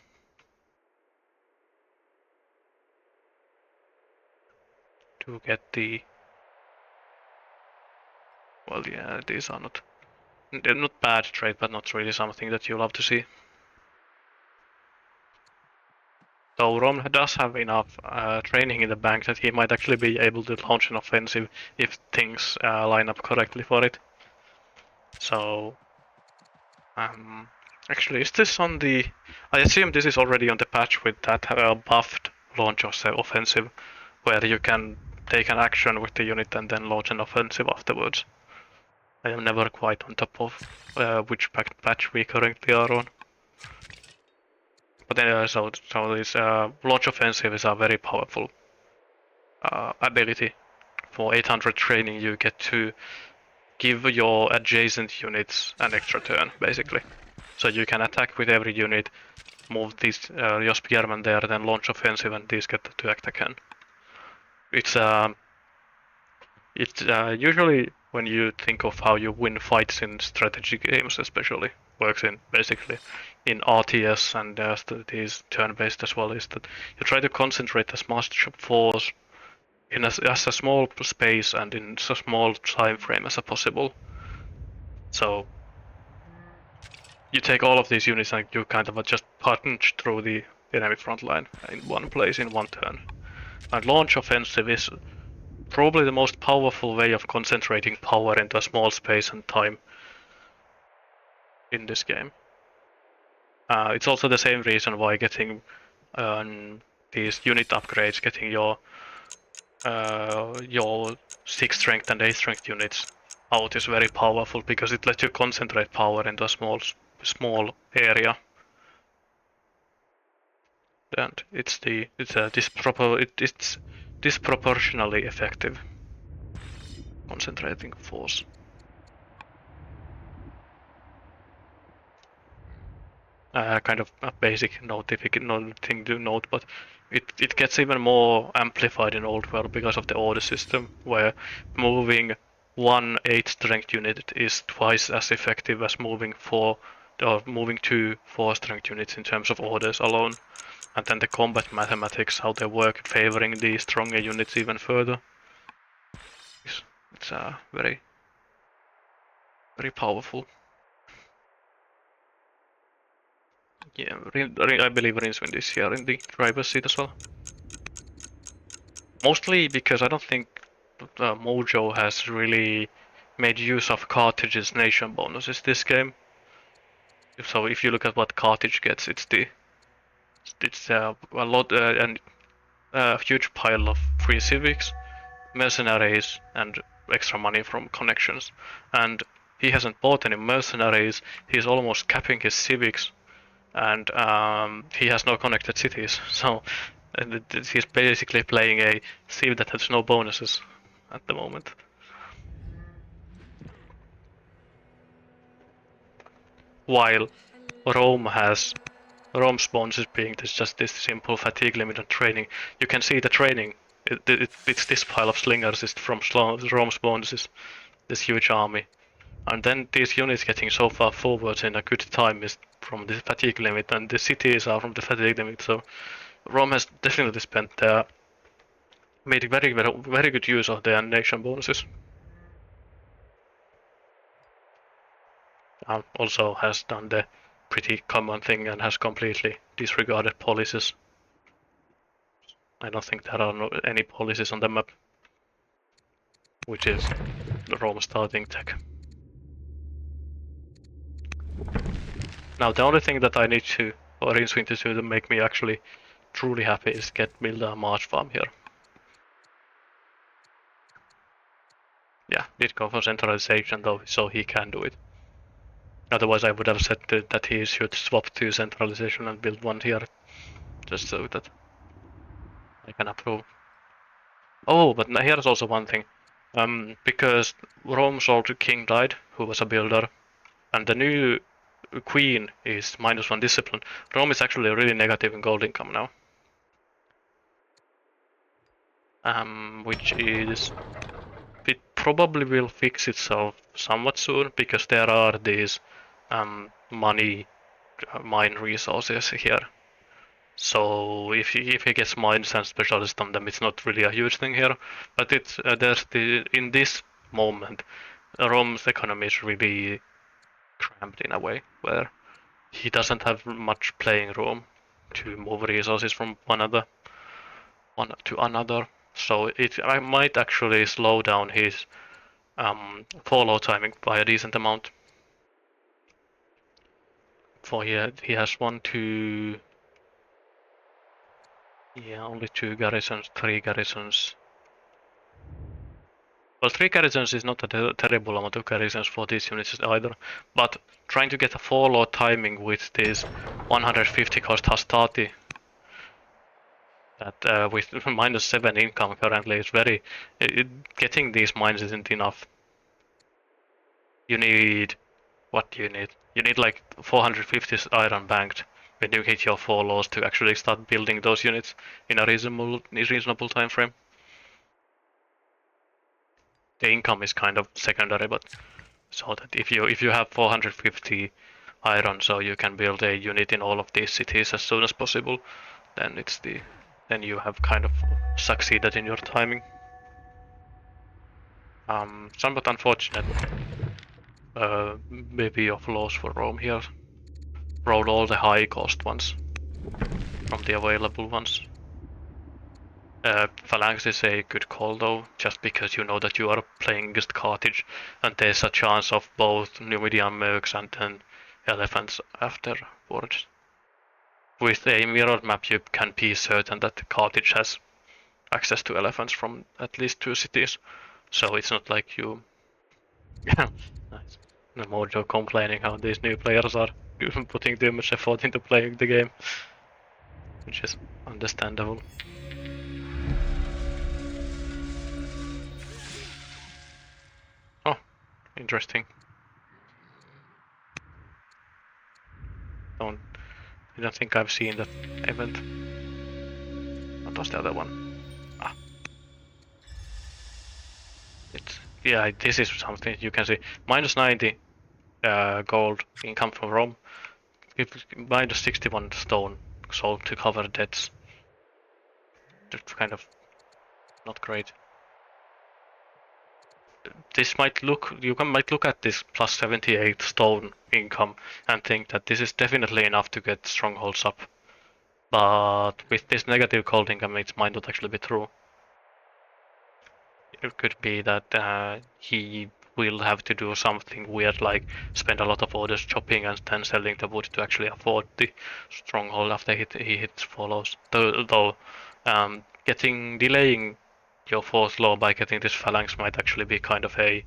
To get the... Well, yeah, these are not... They're not bad trade, but not really something that you love to see. So Rom does have enough training in the bank that he might actually be able to launch an offensive if things line up correctly for it. So... actually, is this on the... I assume this is already on the patch with that buffed launch of the offensive, where you can take an action with the unit and then launch an offensive afterwards. I am never quite on top of which patch we currently are on. But anyway, so this launch offensive is a very powerful ability. For 800 training, you get to give your adjacent units an extra turn, basically. So you can attack with every unit, move these your spearmen there, then launch offensive, and these get to act again. It's usually when you think of how you win fights in strategy games, especially works in basically in RTS and these turn-based as well, is that you try to concentrate as much force in as a small space and in so small time frame as possible. So you take all of these units and you kind of just punch through the enemy front line in one place in one turn. And launch offensive is probably the most powerful way of concentrating power into a small space and time in this game. It's also the same reason why getting these unit upgrades, getting your 6 strength and 8 strength units out is very powerful because it lets you concentrate power into a small area. And it's disproportionately effective concentrating force. Kind of a basic thing to note, but it gets even more amplified in Old World because of the order system, where moving 1 8 strength unit is twice as effective as moving 2 4 strength units in terms of orders alone. And then the combat mathematics, how they work, favoring the stronger units even further. It's very, very powerful. Yeah, I believe Rincewind is here in the driver's seat as well. Mostly because I don't think Mojo has really made use of Carthage's nation bonuses this game. So if you look at what Carthage gets, it's a lot and a huge pile of free civics, mercenaries, and extra money from connections. And he hasn't bought any mercenaries. He's almost capping his civics, and he has no connected cities. So he's basically playing a civ that has no bonuses at the moment. While Rome's bonuses being just this simple fatigue limit on training. You can see the training. It's this pile of slingers is from Rome's bonuses, this huge army. And then these units getting so far forwards in a good time is from the fatigue limit, and the cities are from the fatigue limit, so Rome has definitely spent made very good use of their nation bonuses. Also has done the pretty common thing and has completely disregarded policies. I don't think there are any policies on the map, which is the Rome starting tech. Now the only thing that I need to, or Rincewind to do to make me actually truly happy is build a March farm here. Yeah, did go for centralization though, so he can do it. Otherwise I would have said that he should swap to centralization and build one here, just so that I can approve. Oh, but here's also one thing. Because Rome's old king died, who was a builder, and the new queen is -1 discipline. Rome is actually really negative in gold income now. Which is it probably will fix itself somewhat soon because there are these money mine resources here. So if he gets mines and specialists on them, it's not really a huge thing here. But it's there's in this moment, Rome's economy is really cramped in a way where he doesn't have much playing room to move resources from one to another. So I might actually slow down his follow timing by a decent amount. For he has one, two, yeah, only 2 garrisons, 3 garrisons. Well, 3 garrisons is not a terrible amount of garrisons for these units either, but trying to get a follow timing with this 150 cost Hastati that with -7 income currently is very. Getting these mines isn't enough. You need what do you need? You need like 450 iron banked when you hit your 4 laws to actually start building those units in a reasonable time frame. The income is kind of secondary, but so that if you have 450 iron, so you can build a unit in all of these cities as soon as possible, then then you have kind of succeeded in your timing. Somewhat unfortunate maybe of loss for Rome here. Roll all the high cost ones from the available ones. Phalanx is a good call though, just because you know that you are playing against Carthage, and there's a chance of both Numidian mercs and then elephants afterwards. With a mirror map, you can be certain that Carthage has access to elephants from at least 2 cities, so it's not like you. Nice. The Mojo complaining how these new players are putting too much effort into playing the game, which is understandable. Oh, interesting. I don't think I've seen that event. What was the other one? Ah. Yeah, this is something you can see. -90 gold income from Rome. -61 stone sold to cover debts. That's kind of not great. This might look might look at this +78 stone income and think that this is definitely enough to get strongholds up. But with this negative gold income, it might not actually be true. It could be that he will have to do something weird like spend a lot of orders chopping and then selling the wood to actually afford the stronghold after he hits follows. Though delaying your 4th law by getting this phalanx might actually be kind of a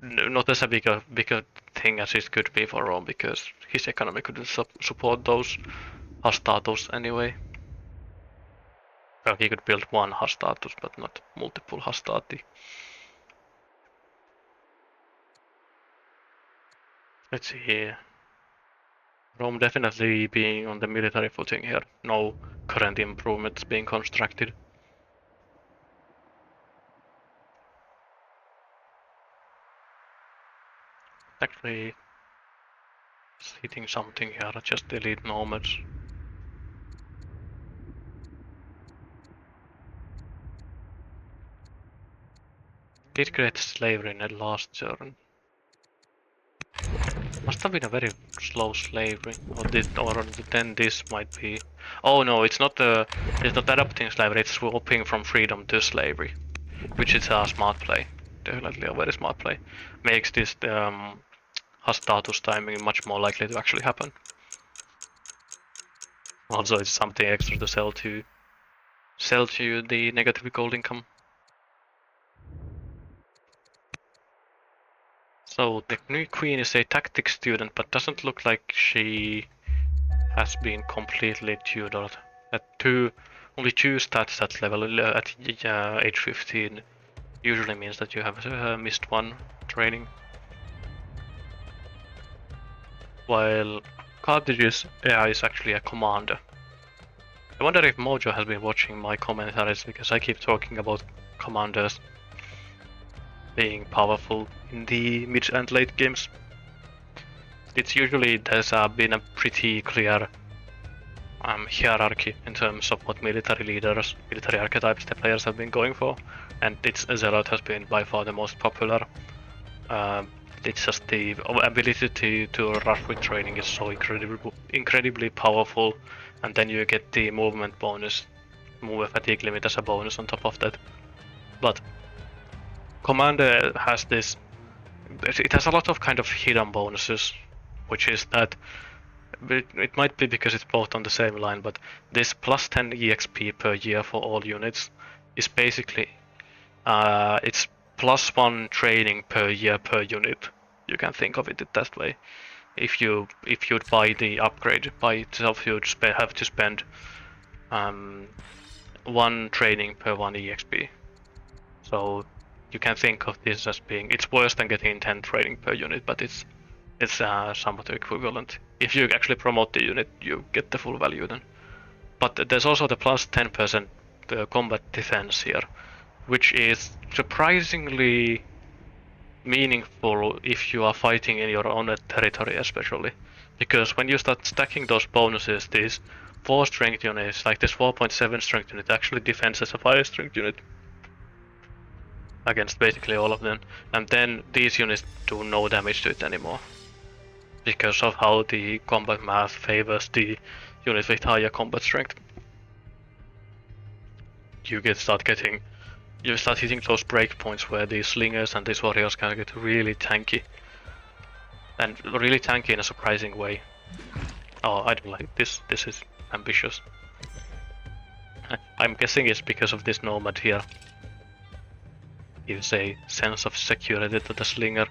not as a bigger thing as it could be for Rome because his economy couldn't support those hastatus anyway. Well, he could build one hastatus but not multiple hastati. Let's see here. Rome definitely being on the military footing here. No current improvements being constructed. Actually, hitting something here, just delete nomads. Did create slavery in the last turn. Must have been a very slow slavery, or then this might be. Oh no, it's not adopting slavery. It's swapping from freedom to slavery, which is a smart play. Definitely a very smart play. Makes this status timing much more likely to actually happen. Also, it's something extra to sell to the negative gold income. So the new queen is a tactics student, but doesn't look like she has been completely tutored. Only two stats at level at age 15 usually means that you have missed one training. While Cartridge's AI is actually a commander. I wonder if Mojo has been watching my commentaries because I keep talking about commanders being powerful in the mid and late games. It's usually there's been a pretty clear hierarchy in terms of what military archetypes the players have been going for, and Zealot has been by far the most popular. It's just the ability to rush with training is so incredibly powerful, and then you get the movement bonus, move fatigue limit as a bonus on top of that. But Commander has this. It has a lot of kind of hidden bonuses, which is that it might be because it's both on the same line, but this plus 10 EXP per year for all units is basically it's plus 1 training per year per unit. You can think of it that way. If you'd buy the upgrade by itself, you'd have to spend 1 training per 1 EXP. So you can think of this as being, it's worse than getting 10 training per unit, but it's somewhat equivalent. If you actually promote the unit, you get the full value then. But there's also the plus 10% combat defense here, which is surprisingly meaningful if you are fighting in your own territory especially. Because when you start stacking those bonuses, these 4 strength units, like this 4.7 strength unit, actually defends as a 5 strength unit against basically all of them. And then these units do no damage to it anymore, because of how the combat math favors the unit with higher combat strength. You start hitting those breakpoints where these slingers and these warriors can get really tanky. And really tanky in a surprising way. Oh, I don't like this. This is ambitious. I'm guessing it's because of this nomad here. Gives a sense of security to the slinger.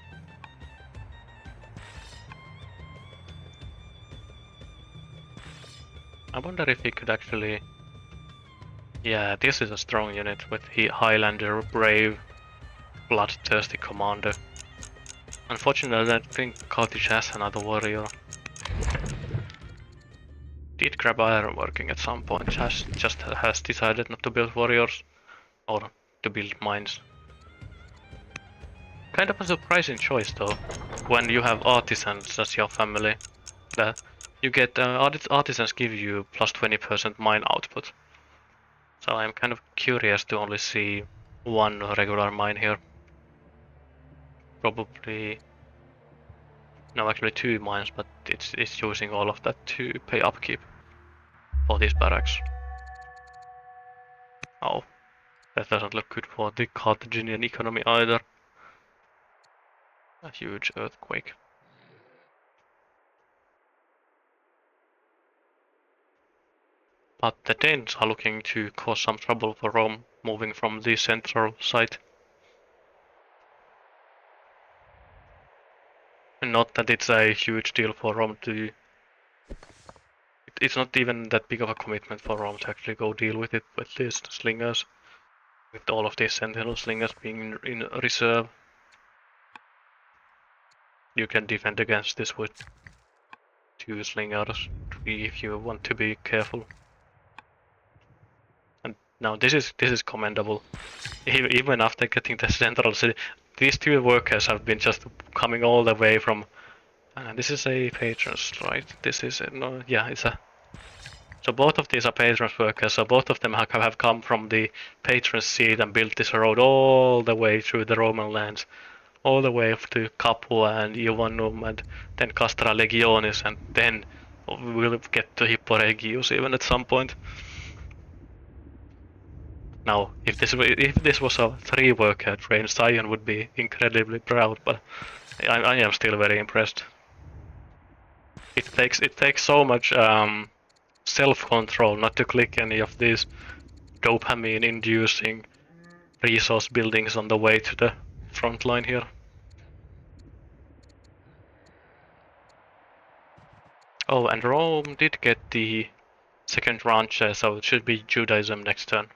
I wonder if he could actually... Yeah, this is a strong unit with Highlander, Brave, Bloodthirsty Commander. Unfortunately, I think Carthage has another warrior. Did grab iron working at some point, has decided not to build warriors, or to build mines. Kind of a surprising choice though, when you have artisans as your family. That you get artisans give you plus 20% mine output. So I'm kind of curious to only see one regular mine here. Probably... No, actually 2 mines, but it's using all of that to pay upkeep for these barracks. Oh, that doesn't look good for the Carthaginian economy either. A huge earthquake. But the Danes are looking to cause some trouble for Rome, moving from the central site. Not that it's a huge deal for Rome to... It's not even that big of a commitment for Rome to actually go deal with it with these slingers. With all of these sentinel slingers being in reserve. You can defend against this with 2 slingers, 3 if you want to be careful. And now this is commendable. Even after getting the central city, these 2 workers have been just coming all the way from... this is a patron's, right? This is no, yeah, it's a So both of these are patrons workers, so both of them have come from the patron's seat and built this road all the way through the Roman lands, all the way up to Capua and Iovanum and then Castra Legionis, and then we'll get to Hippo Regius even at some point. Now, if this was a 3-worker train, Sion would be incredibly proud, but I am still very impressed. It takes so much self-control not to click any of these dopamine-inducing resource buildings on the way to the front line here. Oh, and Rome did get the second rancher, so it should be Judaism next turn.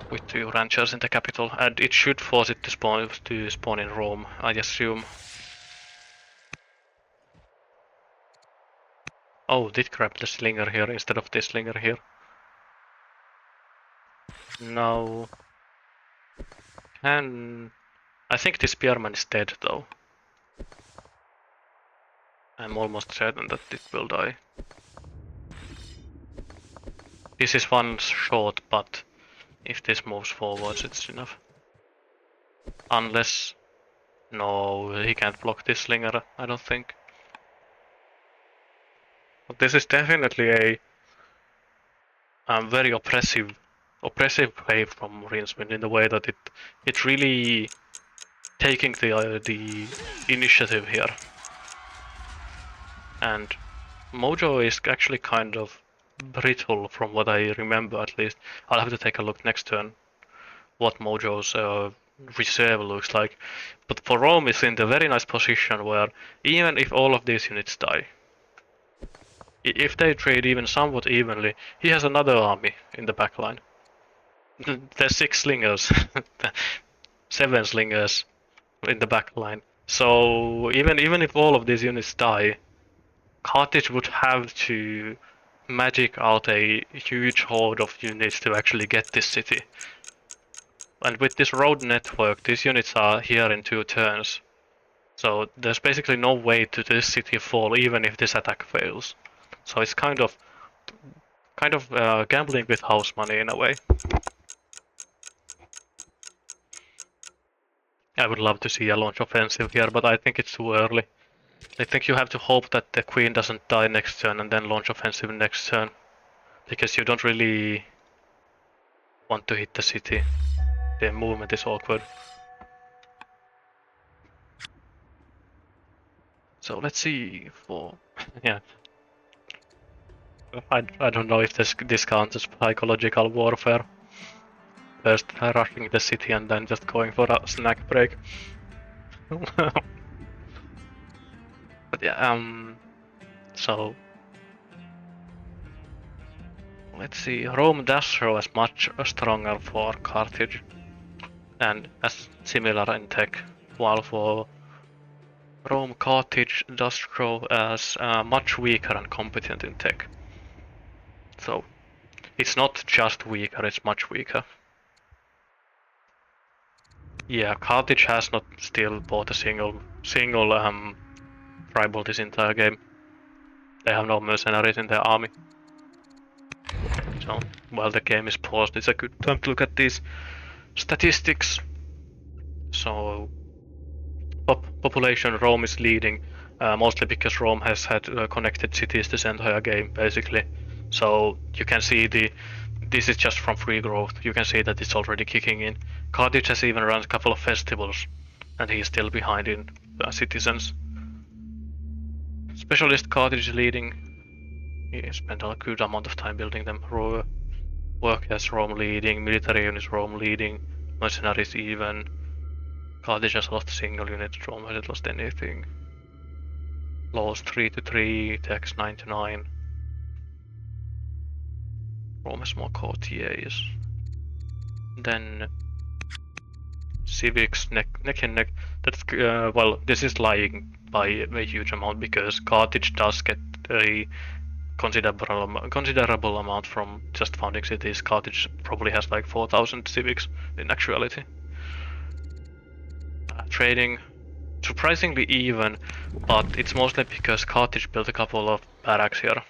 With 2 ranchers in the capital, and it should force it to spawn in Rome, I assume. Oh, did grab the slinger here instead of this slinger here. No. And I think this spearman is dead though. I'm almost certain that it will die. This is 1 short, but if this moves forwards, it's enough. Unless... No, he can't block this slinger, I don't think. But this is definitely a very oppressive play from Rincewind in the way that it's really taking the initiative here. And Mojo is actually kind of brittle from what I remember at least. I'll have to take a look next turn what Mojo's reserve looks like. But for Rome is in the very nice position where even if all of these units die, if they trade even somewhat evenly, he has another army in the backline. There's 6 slingers, 7 slingers in the backline. So even if all of these units die, Carthage would have to magic out a huge horde of units to actually get this city. And with this road network, these units are here in 2 turns. So there's basically no way to this city fall even if this attack fails. So it's kind of gambling with house money in a way. I would love to see a launch offensive here, but I think it's too early. I think you have to hope that the queen doesn't die next turn and then launch offensive next turn. Because you don't really want to hit the city. The movement is awkward. So let's see for... yeah. I don't know if this counts as psychological warfare. First rushing the city and then just going for a snack break. But yeah, so let's see. Rome does show as much stronger for Carthage and as similar in tech, while for Rome, Carthage does show as much weaker and competent in tech. So it's not just weaker, it's much weaker. Yeah, Carthage has not still bought a single tribal this entire game. They have no mercenaries in their army. So while the game is paused, it's a good time to look at these statistics. So population, Rome is leading, mostly because Rome has had connected cities this entire game, basically. So you can see this is just from free growth. You can see that it's already kicking in. Carthage has even run a couple of festivals, and he's still behind in citizens. Specialist Carthage is leading. He spent a good amount of time building them. Workers Rome leading, military units Rome leading, mercenaries even. Carthage has lost single unit, Rome hasn't lost anything. Laws 3-3, tax 9-9. Rome has more courtiers. Then civics neck and neck. That's well, this is lying by a huge amount because Carthage does get a considerable amount from just founding cities. Carthage probably has like 4,000 civics in actuality. Trading surprisingly even, but it's mostly because Carthage built a couple of barracks here.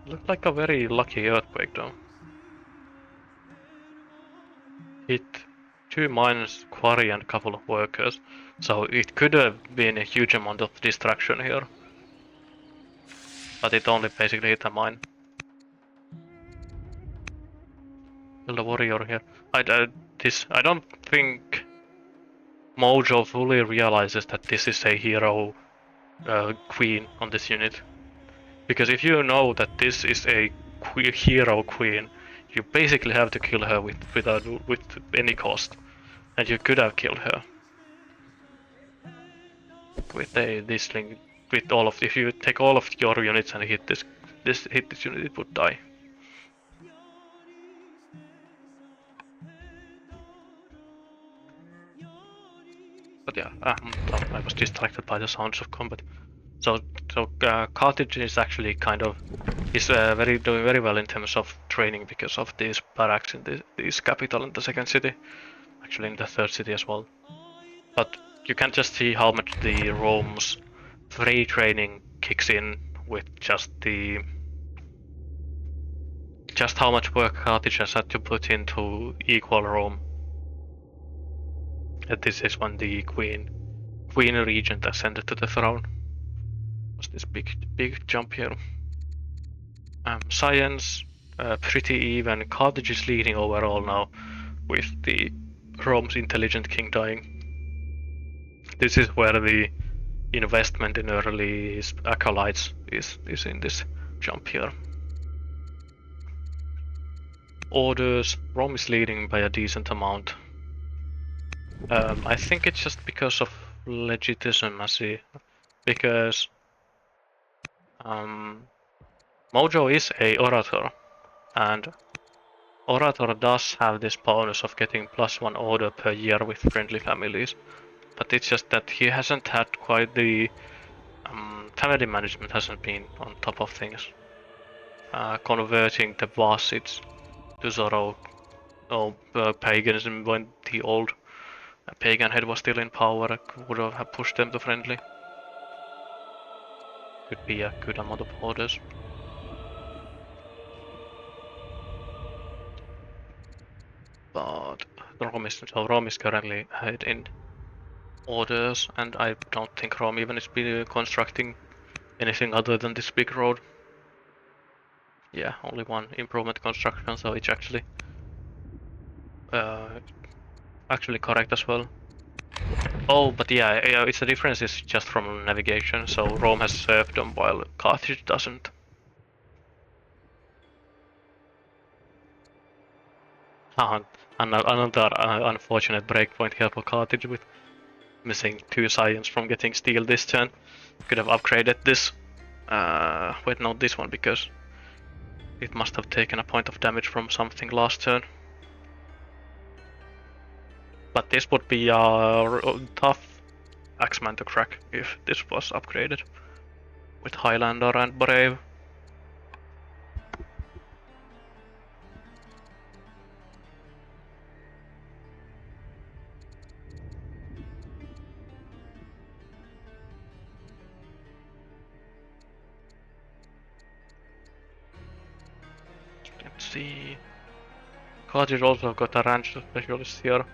looked like a very lucky earthquake though. Hit 2 mines, quarry and a couple of workers. So it could have been a huge amount of destruction here. But it only basically hit a mine. Build a warrior here. I don't think Mojo fully realizes that this is a hero queen on this unit. Because if you know that this is a hero queen, you basically have to kill her with any cost, and you could have killed her with this thing. With all of, if you take all of your units and hit this unit, it would die. But yeah, I was distracted by the sounds of combat. So Carthage is actually kind of doing very well in terms of training because of these barracks in this capital and the second city, actually in the third city as well. But you can just see how much the Rome's free training kicks in with just how much work Carthage has had to put into equal Rome. And this is when the Queen Regent ascended to the throne. Was this big jump here? Science, pretty even. Carthage is leading overall now, with the Rome's intelligent king dying. This is where the investment in early acolytes is in this jump here. Orders, Rome is leading by a decent amount. I think it's just because of legitimacy, because Mojo is a orator, and orator does have this bonus of getting +1 order per year with friendly families, but it's just that he hasn't had quite the family management hasn't been on top of things. Converting the Vasids to Zoro paganism when the old pagan head was still in power would have pushed them to friendly. Could be a good amount of orders. But Rome is currently ahead in orders, and I don't think Rome even is constructing anything other than this big road. Yeah, only one improvement construction, so it's actually correct as well. Oh, but yeah, it's the difference is just from navigation. So Rome has serfdom while Carthage doesn't. Another unfortunate breakpoint here for Carthage with missing 2 science from getting steel this turn. Could have upgraded this. Wait, not this one, because it must have taken a point of damage from something last turn. But this would be a tough Axeman to crack if this was upgraded with Highlander and Brave. Let's see. Carthage also got a ranch specialist here.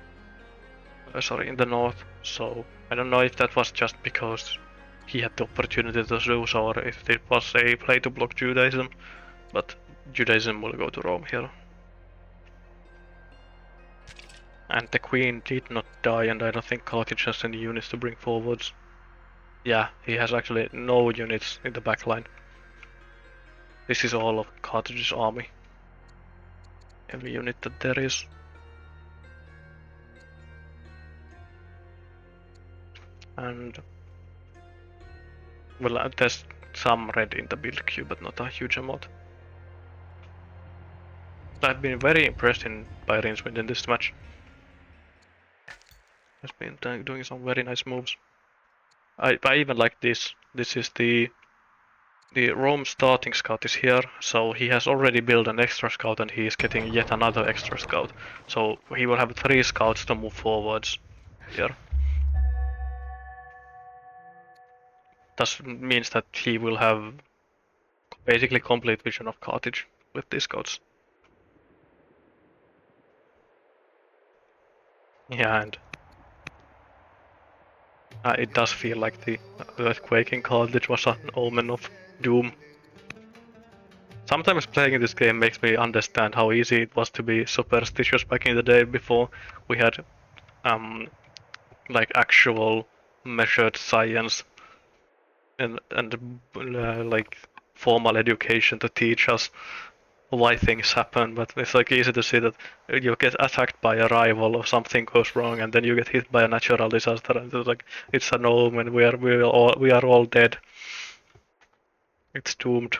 Sorry, in the north. So I don't know if that was just because he had the opportunity to do so, or if it was a play to block Judaism. But Judaism will go to Rome here. And the queen did not die, and I don't think Carthage has any units to bring forwards. Yeah, he has actually no units in the back line. This is all of Carthage's army. Every unit that there is. And well, there's some red in the build queue, but not a huge amount. I've been very impressed by Rincewind in this match. Has been doing some very nice moves. I even like this. This is the Rome starting scout is here, so he has already built an extra scout and he is getting yet another extra scout. So he will have 3 scouts to move forwards here. means that he will have basically complete vision of Carthage with these scouts. Yeah, and it does feel like the earthquake in Carthage was an omen of doom. Sometimes playing this game makes me understand how easy it was to be superstitious back in the day before we had um, like actual measured science and like formal education to teach us why things happen. But it's like easy to see that you get attacked by a rival or something goes wrong, and then you get hit by a natural disaster, and it's like it's an omen. We are all dead. It's doomed.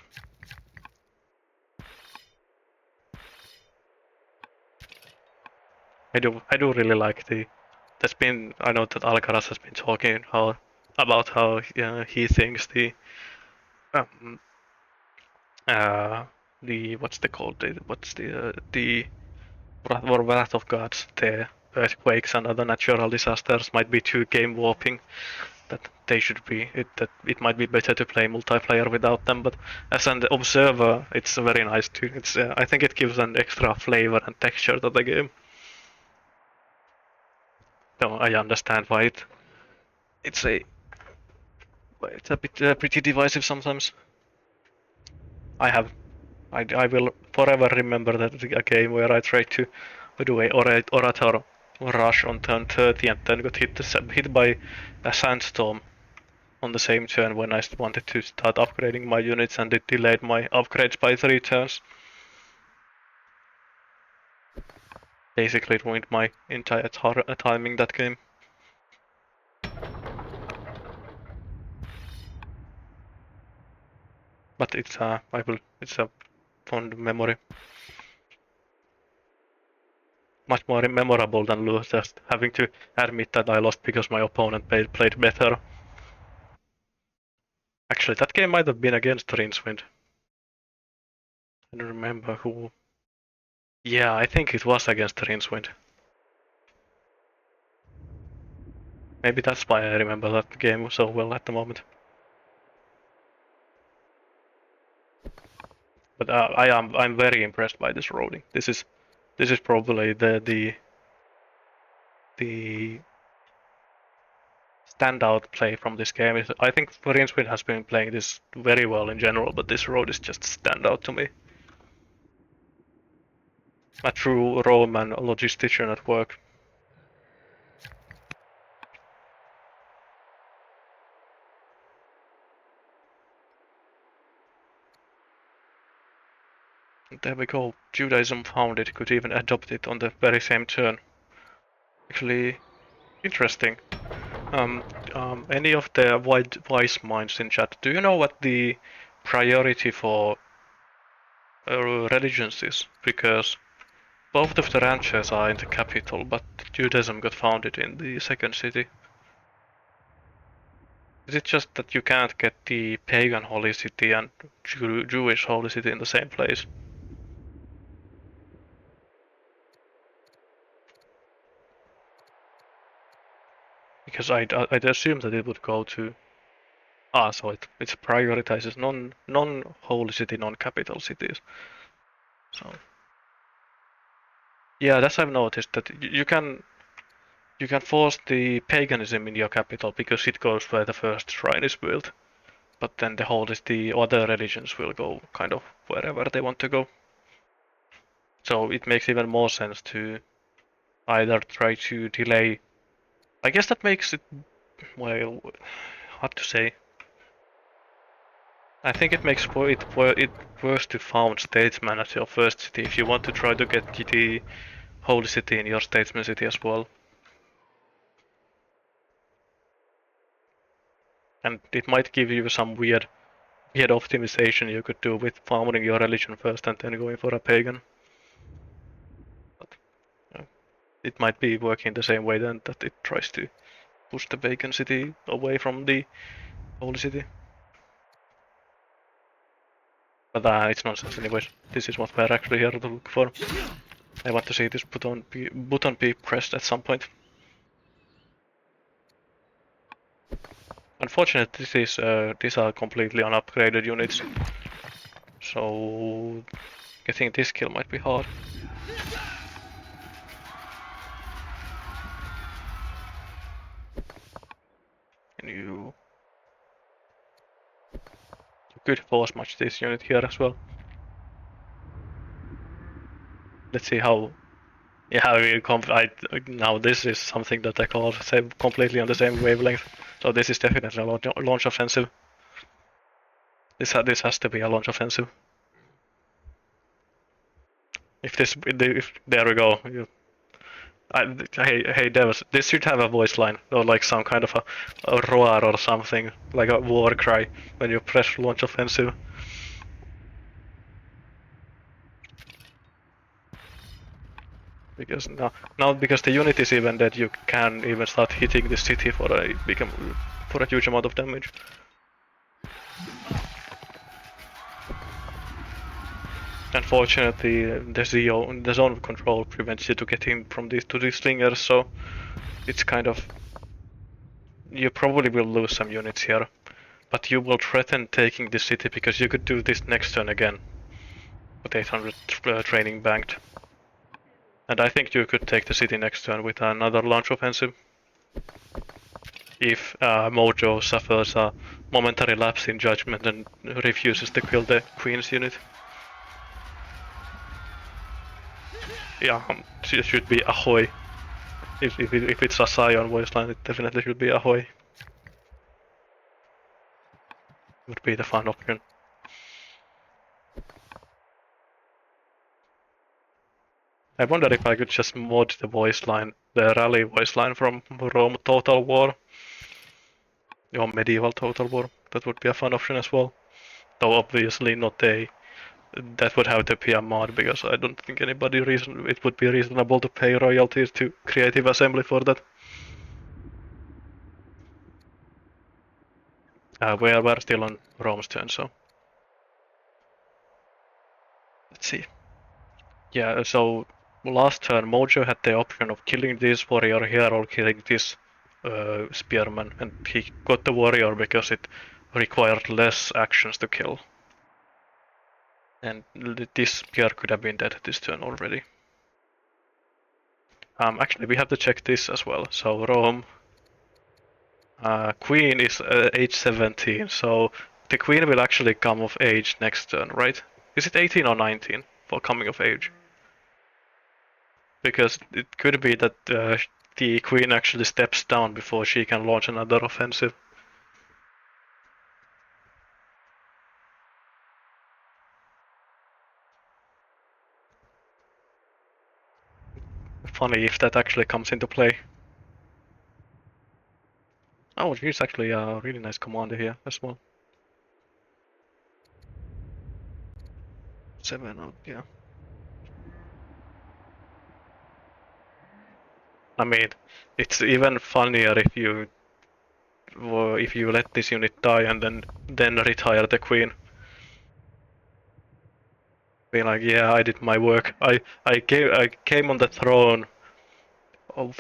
I do really like the. There's been I know that Alcaraz has been talking about how he thinks um, uh, the what's the called what's the Wrath of Gods, the earthquakes and other natural disasters might be too game warping. That they should be that it might be better to play multiplayer without them. But as an observer, it's very nice too. It's I think it gives an extra flavor and texture to the game. So I understand why it's a it's a bit pretty divisive sometimes. I have I will forever remember that a game where I tried to do a orator rush on turn 30 and then got hit by a sandstorm on the same turn when I wanted to start upgrading my units, and it delayed my upgrades by 3 turns. Basically it ruined my entire timing that game. But it's a fond memory. Much more memorable than just having to admit that I lost because my opponent played better. Actually, that game might have been against Rincewind. I don't remember who. Yeah, I think it was against Rincewind. Maybe that's why I remember that game so well at the moment. But I'm very impressed by this rolling. This is probably the standout play from this game. I think Rincewind has been playing this very well in general, but this road is just standout to me. A true Roman logistician at work. There we go. Judaism found it, could even adopt it on the very same turn. Actually, interesting. Any of the wise minds in chat, do you know what the priority for religions is? Because both of the ranches are in the capital, but Judaism got founded in the second city. Is it just that you can't get the pagan holy city and Jewish holy city in the same place? Because I'd assume that it would go to so it prioritizes non holy city, non-capital cities. So yeah, that's I've noticed that you can force the paganism in your capital because it goes where the first shrine is built. But then the other religions will go kind of wherever they want to go. So it makes even more sense to either try to delay. I guess that makes it, well, hard to say. I think it makes it worse to found statesman as your first city if you want to try to get the holy city in your statesman city as well. And it might give you some weird optimization you could do with founding your religion first and then going for a pagan. But it might be working the same way then that it tries to push the pagan city away from the holy city. But it's nonsense anyways. This is what we're actually here to look for. I want to see this button be pressed at some point. Unfortunately, these are completely unupgraded units, so getting this kill might be hard. And you could force match this unit here as well. Let's see how. Yeah, now this is something that I call completely on the same wavelength. So this is definitely a launch offensive. This has to be a launch offensive. If there we go. Hey devs, this should have a voice line or like some kind of a roar or something, like a war cry when you press launch offensive. Because now because the unit is even dead, you can even start hitting the city for a huge amount of damage. Unfortunately, the zone of control prevents you to getting from these to these slingers, so it's kind of you probably will lose some units here, but you will threaten taking the city because you could do this next turn again with 800 training banked. And I think you could take the city next turn with another launch offensive. If Mojo suffers a momentary lapse in judgment and refuses to kill the Queen's unit. Yeah, it should be Ahoy. If it's a Scion voice line, it definitely should be Ahoy. Would be the fun option. I wonder if I could just mod the voice line, the rally voice line from Rome Total War. Or Medieval Total War. That would be a fun option as well. Though obviously not a that would have to be a mod because I don't think it would be reasonable to pay royalties to Creative Assembly for that. We're still on Rome's turn, so let's see. Yeah, so last turn Mojo had the option of killing this warrior here or killing this spearman, and he got the warrior because it required less actions to kill. And this spear could have been dead this turn already. Actually, we have to check this as well. So Rome, Queen is age 17, so the Queen will actually come of age next turn, right? Is it 18 or 19 for coming of age? Because it could be that the Queen actually steps down before she can launch another offensive. Funny if that actually comes into play. Oh, he's actually a really nice commander here as well. 7 out, yeah. I mean, it's even funnier if you let this unit die and then retire the Queen. Be like, yeah, I did my work. I came on the throne,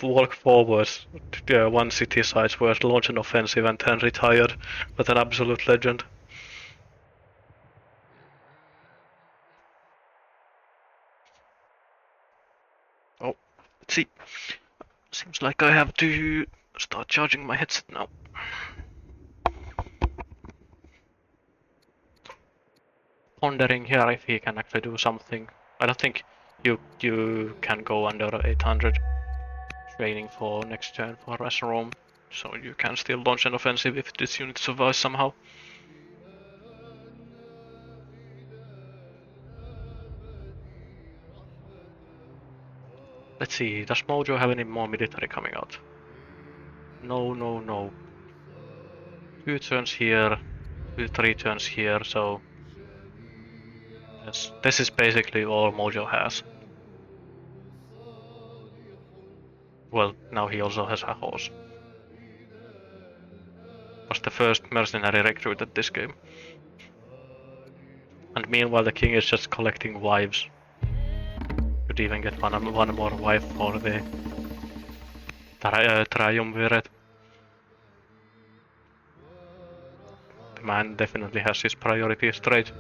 walked forwards to one city sides where launched an offensive and then retired. But an absolute legend. Oh, let's see. Seems like I have to start charging my headset now. Pondering here if he can actually do something. I don't think you can go under 800 training for next turn for Rome, so you can still launch an offensive if this unit survives somehow. Let's see, does Mojo have any more military coming out? No, no, no. 2 turns here, 3 turns here, so yes, this is basically all Mojo has. Well, now he also has a horse. Was the first mercenary recruited this game. And meanwhile the king is just collecting wives. Could even get one more wife for the triumvirate. The man definitely has his priorities straight.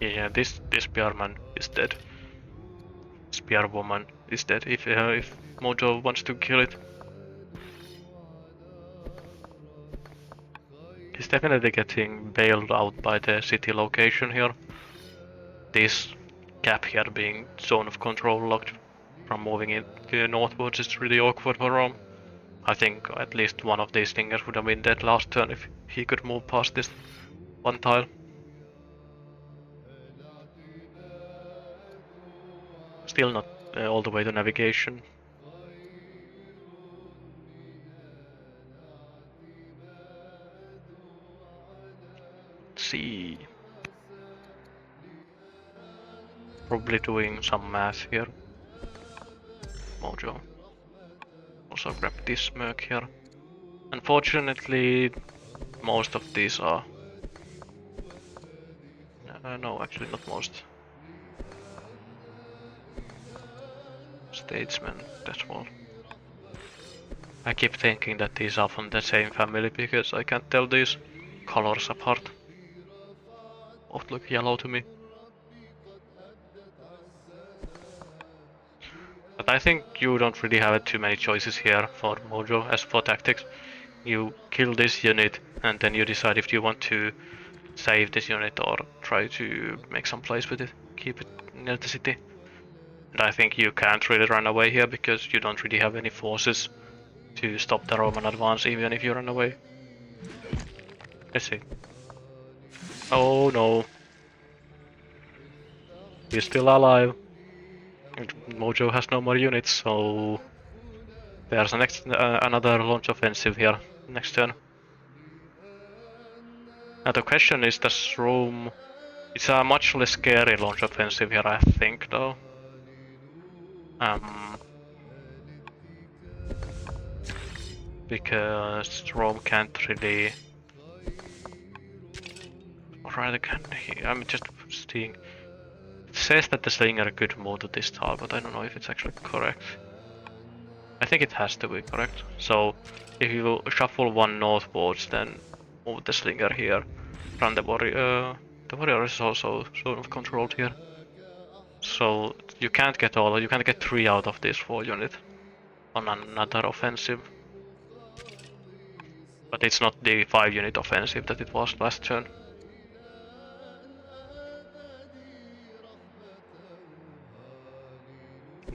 Yeah, this spearman is dead. Spearwoman is dead if Mojo wants to kill it. He's definitely getting bailed out by the city location here. This gap here being zone of control locked from moving it northwards is really awkward for Rome. I think at least one of these slingers would have been dead last turn if he could move past this one tile. Still not all the way to navigation. Let's see. Probably doing some math here. Mojo. Also grab this merc here. Unfortunately, most of these are... no, actually not most. Statesman, that's all. I keep thinking that these are from the same family because I can't tell these colors apart. Both look yellow to me. But I think you don't really have too many choices here for Mojo as for tactics. You kill this unit and then you decide if you want to save this unit or try to make some plays with it. Keep it near the city. And I think you can't really run away here because you don't really have any forces to stop the Roman advance even if you run away. Let's see. Oh no. He's still alive. And Mojo has no more units, so there's another launch offensive here next turn. Now the question is, does Rome... It's a much less scary launch offensive here, I think, though. Because Rome can't really... Or rather, can he? I'm just seeing... It says that the Slinger could move to this tile, but I don't know if it's actually correct. I think it has to be correct. So, if you shuffle one northwards, then move the Slinger here. Run the warrior... the warrior is also sort of controlled here. So, you can't get 3 out of this 4 unit on another offensive. But it's not the 5 unit offensive that it was last turn.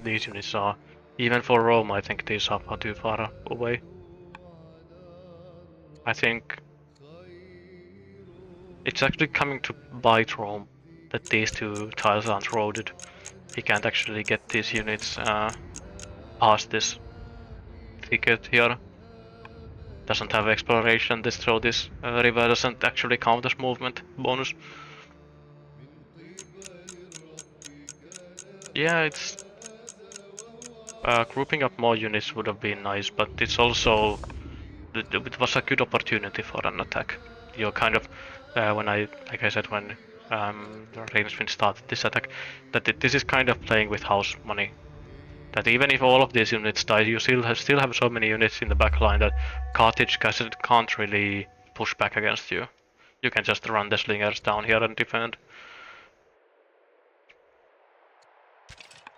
These units are, even for Rome, I think these are far too far away. I think it's actually coming to bite Rome that these 2 tiles aren't roaded. He can't actually get these units past this thicket here. Doesn't have exploration, this river doesn't actually count as movement bonus. Yeah, it's... grouping up more units would have been nice, but it's also... It was a good opportunity for an attack. You're kind of... like I said, when Rincewind started this attack, that this is kind of playing with house money. That even if all of these units die, you still have so many units in the back line that Carthage can't really push back against you. You can just run the slingers down here and defend.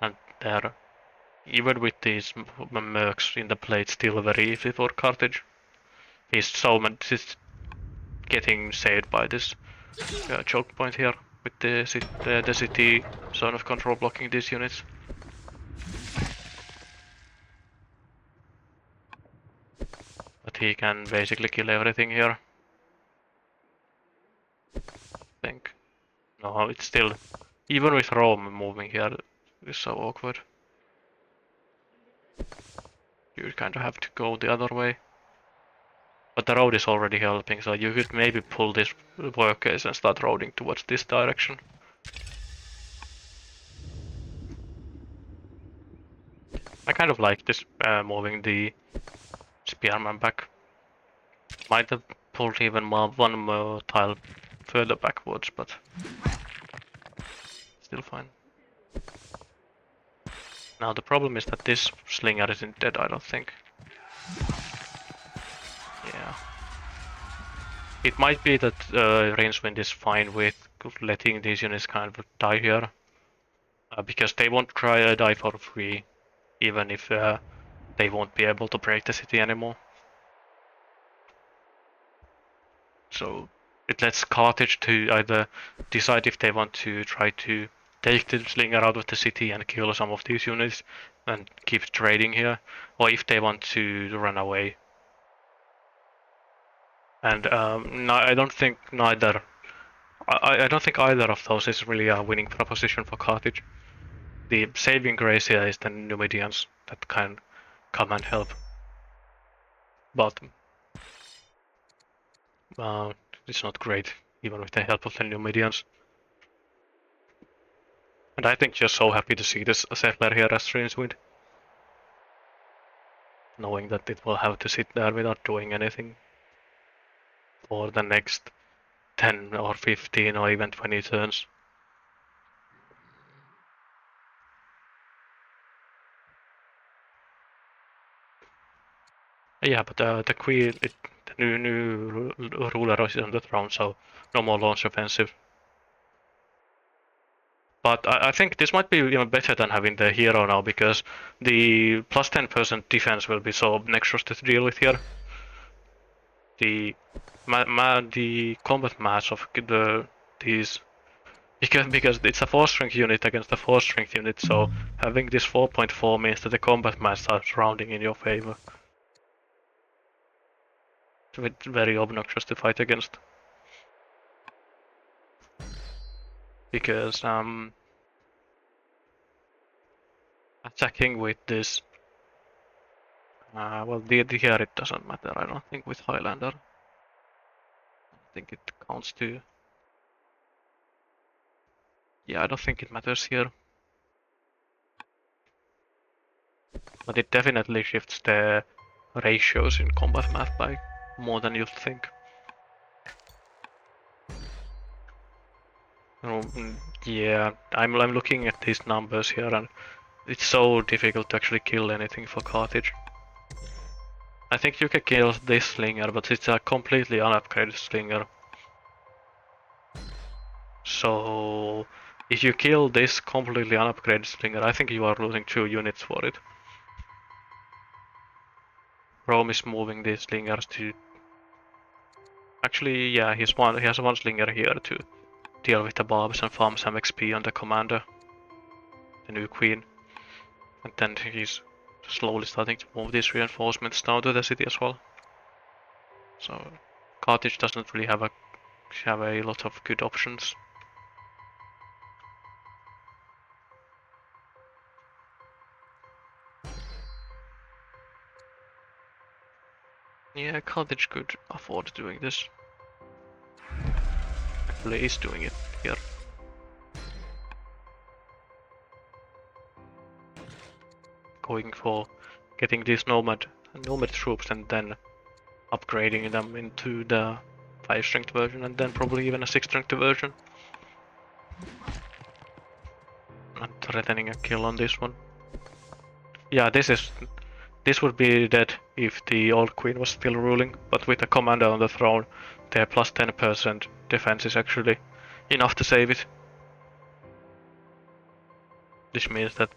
And they're, even with these mercs in the plate, still very easy for Carthage. He's getting saved by this choke point here with the city zone of control blocking these units. But he can basically kill everything here. I think. No, it's still... Even with Rome moving here, it's so awkward. You kind of have to go the other way. But the road is already helping, so you could maybe pull this workers and start roading towards this direction. I kind of like this moving the spearman back. Might have pulled even one more tile further backwards, but still fine. Now the problem is that this slinger isn't dead, I don't think. Yeah. It might be that Rincewind is fine with letting these units kind of die here. Because they won't try to die for free, even if they won't be able to break the city anymore. So it lets Carthage to either decide if they want to try to take the slinger out of the city and kill some of these units and keep trading here, or if they want to run away. And no, I don't think neither. I don't think either of those is really a winning proposition for Carthage. The saving grace here is the Numidians that can come and help. But it's not great, even with the help of the Numidians. And I think just so happy to see this settler here as Rincewind. Knowing that it will have to sit there without doing anything for the next 10 or 15 or even 20 turns. Yeah, but the queen, the new ruler is on the throne, so no more launch offensive. But I think this might be even better than having the hero now, because the plus 10% defense will be so obnoxious to deal with here. The combat mass of these, because it's a 4-strength unit against a 4-strength unit, so having this 4.4 means that the combat mass starts rounding in your favor. It's very obnoxious to fight against. Because attacking with this, well, here it doesn't matter. I don't think with Highlander. I think it counts too. Yeah, I don't think it matters here. But it definitely shifts the ratios in combat math by more than you'd think. Yeah, I'm looking at these numbers here, and it's so difficult to actually kill anything for Carthage. I think you can kill this slinger, but it's a completely unupgraded slinger. So if you kill this completely unupgraded slinger, I think you are losing 2 units for it. Rome is moving these slingers to... Actually, yeah, he has one slinger here to deal with the barbs and farm some XP on the commander, the new queen. And then he's slowly starting to move these reinforcements down to the city as well. So Carthage doesn't really have a lot of good options. Yeah, Carthage could afford doing this. Actually is doing it here. Going for getting these nomad troops and then upgrading them into the 5-strength version and then probably even a 6-strength version. And threatening a kill on this one. Yeah, this would be dead if the old queen was still ruling, but with the commander on the throne, their plus 10% defense is actually enough to save it. This means that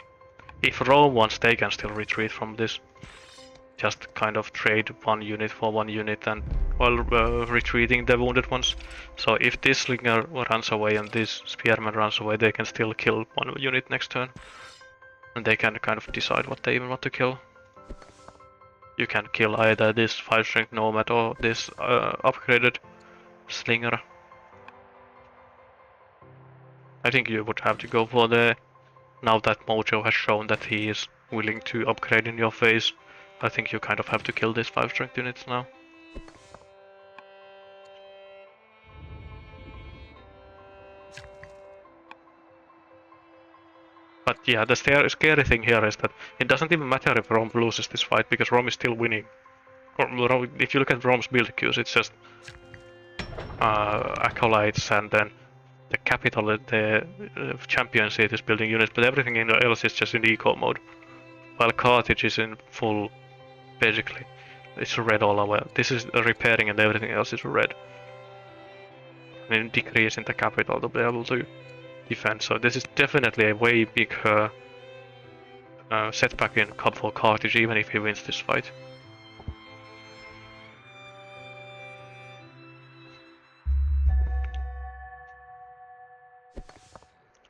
if Rome wants, they can still retreat from this. Just kind of trade 1 unit for 1 unit and while retreating the wounded ones. So if this slinger runs away and this spearman runs away, they can still kill 1 unit next turn. And they can kind of decide what they even want to kill. You can kill either this 5-strength nomad or this upgraded slinger. I think you would have to go for the... Now that Mojo has shown that he is willing to upgrade in your face, I think you kind of have to kill these 5-strength units now. But yeah, the scary thing here is that it doesn't even matter if Rome loses this fight, because Rome is still winning. If you look at Rome's build queues, it's just acolytes and then the capital, the champion seat is building units, but everything else is just in eco mode. While Carthage is in full, basically, It's red all over. This is repairing and everything else is red. I mean, decrease in the capital to be able to defend. So this is definitely a way bigger setback in Cup for Carthage, even if he wins this fight.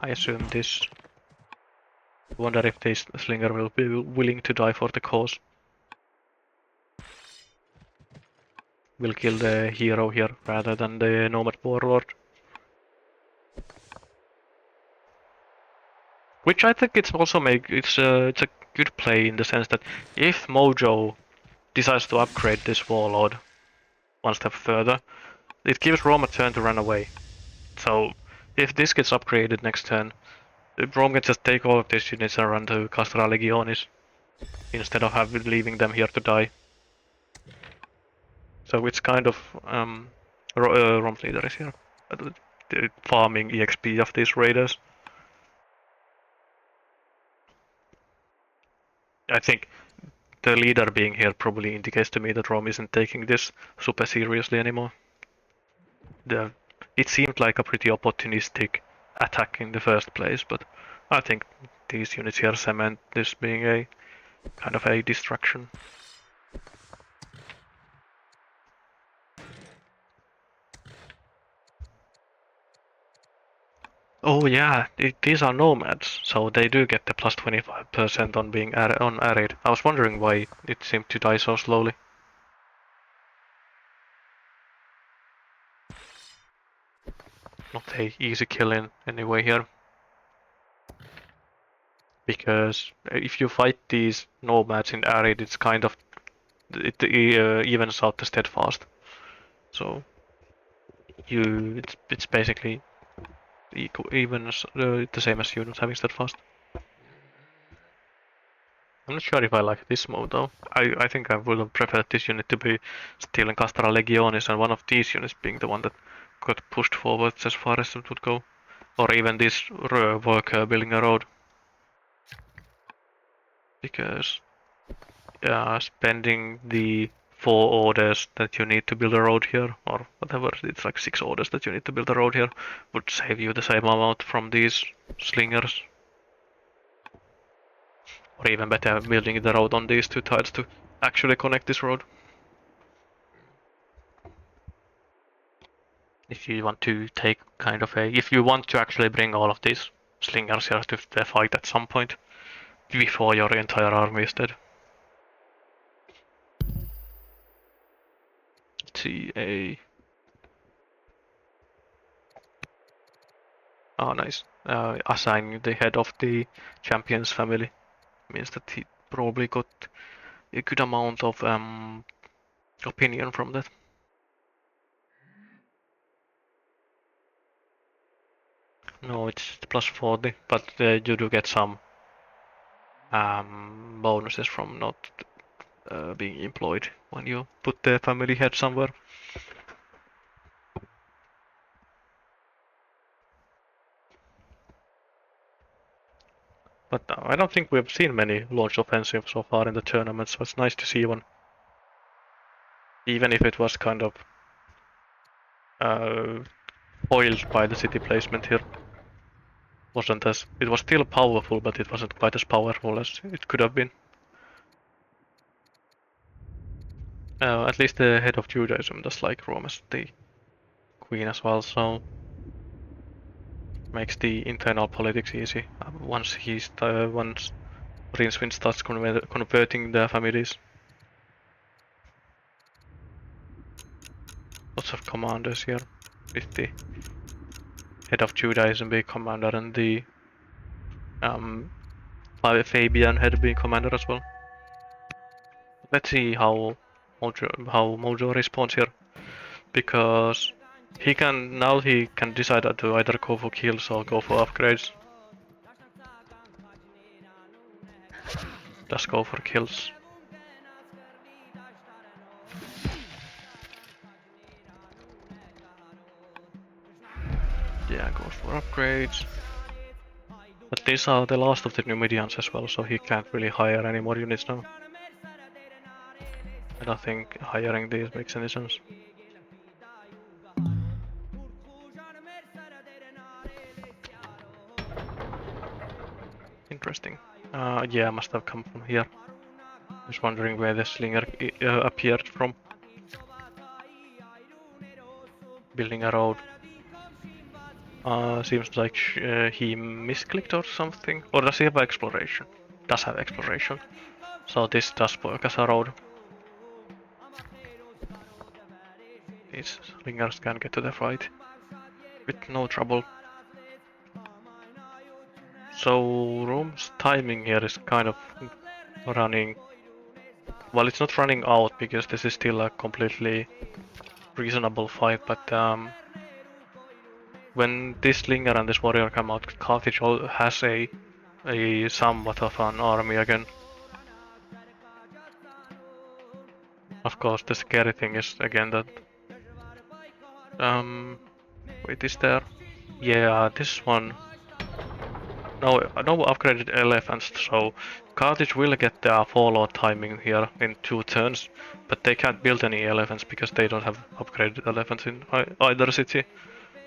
I assume this. Wonder if this slinger will be willing to die for the cause. Will kill the hero here rather than the Nomad Warlord. Which I think it's also it's a good play in the sense that if Mojo decides to upgrade this Warlord one step further, it gives Rome a turn to run away. So if this gets upgraded next turn, Rome can just take all of these units and run to Castra Legionis instead of leaving them here to die. So it's kind of Rome's leader is here, farming EXP of these raiders. I think the leader being here probably indicates to me that Rome isn't taking this super seriously anymore. It seemed like a pretty opportunistic attack in the first place, but I think these units here cement this being a kind of a distraction. Oh yeah, these are nomads, so they do get the plus 25% on being on arid. I was wondering why it seemed to die so slowly. Not a easy kill in anyway here. Because if you fight these nomads in arid, it's kind of it evens out the steadfast. So it's basically even the same as units having steadfast. I'm not sure if I like this mode though. I think I would have preferred this unit to be still in Castra Legionis and one of these units being the one that got pushed forwards as far as it would go. Or even this worker building a road. Because spending the 4 orders that you need to build a road here, or whatever, it's like 6 orders that you need to build a road here, would save you the same amount from these slingers. Or even better, building the road on these 2 tiles to actually connect this road. If you want to take kind of if you want to actually bring all of these slingers here to the fight at some point, before your entire army is dead. Let's see, oh nice, assigning the head of the champions family means that he probably got a good amount of opinion from that. No, it's plus 40, but you do get some bonuses from not being employed when you put the family head somewhere. But I don't think we've seen many launch offensives so far in the tournament, so it's nice to see one. Even if it was kind of foiled by the city placement here. It was still powerful, but it wasn't quite as powerful as it could have been. At least the head of Judaism does like Rome as the queen as well, so makes the internal politics easy once Rincewind starts converting the families. Lots of commanders here, with the head of Judaism being commander and the Fabian head being commander as well. Let's see how Mojo responds here, because he can decide to either go for kills or go for upgrades. Let's go for kills. Yeah, goes for upgrades. But these are the last of the Numidians as well, so he can't really hire any more units now. don't think hiring these makes any sense. Interesting. Yeah, must have come from here. Just wondering where the slinger appeared from. Building a road. Seems like he misclicked or something. Or does he have exploration? Does have exploration. So this does work as a road. These slingers can get to the fight with no trouble. So Rome's timing here is kind of running. Well, it's not running out because this is still a completely reasonable fight, but when this slinger and this warrior come out, Carthage has a somewhat of an army again. Of course, the scary thing is again that wait, is there? Yeah, this one. No upgraded elephants, so Carthage will get their fallout timing here in 2 turns, but they can't build any elephants because they don't have upgraded elephants in either city.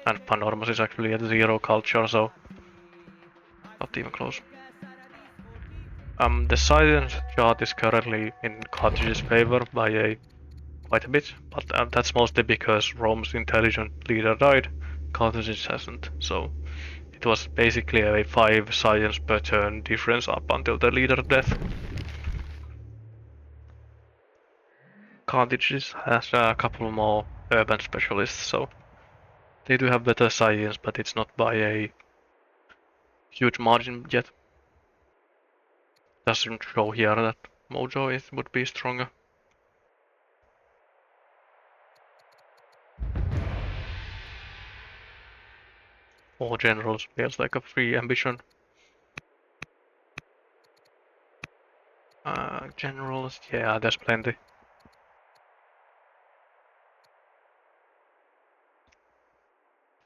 And Panormus is actually at 0 culture, so not even close. The science chart is currently in Carthage's favor by quite a bit, but that's mostly because Rome's intelligent leader died, Carthage hasn't, so it was basically a 5 science per turn difference up until the leader's death. Carthage has a couple more urban specialists, so they do have better science, but it's not by a huge margin yet. Doesn't show here that Mojo would be stronger. Or generals feels like a free ambition. Generals, yeah, there's plenty.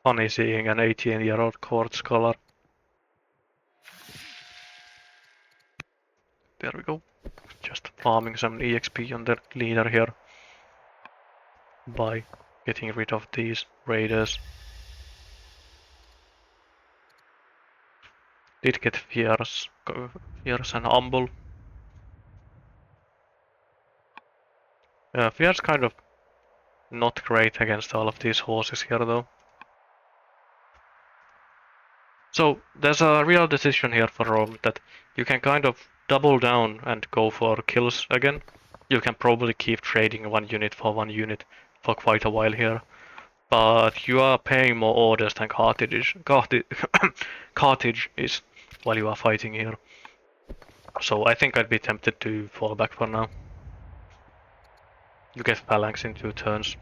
Funny seeing an 18-year-old court scholar. There we go. Just farming some EXP on the leader here by getting rid of these raiders. Did get fierce and humble. Fierce kind of not great against all of these horses here though. So there's a real decision here for Rome that you can kind of double down and go for kills again. You can probably keep trading 1 unit for 1 unit for quite a while here. But you are paying more orders than Carthage is while you are fighting here. So I think I'd be tempted to fall back for now. You get Phalanx in 2 turns.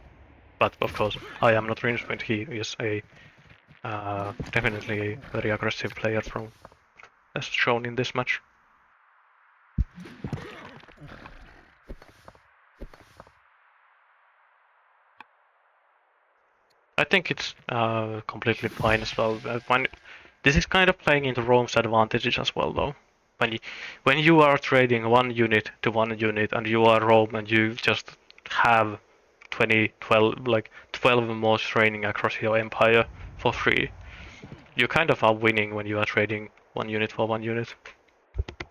But of course, I am not Rincewind. He is a definitely a very aggressive player from as shown in this match. I think it's completely fine as well. This is kind of playing into Rome's advantages as well, though. When you are trading 1 unit to 1 unit, and you are Rome, and you just have 12 more training across your empire for free, you kind of are winning when you are trading 1 unit for 1 unit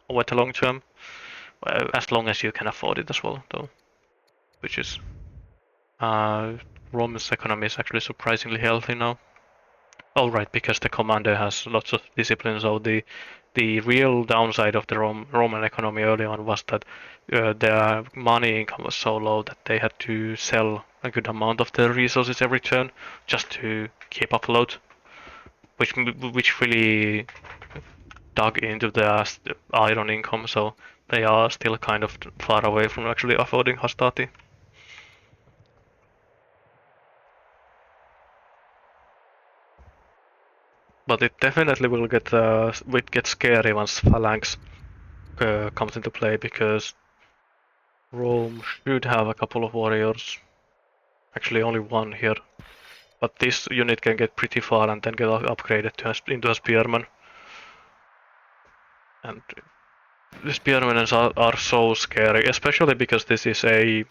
over the long term, as long as you can afford it as well, though. Which is Rome's economy is actually surprisingly healthy now. Alright, because the commander has lots of discipline, so the real downside of the Roman economy early on was that their money income was so low that they had to sell a good amount of their resources every turn just to keep afloat, which really dug into their iron income, so they are still kind of far away from actually affording Hastati. But it definitely will get scary once Phalanx comes into play, because Rome should have a couple of warriors. Actually, only 1 here. But this unit can get pretty far and then get upgraded into a spearman. And The spearmen are so scary, especially because this is a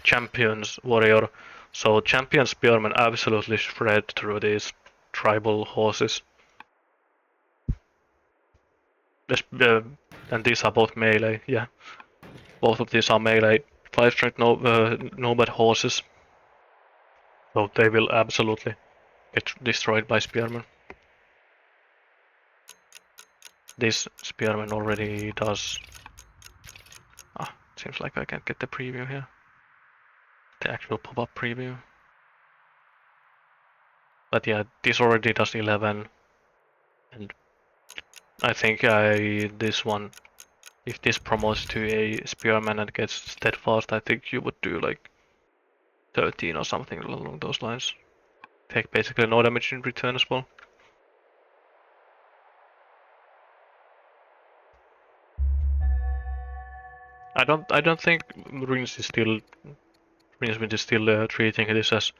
champion's warrior. So champion spearmen absolutely shred through these tribal horses. And these are both melee, yeah. Both of these are melee 5 strength nomad horses. So they will absolutely get destroyed by spearmen. This spearman already does. Ah, seems like I can't get the preview here. The actual pop-up preview. But yeah, this already does 11. And I think this one, if this promotes to a spearman and gets steadfast, I think you would do like 13 or something along those lines. Take basically no damage in return as well. I don't think Rincewind is still treating this as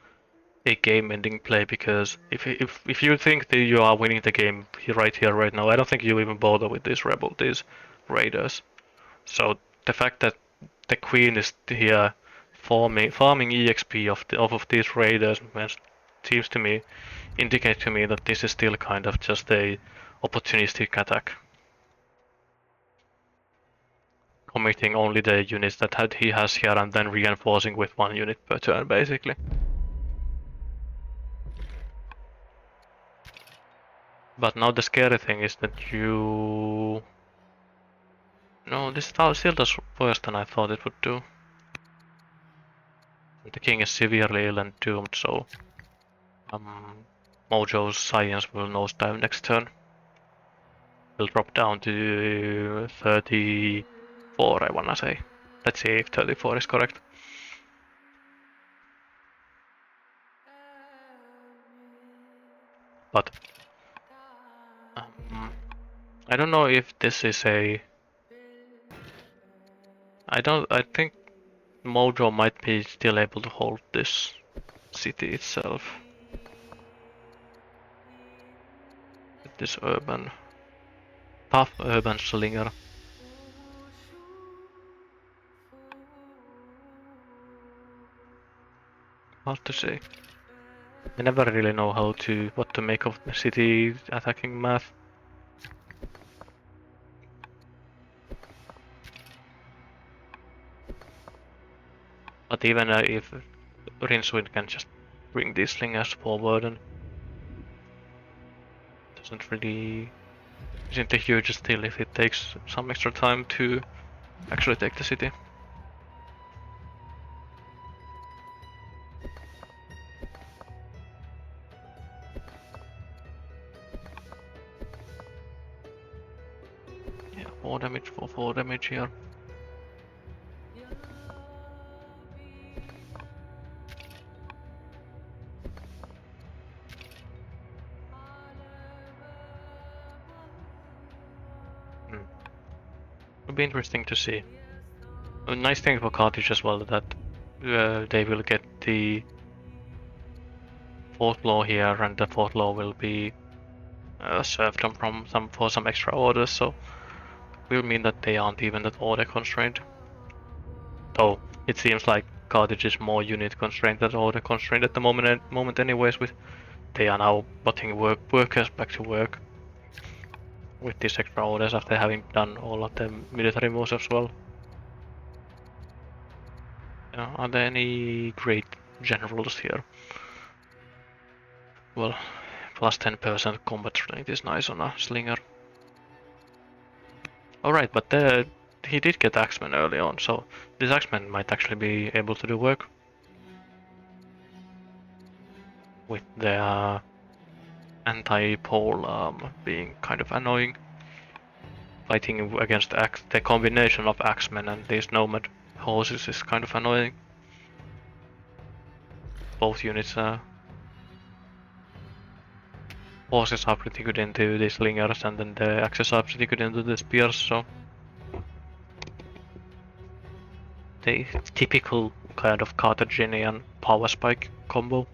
a game-ending play, because if you think that you are winning the game right here, right now, I don't think you even bother with these raiders. So the fact that the queen is here farming EXP off of these raiders seems to me indicate to me that this is still kind of just a opportunistic attack, committing only the units that he has here and then reinforcing with 1 unit per turn, basically. But now the scary thing is that you... No, this still does worse than I thought it would do. The king is severely ill and doomed, so Mojo's science will nosedive next turn. Will drop down to 34, I wanna say. Let's see if 34 is correct. But I don't know if this is a... I think Mojo might be still able to hold this city itself. This tough urban slinger. Hard to say. I never really know what to make of the city attacking math. But even if Rincewind can just bring these slingers forward, and isn't a huge deal if it takes some extra time to actually take the city. Yeah, 4 damage for 4 damage here. It'll be interesting to see. A nice thing for Carthage as well that they will get the 4th law here, and the 4th law will be served them for some extra orders, so will mean that they aren't even that order constrained. Though it seems like Carthage is more unit constrained than order constrained at the moment anyways, with they are now putting workers back to work with these extra orders after having done all of the military moves as well. Are there any great generals here? Well, plus 10% combat strength is nice on a slinger. Alright, but he did get Axemen early on, so this Axemen might actually be able to do work. With their anti-pole being kind of annoying. Fighting against the combination of Axemen and these nomad horses is kind of annoying. Both units horses are pretty good into the slingers, and then the axes are pretty good into the spears, so the typical kind of Carthaginian power spike combo.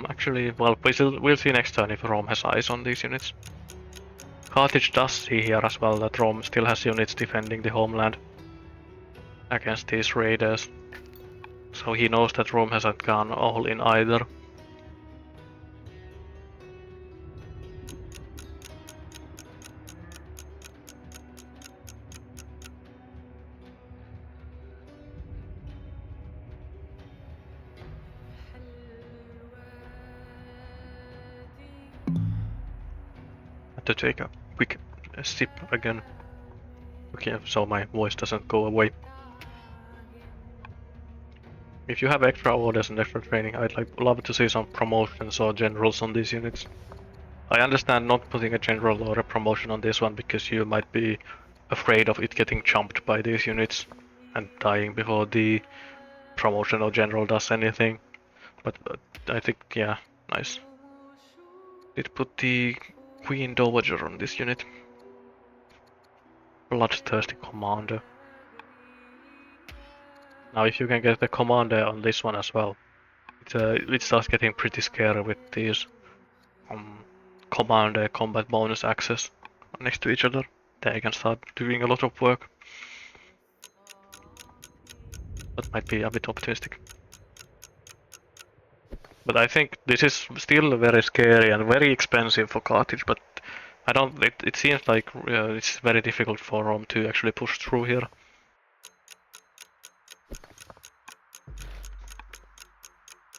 Actually, well, we'll see next turn if Rome has eyes on these units. Carthage does see here as well that Rome still has units defending the homeland against these raiders. So he knows that Rome hasn't gone all in either. Have to take a quick sip again. Okay, so my voice doesn't go away. If you have extra orders and extra training, I'd love to see some promotions or generals on these units. I understand not putting a general or a promotion on this one because you might be afraid of it getting jumped by these units and dying before the promotion or general does anything. But I think, yeah, nice. Did put the Queen Dowager on this unit. Bloodthirsty commander. Now if you can get the commander on this one as well, it starts getting pretty scary with these commander combat bonus access next to each other. They can start doing a lot of work. That might be a bit optimistic. But I think this is still very scary and very expensive for Carthage, but I don't. It seems like it's very difficult for Rome to actually push through here.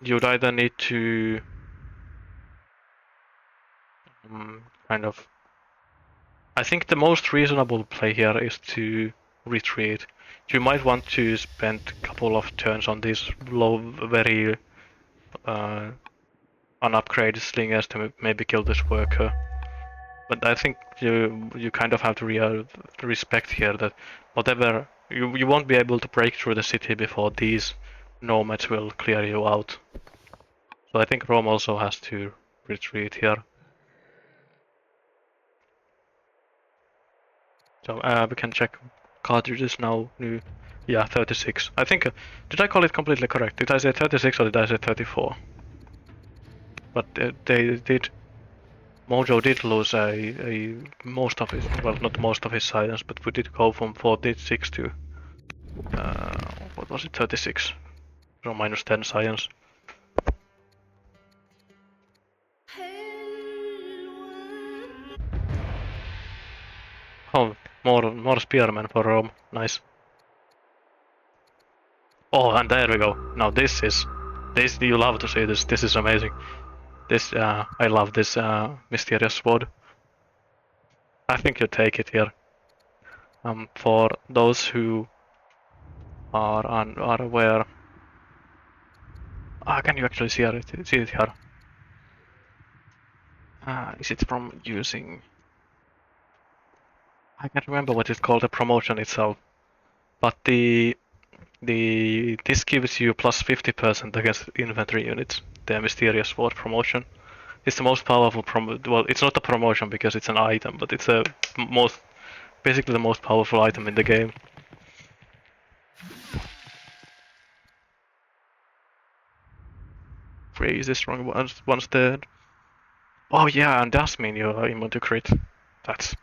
You'd either need to kind of. I think the most reasonable play here is to retreat. You might want to spend a couple of turns on these low, very unupgraded slingers to maybe kill this worker. But I think you kind of have to respect here that whatever you won't be able to break through the city before these nomads will clear you out. So I think Rome also has to retreat here. So we can check cartridges now. New, yeah, 36. I think. Did I call it completely correct? Did I say 36 or did I say 34? But they did. Mojo did lose a most of his, well, not most of his science, but we did go from 46 to what was it, 36? So minus 10 science. Oh, more spearmen for Rome. Nice. Oh, and there we go. Now this you love to see this. This is amazing. This I love this mysterious sword. I think you take it here. For those who are aware. Can you actually see it? See it here? Is it from using? I can't remember what it's called, the promotion itself. But this gives you plus 50% against infantry units. The mysterious sword promotion. It's the most powerful well, it's not a promotion because it's an item, but it's basically the most powerful item in the game. Crazy strong once dead. Oh yeah, and does mean you're immune to crit. That's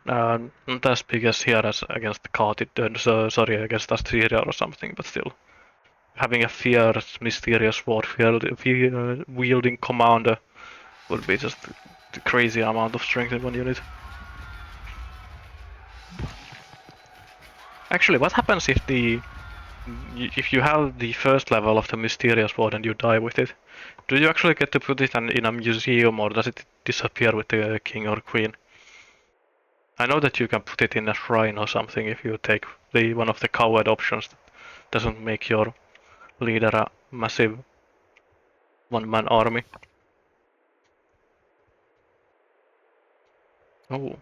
not as big as here as against Carthage, sorry, against Assyria or something, but still. Having a fierce, mysterious sword wielding commander would be just a crazy amount of strength in one unit. Actually, what happens if you have the first level of the mysterious sword and you die with it? Do you actually get to put it in a museum or does it disappear with the king or queen? I know that you can put it in a shrine or something if you take one of the coward options that doesn't make your leader a massive one-man army. Oh.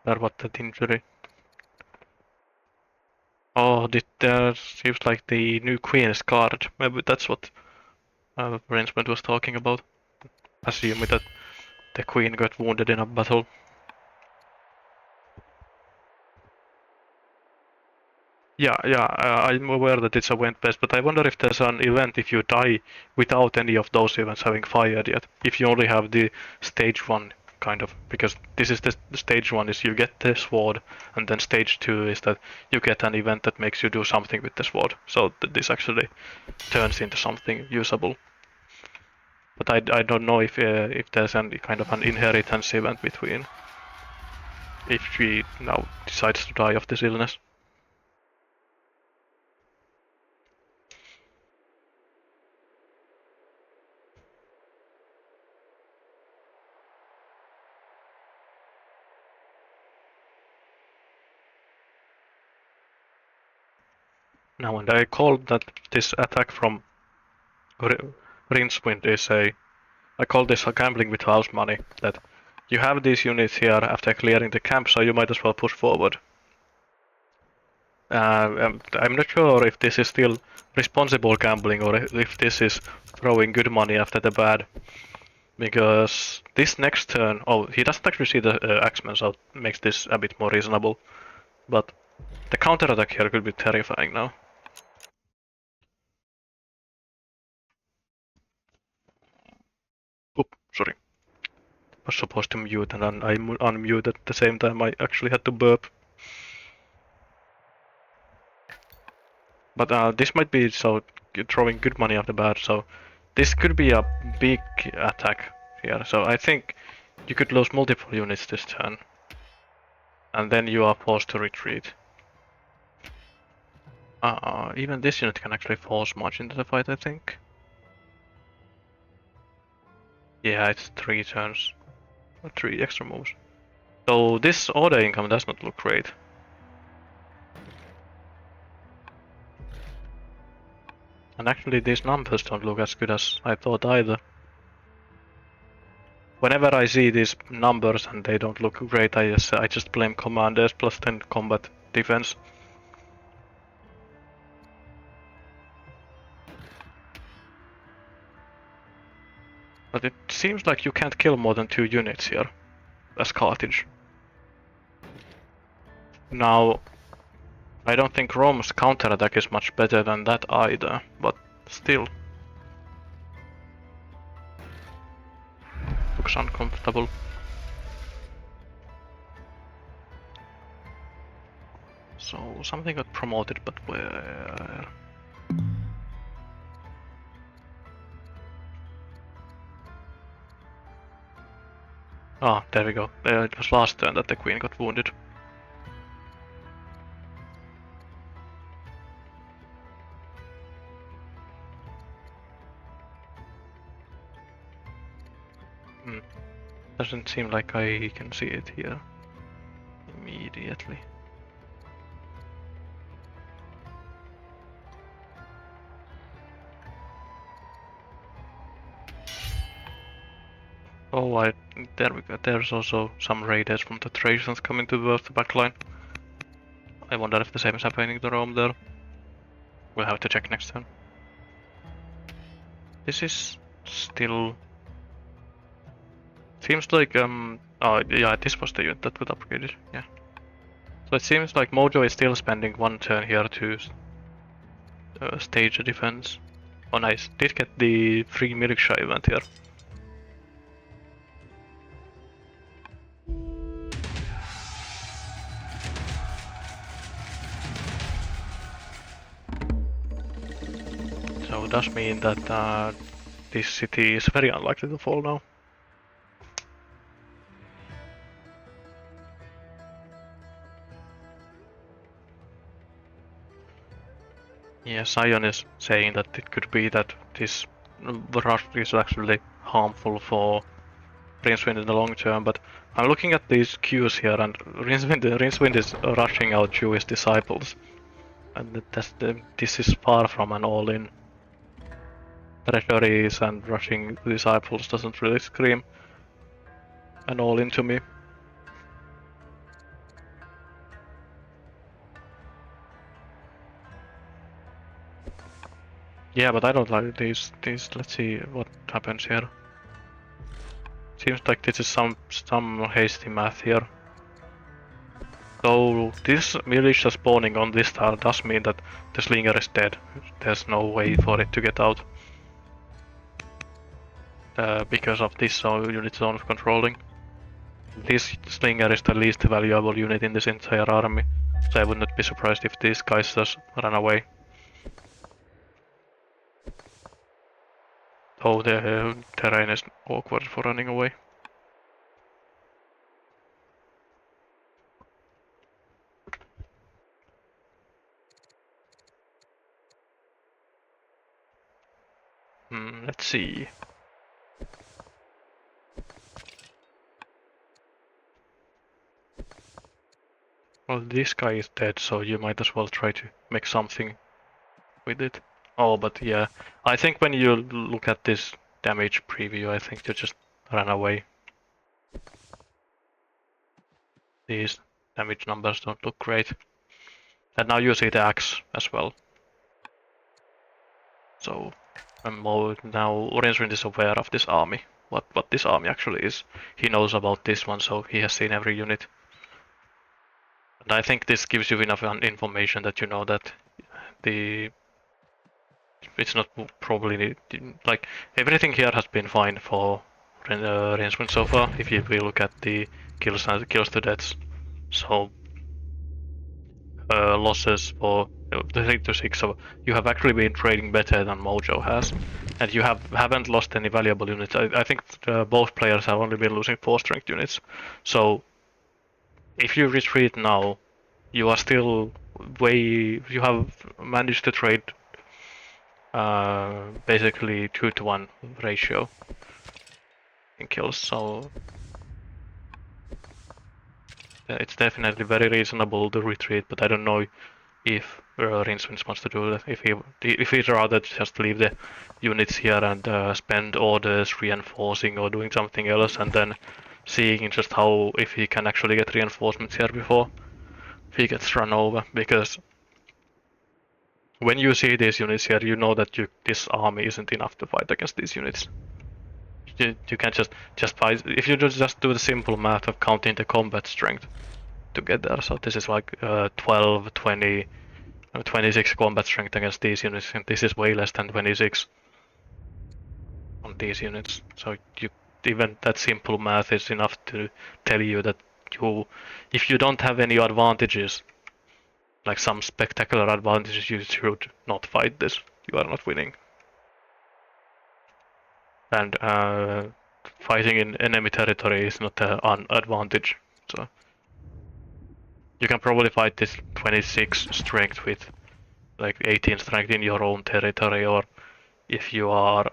There was that injury. Oh, there seems like the new queen is guarded. Maybe that's what Rincewind was talking about. Assuming that the queen got wounded in a battle. I'm aware that it's event-based, but I wonder if there's an event if you die without any of those events having fired yet. If you only have the stage one, kind of, because this is the stage one is you get the sword, and then stage two is that you get an event that makes you do something with the sword. So this actually turns into something usable. But I don't know if there's any kind of an inheritance event between if she now decides to die of this illness. Now, and I called that this attack from Rincewind is I call this a gambling with house money. That you have these units here after clearing the camp, so you might as well push forward. I'm not sure if this is still responsible gambling or if this is throwing good money after the bad. Because this next turn, oh, he doesn't actually see the Axeman, so it makes this a bit more reasonable. But the counterattack here could be terrifying now. Oop, sorry. Was supposed to mute and then I unmuted at the same time. I actually had to burp. But this might be so throwing good money after bad. So this could be a big attack here. So I think you could lose multiple units this turn, and then you are forced to retreat. Even this unit can actually force march into the fight, I think. Yeah, it's 3 turns. 3 extra moves. So this order income does not look great. And actually these numbers don't look as good as I thought either. Whenever I see these numbers and they don't look great, I just blame commanders plus 10 combat defense. But it seems like you can't kill more than 2 units here as Carthage. Now, I don't think Rome's counterattack is much better than that either, but still. Looks uncomfortable. So, something got promoted, but where? Ah, there we go. It was last turn that the queen got wounded. Doesn't seem like I can see it here immediately. Oh, there we go. There's also some raiders from the Thracians coming towards the backline. I wonder if the same is happening to Rome there. We'll have to check next turn. This is still... Seems like, oh yeah, this was the unit that got upgraded, yeah. So it seems like Mojo is still spending 1 turn here to stage a defense. Oh nice, did get the free militia event here. So it does mean that this city is very unlikely to fall now. Yeah, Sion is saying that it could be that this rush is actually harmful for Rincewind in the long term, but I'm looking at these queues here and Rincewind is rushing out Jewish disciples. And this is far from an all-in. Treasuries and rushing disciples doesn't really scream an all-in to me. Yeah, but I don't like these. Let's see what happens here. Seems like this is some hasty math here. So this militia spawning on this tile does mean that the slinger is dead. There's no way for it to get out. Because of this unit zone of controlling. This slinger is the least valuable unit in this entire army, so I would not be surprised if these guys just run away. Though the terrain is awkward for running away. Let's see. Well, this guy is dead, so you might as well try to make something with it. Oh, but yeah, I think when you look at this damage preview, I think you just run away. These damage numbers don't look great. And now you see the axe as well. So now Rincewind is aware of this army, what this army actually is. He knows about this one, so he has seen every unit. And I think this gives you enough information that you know that it's not probably like everything here has been fine for Rincewind so far. If we look at the kills to deaths, so losses for the 3 to 6, so you have actually been trading better than Mojo has, and you haven't lost any valuable units. I think both players have only been losing 4 strength units. So if you retreat now, you are still you have managed to trade basically 2-to-1 ratio in kills. So it's definitely very reasonable to retreat, but I don't know if Rincewind wants to do that. If he'd rather just leave the units here and spend orders reinforcing or doing something else, and then seeing just how if he can actually get reinforcements here before he gets run over. Because when you see these units here, you know that this army isn't enough to fight against these units. You can just fight if you just do the simple math of counting the combat strength together. So this is like 12, 20. 26 combat strength against these units, and this is way less than 26 on these units. So even that simple math is enough to tell you that if you don't have any advantages, like some spectacular advantages, you should not fight this. You are not winning. And fighting in enemy territory is not an advantage. So you can probably fight this 26 strength with like 18 strength in your own territory, or if you have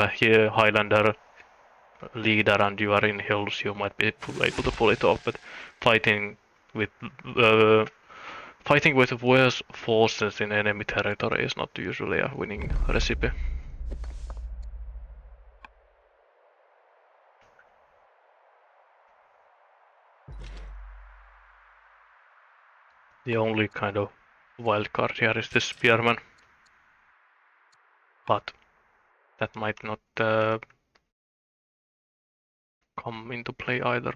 a Highlander leader and you are in hills, you might be able to pull it off. But fighting with uh, fighting with worse forces in enemy territory is not usually a winning recipe. The only kind of wild card here is this spearman, but that might not come into play either.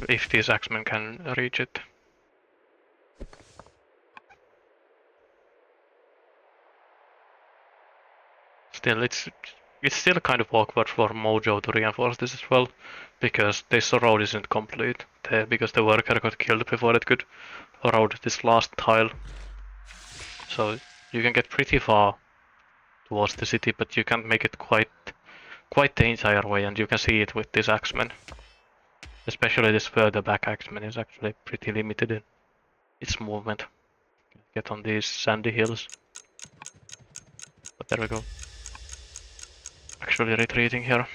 If these axemen can reach it. Still, it's still kind of awkward for Mojo to reinforce this as well, because this road isn't complete, because the worker got killed before it could road this last tile. So you can get pretty far towards the city, but you can't make it quite the entire way, and you can see it with this axeman. Especially this further back axeman is actually pretty limited in its movement. Get on these sandy hills. But there we go. Actually retreating here.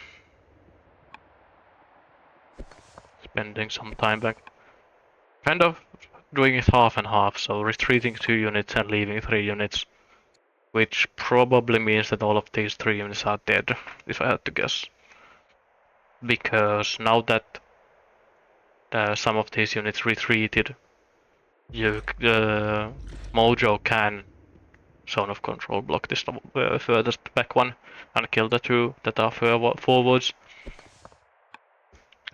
Spending some time back. Kind of doing it half and half, so retreating 2 units and leaving 3 units. Which probably means that all of these 3 units are dead, if I had to guess. Because now that some of these units retreated, Mojo can zone of control block this furthest back one and kill the 2 that are forwards.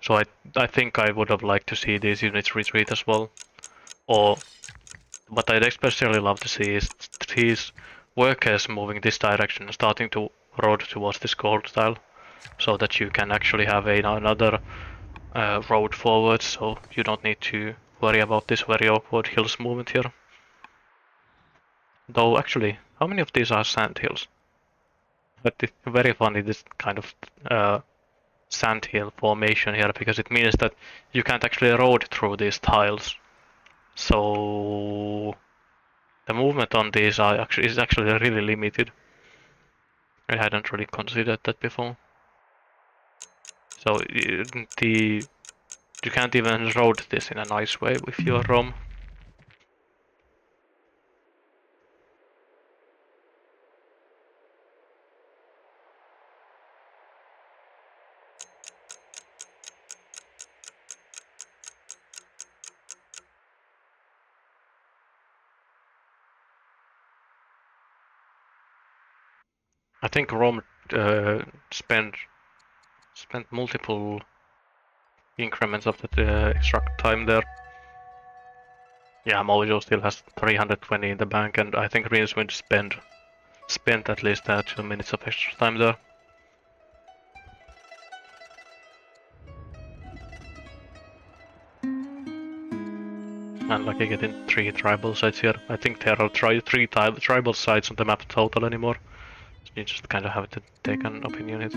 So I think I would have liked to see these units retreat as well. Or what I'd especially love to see is these workers moving this direction, starting to road towards this gold tile, so that you can actually have another road forward, so you don't need to worry about this very awkward hills movement here. Though actually, how many of these are sand hills? But it's very funny, this kind of sand hill formation here, because it means that you can't actually road through these tiles. So the movement on these is actually really limited. I hadn't really considered that before. So you can't even road this in a nice way with your ROM. I think ROM spent multiple increments of the extract time there. Yeah, Mojo still has 320 in the bank, and I think Rincewind spent at least 2 minutes of extra time there. And lucky getting 3 tribal sites here. I think there are three tribal sites on the map total anymore. So you just kind of have to take an opinion on it.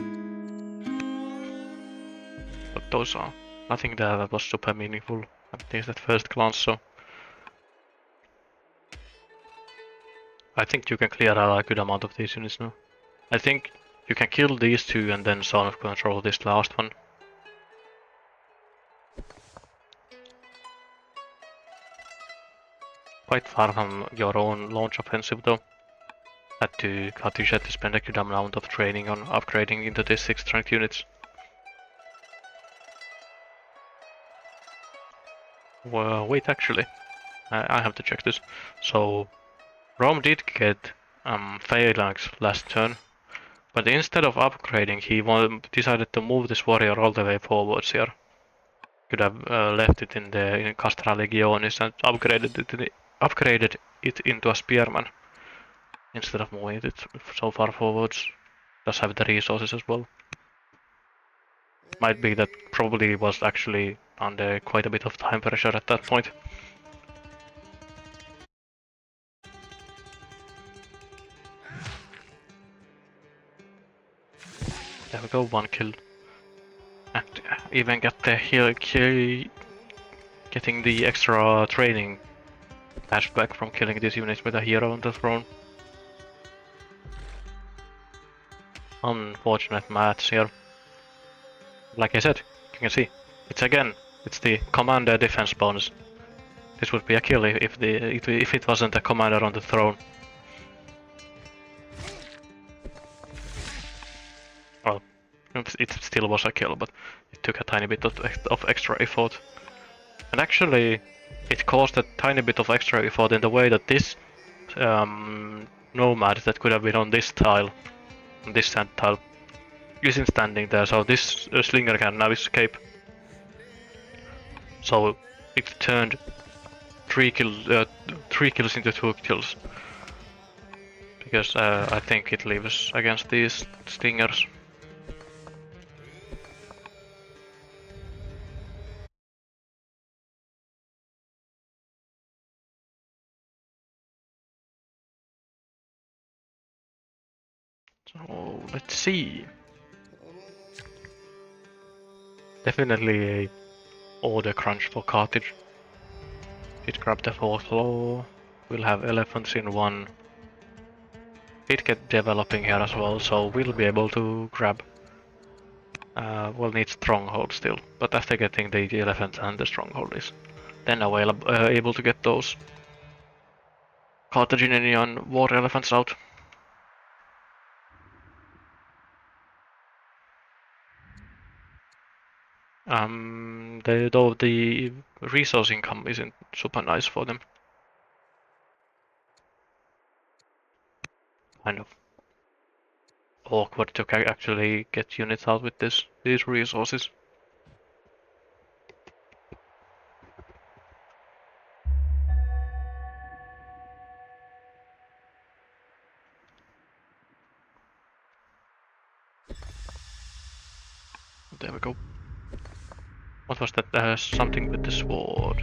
But those are nothing that was super meaningful, at least at first glance, so I think you can clear out a good amount of these units now. I think you can kill these two and then Zone of Control this last one. Quite far from your own launch offensive though. Had to spend a good amount of training on upgrading into these 6 strength units. Well, wait, actually, I have to check this. So, Rome did get Phalanx last turn, but instead of upgrading, he decided to move this warrior all the way forwards here. Could have left it in Castra Legionis and upgraded it into a spearman instead of moving it so far forwards. Does have the resources as well. Might be that probably was actually under quite a bit of time pressure at that point. There we go, 1 kill. And even get the getting the extra training flashback from killing these units with a hero on the throne. Unfortunate maths here. Like I said, you can see, it's the commander defense bonus. This would be a kill if it wasn't a commander on the throne. Well, it still was a kill, but it took a tiny bit of extra effort. And actually, it caused a tiny bit of extra effort in the way that this nomad that could have been on this tile, on this sand tile, isn't standing there, so this slinger can now escape. So it turned 3 kills into 2 kills. Because I think it lives against these stingers. So let's see. Definitely a order crunch for Carthage. It grabbed the 4th law. We'll have elephants in 1. It get developing here as well, so we'll be able to grab. We'll need stronghold still, but after getting the elephant and the stronghold is then able to get those Carthaginian war elephants out. Though the resource income isn't super nice for them. Kind of awkward to actually get units out with these resources. we go. What was that? Something with the sword.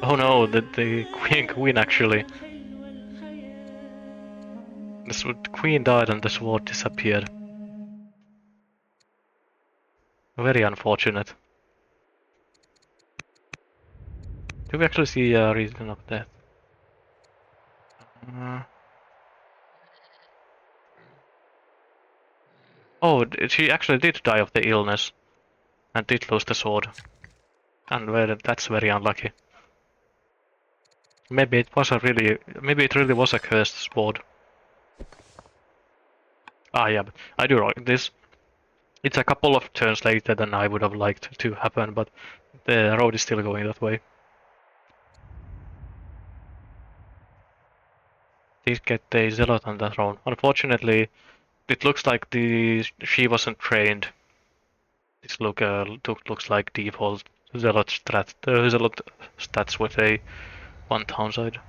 Oh no, the queen actually. The queen died and the sword disappeared. Very unfortunate. Do we actually see a reason of death? Oh, she actually did die of the illness and did lose the sword. And well, that's very unlucky. Maybe it really was a cursed sword. Ah, yeah, but I do like this. It's a couple of turns later than I would have liked to happen, but the road is still going that way. Did get the zealot on that round. Unfortunately, it looks like she wasn't trained. This looks like default zealot stats with a one townside.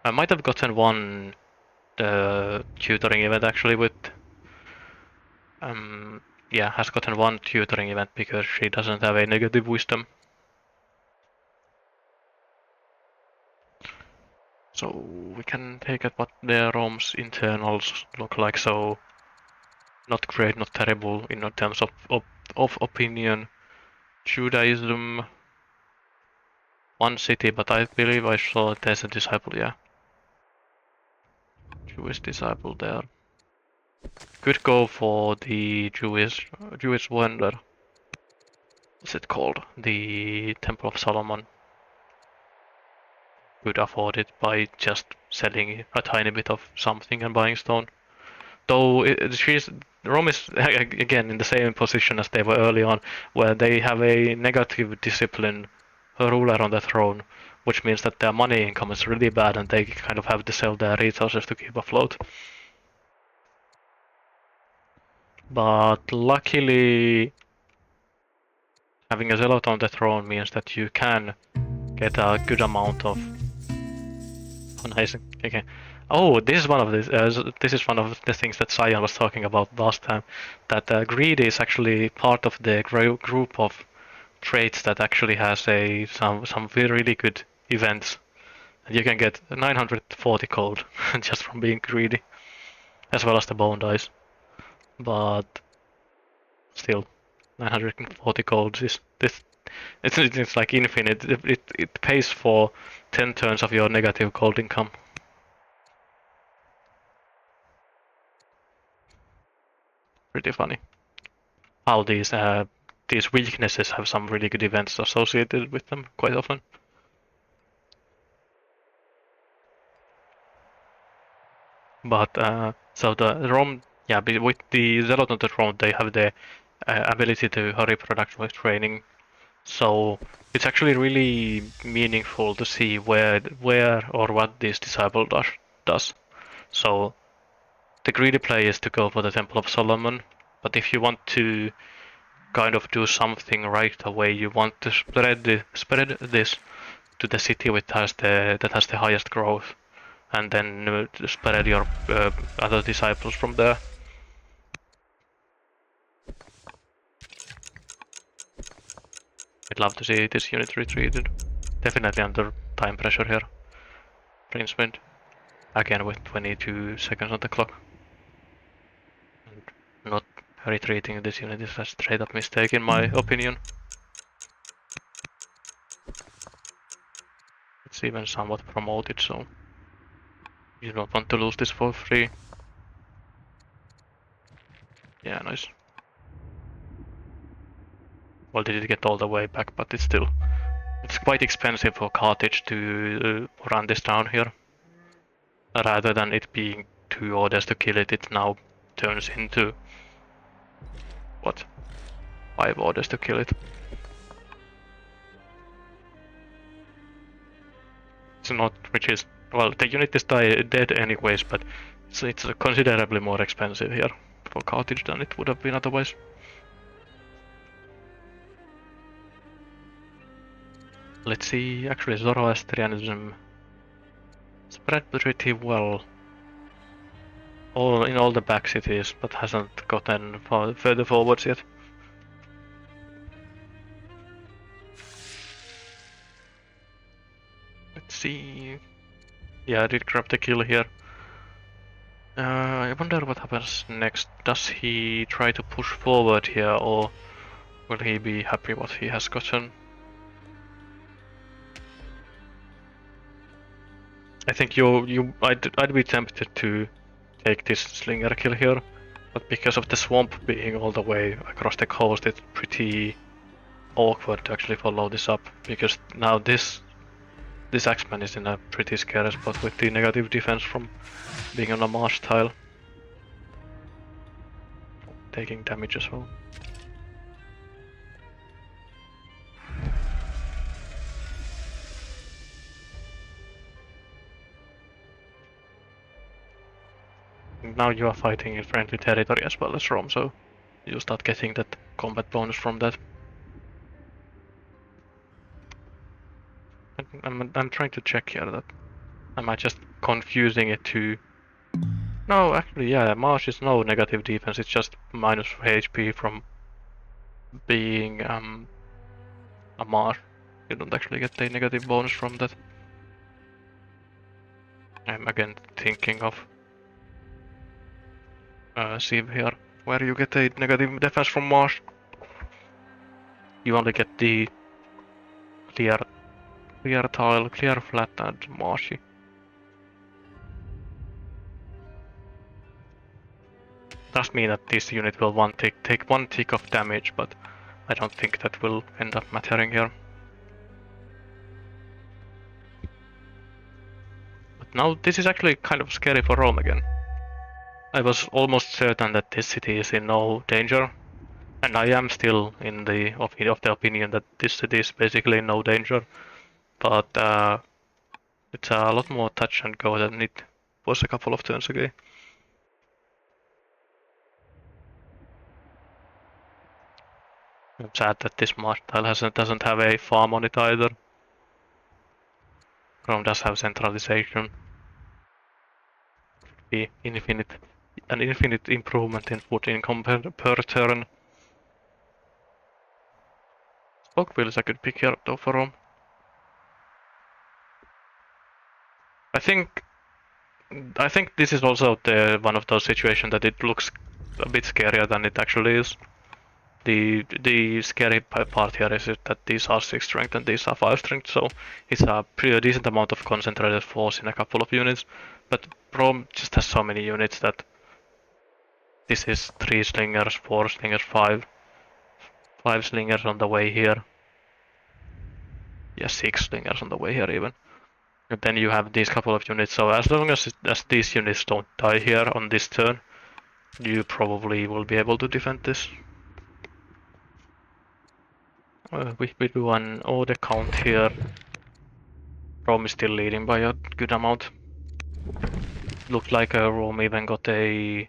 I might have gotten one tutoring event actually with yeah, has gotten one tutoring event because she doesn't have a negative wisdom. So we can take at what the ROM's internals look like. So not great, not terrible in terms of opinion. Judaism, one city, but I believe I saw there's a disciple, yeah. Jewish disciple there. Could go for the Jewish wonder. What's it called? The Temple of Solomon. Could afford it by just selling a tiny bit of something and buying stone. Though Rome is again in the same position as they were early on, where they have a negative discipline ruler on the throne, which means that their money income is really bad and they kind of have to sell their resources to keep afloat. But luckily, having a zealot on the throne means that you can get a good amount of. Oh, nice. Okay. Oh, this is one of the things that Sion was talking about last time. That greed is actually part of the group of traits that actually has some really good events. And you can get 940 gold just from being greedy, as well as the bone dice. But still, 940 gold is this. It's like infinite. It pays for 10 turns of your negative gold income. Pretty funny. How these weaknesses have some really good events associated with them quite often. But so the ROM, yeah, with the Zealot on the ROM, they have the ability to hurry production with training. So it's actually really meaningful to see where or what this disciple does. So the greedy play is to go for the Temple of Solomon, but if you want to kind of do something right away, you want to spread this to the city that has the highest growth, and then spread your other disciples from there. I'd love to see this unit retreated. Definitely under time pressure here. Rincewind. Again with 22 seconds on the clock. And not retreating this unit is a straight up mistake in my opinion. It's even somewhat promoted, so you don't want to lose this for free. Yeah, nice. Well, did it get all the way back, but it's quite expensive for Carthage to run this down here. Rather than it being 2 orders to kill it, it now turns into what? 5 orders to kill it. It's not, which is, well, the unit is dead anyways, but it's considerably more expensive here for Carthage than it would have been otherwise. Let's see, actually Zoroastrianism spread pretty well. in all the back cities, but hasn't gotten further forwards yet. Let's see. Yeah, I did grab the kill here. I wonder what happens next. Does he try to push forward here, or will he be happy what he has gotten? I think I'd be tempted to take this slinger kill here, but because of the swamp being all the way across the coast, it's pretty awkward to actually follow this up, because now this Axeman is in a pretty scary spot with the negative defense from being on a marsh tile. Taking damage as well. Now you are fighting in friendly territory as well as Rome, so you start getting that combat bonus from that. I'm trying to check here that am I just confusing it to... No, actually, yeah, Marsh is no negative defense, it's just minus HP from being a Marsh. You don't actually get a negative bonus from that. I'm again thinking of Civ here, where you get a negative defense from Marsh. You only get the clear tile, clear flat and marshy. Does mean that this unit will take one tick of damage, but I don't think that will end up mattering here. But now this is actually kind of scary for Rome again. I was almost certain that this city is in no danger, and I am still of the opinion that this city is basically in no danger, but it's a lot more touch and go than it was a couple of turns ago. I'm sad that this marsh tile doesn't have a farm on it either. Rome does have centralization. Be an infinite improvement in food income per turn. Oakville is a good pick here though for Rome. I think this is also one of those situations that it looks a bit scarier than it actually is. The scary part here is that these are 6 strength and these are 5 strength, so it's a pretty decent amount of concentrated force in a couple of units. But Rome just has so many units that this is 3 slingers, 4 slingers, 5 slingers on the way here. Yeah, 6 slingers on the way here even. And then you have these couple of units, so as long as these units don't die here on this turn, you probably will be able to defend this. We do an order count here. Rome is still leading by a good amount. Looked like Rome even got a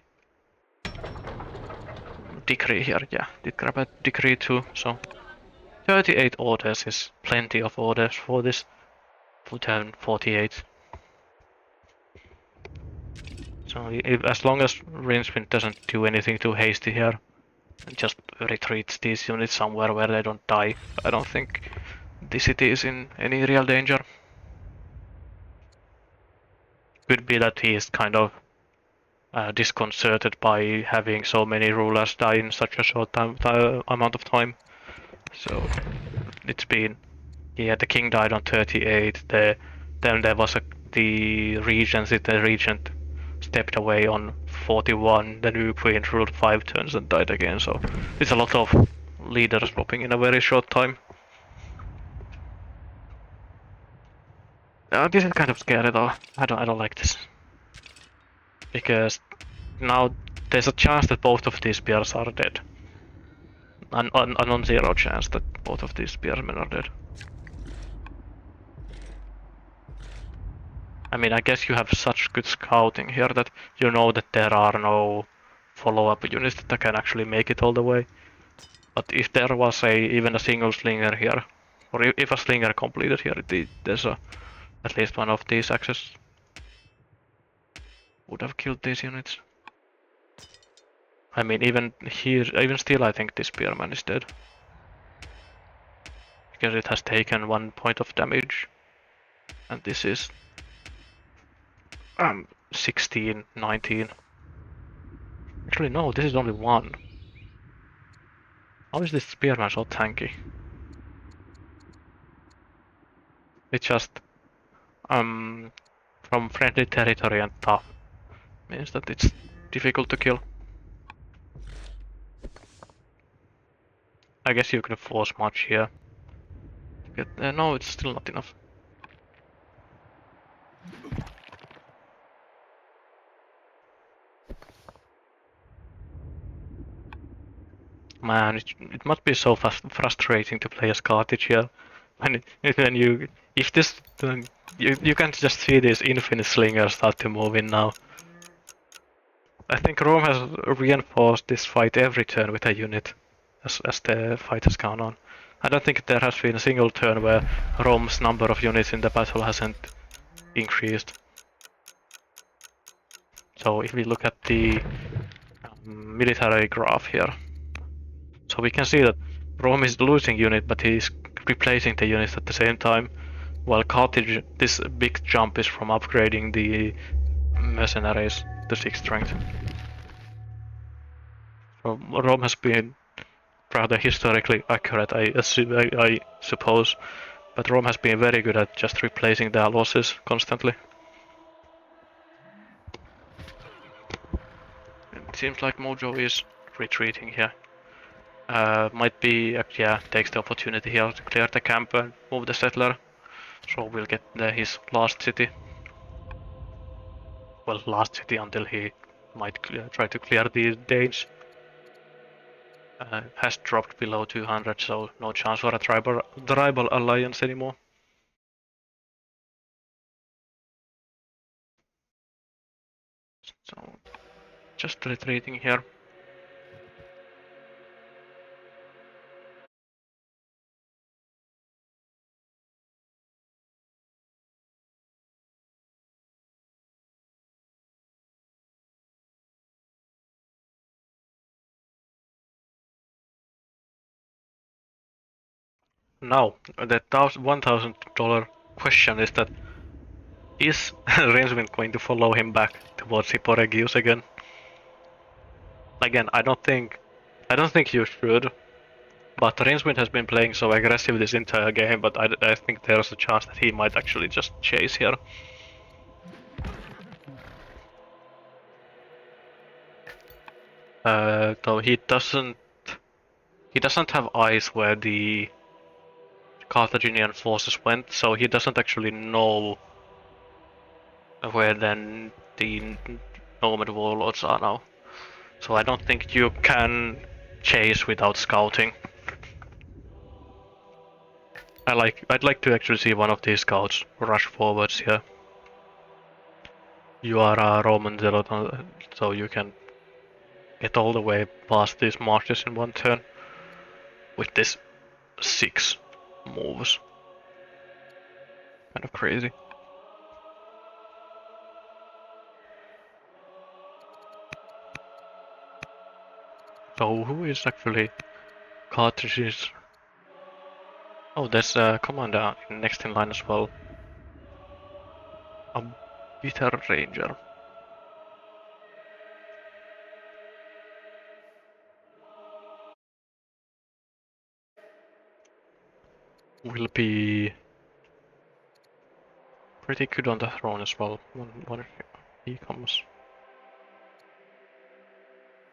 decree here. Yeah, did grab a decree too. So 38 orders is plenty of orders for this. For turn 48. So as long as Rincewind doesn't do anything too hasty here, and just retreats these units somewhere where they don't die, I don't think the city is in any real danger. Could be that he is kind of disconcerted by having so many rulers die in such a short amount of time. So it's been, yeah, the king died on 38. Then there was the regent stepped away on 41. The new queen ruled 5 turns and died again. So it's a lot of leaders dropping in a very short time. This is kind of scary though. I don't like this, because now there's a chance that both of these bears are dead. A non-zero chance that both of these spearmen are dead. I mean, I guess you have such good scouting here that you know that there are no follow-up units that can actually make it all the way. But if there was even a single slinger here, or if a slinger completed here, there's at least one of these axes would have killed these units. I mean, even here, even still, I think this spearman is dead. Because it has taken 1 point of damage. And this is 16, 19. Actually, no, this is only 1. How is this spearman so tanky? It's just from friendly territory and tough. Means that it's difficult to kill. I guess you can force much here. No, it's still not enough. Man, it must be so frustrating to play as Carthage here. When you, if this, you can just see these infinite slingers start to move in now. I think Rome has reinforced this fight every turn with a unit, as the fight has gone on. I don't think there has been a single turn where Rome's number of units in the battle hasn't increased. So if we look at the military graph here, so we can see that Rome is losing unit, but he's replacing the units at the same time, while Carthage, this big jump is from upgrading the mercenaries to 6 strength. So Rome has been rather historically accurate, I suppose, but Rome has been very good at just replacing their losses constantly. It seems like Mojo is retreating here. Might be, yeah, takes the opportunity here to clear the camp and move the settler. So we'll get his last city. Well, last city until he might try to clear these Danes. Has dropped below 200, so no chance for a tribal alliance anymore. So just retreating here. Now, the $1,000 question is that is Rincewind going to follow him back towards Hipporegius again? Again, I don't think you should, but Rincewind has been playing so aggressive this entire game, but I think there's a chance that he might actually just chase here. Though he doesn't have eyes where the Carthaginian forces went, so he doesn't actually know where then the nomad warlords are now. So I don't think you can chase without scouting. I'd like to actually see one of these scouts rush forwards here. You are a Roman zealot, so you can get all the way past these marshes in 1 turn with this 6 moves. Kind of crazy. So who is actually Carthage's? Oh, there's a commander next in line as well. A bitter ranger. Will be pretty good on the throne as well when he comes.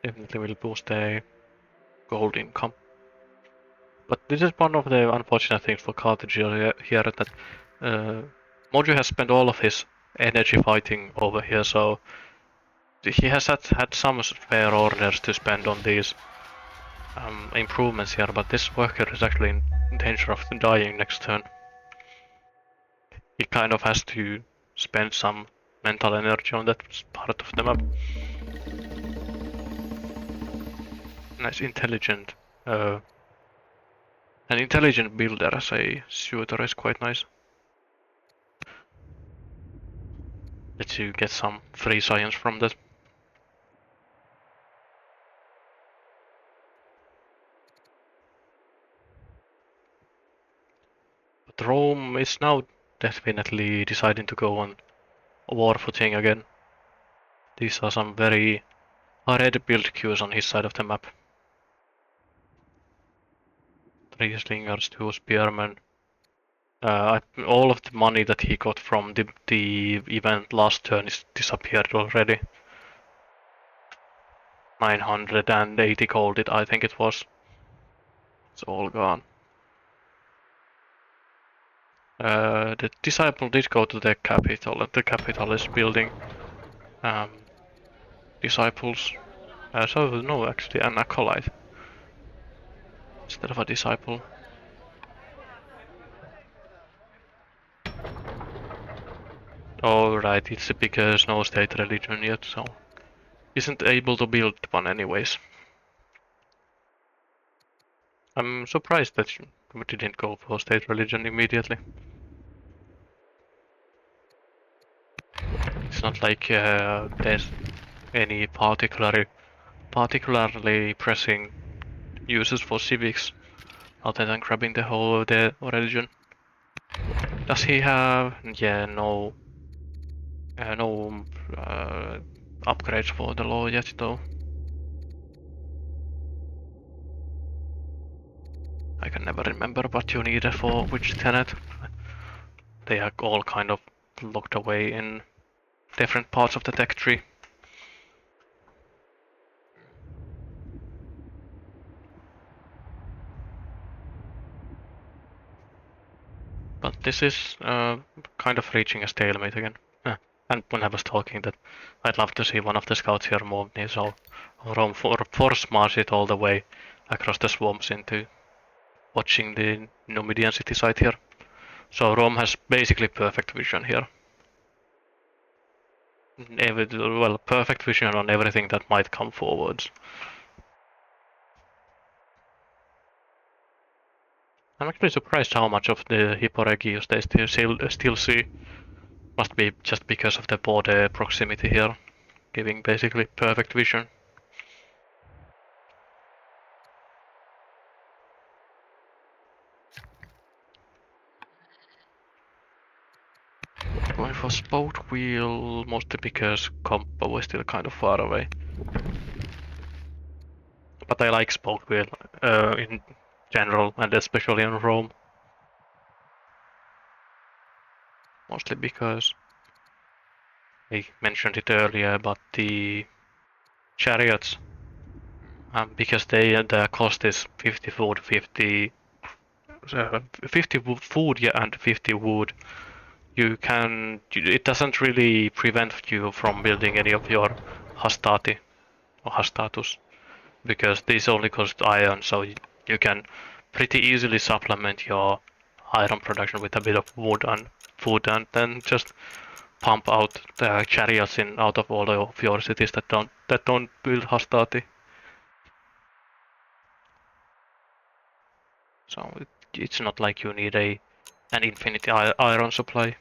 Definitely will boost the gold income. But this is one of the unfortunate things for Carthage here that Mojo has spent all of his energy fighting over here, so he has had some spare orders to spend on these improvements here, but this worker is actually in danger of dying next turn. He kind of has to spend some mental energy on that part of the map. Nice intelligent. An intelligent builder as a shooter is quite nice. Lets you get some free science from that. Rome is now definitely deciding to go on war footing again. These are some very hard build queues on his side of the map. 3 slingers, 2 spearmen. All of the money that he got from the event last turn is disappeared already. 980 gold, I think it was. It's all gone. The disciple did go to the capital, and the capital is building disciples. So no, actually an acolyte instead of a disciple. Oh right, it's because no state religion yet, so isn't able to build one anyways. I'm surprised that we didn't go for state religion immediately. It's not like there's any particularly pressing uses for civics other than grabbing the whole the religion. Does he have? Yeah, no upgrades for the law yet though. I can never remember what you need for which tenet. They are all kind of locked away in different parts of the tech tree. But this is kind of reaching a stalemate again. And when I was talking that I'd love to see one of the scouts here move me, so Rome force march it all the way across the swamps into watching the Numidian city site here. So Rome has basically perfect vision here. Well, perfect vision on everything that might come forwards. I'm actually surprised how much of the Hipporegius they still see. Must be just because of the border proximity here, giving basically perfect vision. Going for spout wheel, mostly because combo is still kind of far away. But I like spout wheel in general, and especially in Rome. Mostly because I mentioned it earlier, but the chariots, because their cost is 50 food, 50 food, yeah, and 50 wood. It doesn't really prevent you from building any of your hastati or hastatus, because these only cost iron, so you can pretty easily supplement your iron production with a bit of wood and food, and then just pump out the chariots out of all of your cities that don't build hastati. So it's not like you need an infinite iron supply.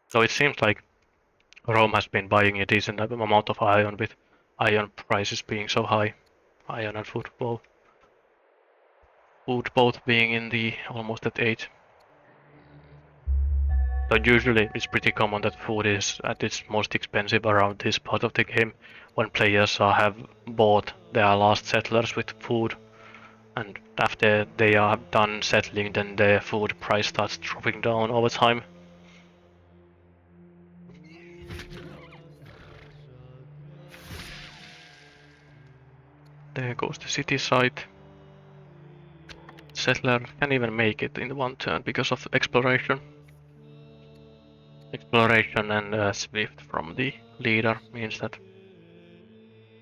So it seems like Rome has been buying a decent amount of iron with iron prices being so high. Iron and food both. Food both being in the almost at 8. So usually it's pretty common that food is at its most expensive around this part of the game when players have bought their last settlers with food, and after they are done settling, then their food price starts dropping down over time. There goes the city site. Settler can even make it in one turn because of exploration. Exploration and Swift from the leader means that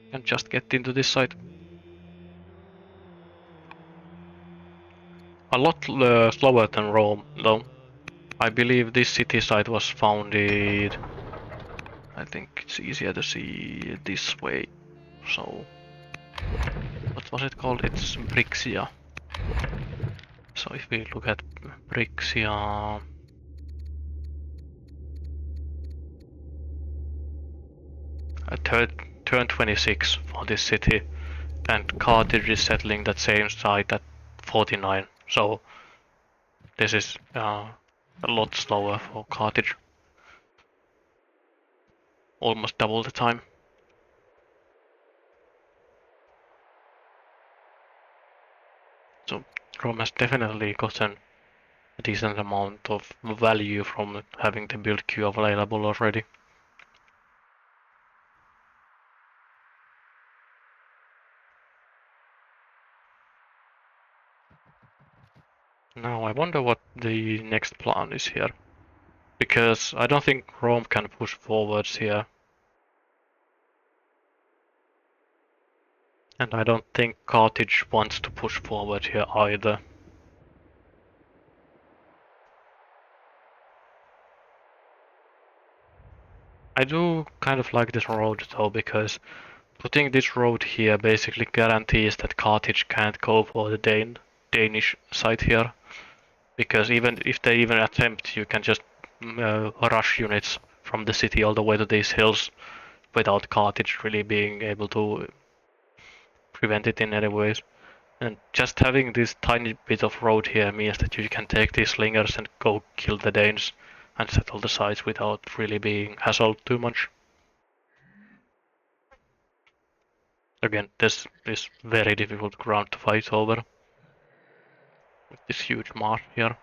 you can just get into this site. A lot slower than Rome, though. I believe this city site was founded. I think it's easier to see this way. So, what was it called? It's Brixia. So if we look at Brixia, turn 26 for this city, and Carthage is settling that same site at 49. So this is a lot slower for Carthage. Almost double the time. So Rome has definitely gotten a decent amount of value from having the build queue available already. Now I wonder what the next plan is here. Because I don't think Rome can push forwards here. And I don't think Carthage wants to push forward here either. I do kind of like this road though, because putting this road here basically guarantees that Carthage can't go for the Danish side here. Because even if they even attempt, you can just rush units from the city all the way to these hills without Carthage really being able to prevent it in any ways. And just having this tiny bit of road here means that you can take these slingers and go kill the Danes and settle the sides without really being hassled too much. Again, this is very difficult ground to fight over. With this huge marsh here.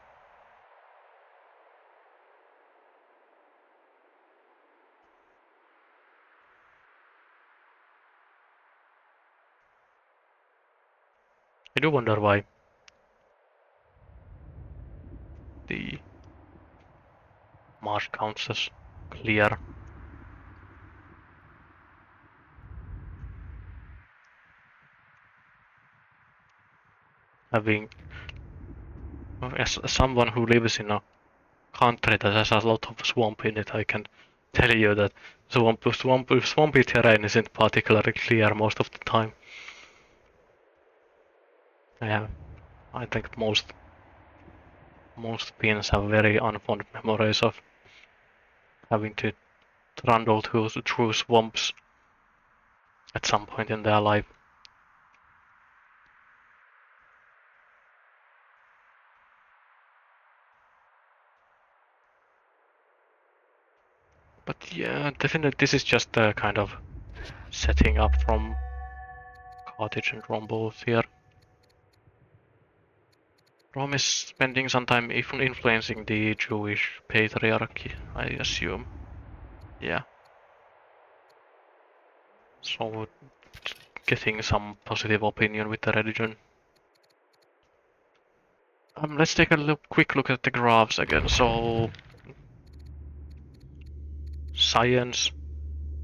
I do wonder why the marsh counts as clear. Having, as someone who lives in a country that has a lot of swamp in it, I can tell you that swampy terrain isn't particularly clear most of the time. Yeah, I think most Finns have very unfond memories of having to trundle through swamps at some point in their life. But yeah, definitely this is just a kind of setting up from Carthage and Rome both here. Rome is spending some time influencing the Jewish patriarchy, I assume. Yeah. So getting some positive opinion with the religion. Let's take a quick look at the graphs again. So science,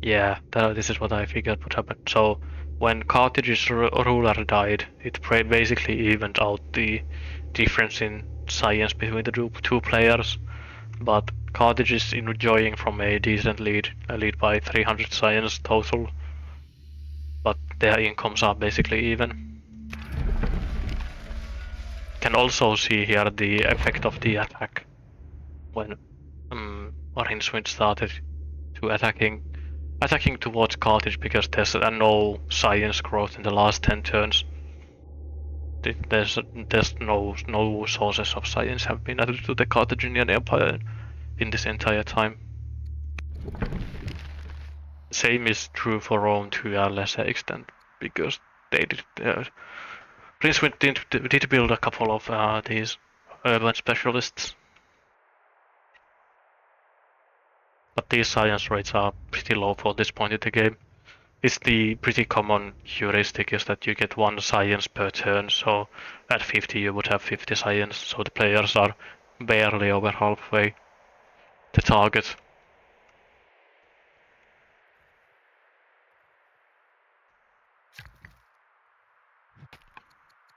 yeah, this is what I figured would happen. So when Carthage's ruler died, it basically evened out the difference in science between the two players. But Carthage is enjoying from a decent lead, a lead by 300 science total. But their incomes are basically even. Can also see here the effect of the attack when Rincewind started to attacking towards Carthage because there's no science growth in the last 10 turns. There's no sources of science have been added to the Carthaginian Empire in this entire time. Same is true for Rome to a lesser extent because they did. Rincewind did build a couple of these urban specialists. But these science rates are pretty low for this point in the game. It's the pretty common heuristic is that you get one science per turn, so at 50 you would have 50 science, so the players are barely over halfway the target.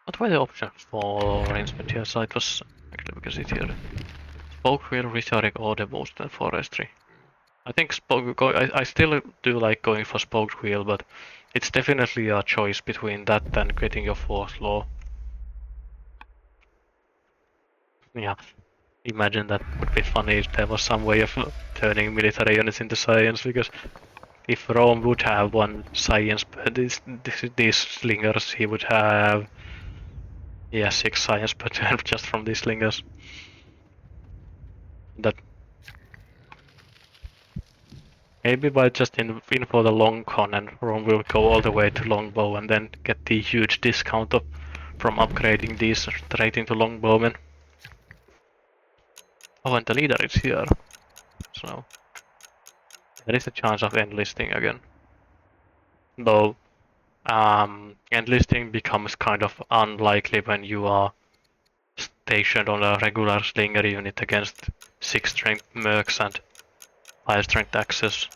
What were the options for arrangement here? So it was actually because it here spoke wheel, rhetoric, or the boost and forestry. I think I still do like going for spoked wheel, but it's definitely a choice between that and getting your fourth law. Yeah, imagine that would be funny if there was some way of turning military units into science, because if Rome would have one science, these slingers, he would have Yeah, 6 science per turn just from these slingers. That maybe by just in for the long con and Ron will go all the way to longbow and then get the huge discount from upgrading these straight into longbowmen. Oh, and the leader is here, so there is a chance of enlisting again. Though enlisting becomes kind of unlikely when you are stationed on a regular slinger unit against 6 strength mercs and 5 strength axes.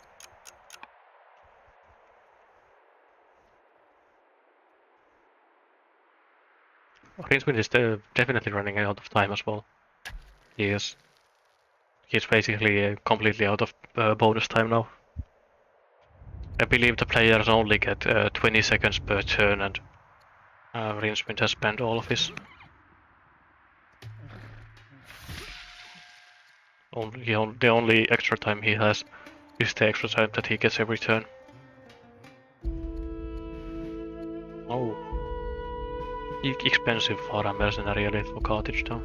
Rincewind is definitely running out of time as well. He's basically completely out of bonus time now. I believe the players only get 20 seconds per turn, and Rincewind has spent all of his. The only extra time he has is the extra time that he gets every turn. Oh. Expensive for a mercenary elite for Carthage Town.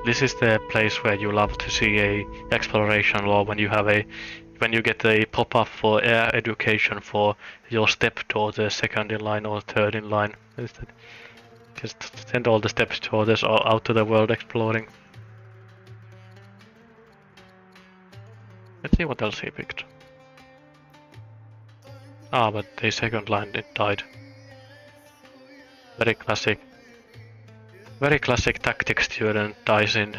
This is the place where you love to see a exploration law when you get a pop-up for air education for your stepdaughter second in line or third in line. Just send all the stepdaughters out to the world exploring. Let's see what else he picked. Ah, but the second line it died. Very classic. Very classic tactics student dies in,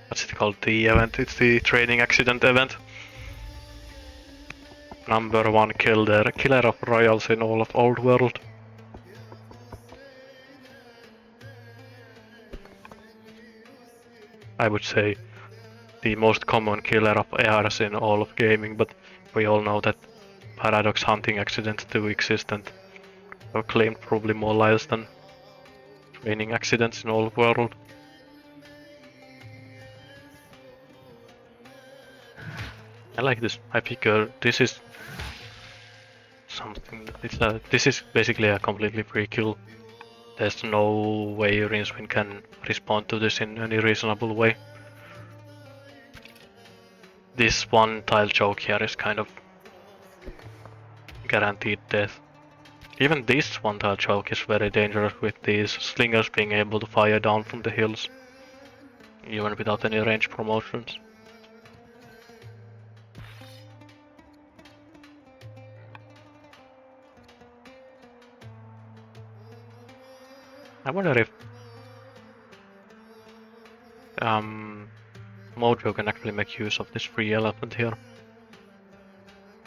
what's it called, the event? It's the training accident event. Number 1 killer of royals in all of Old World. I would say the most common killer of heirs in all of gaming, but we all know that paradox hunting accidents do exist and have claimed probably more lives than training accidents in all world. I like this. I figure this is something. This is basically a completely free kill. There's no way Rincewind can respond to this in any reasonable way. This one tile choke here is kind of guaranteed death. Even this one tile choke is very dangerous with these slingers being able to fire down from the hills, even without any range promotions. I wonder if Mojo can actually make use of this free elephant here.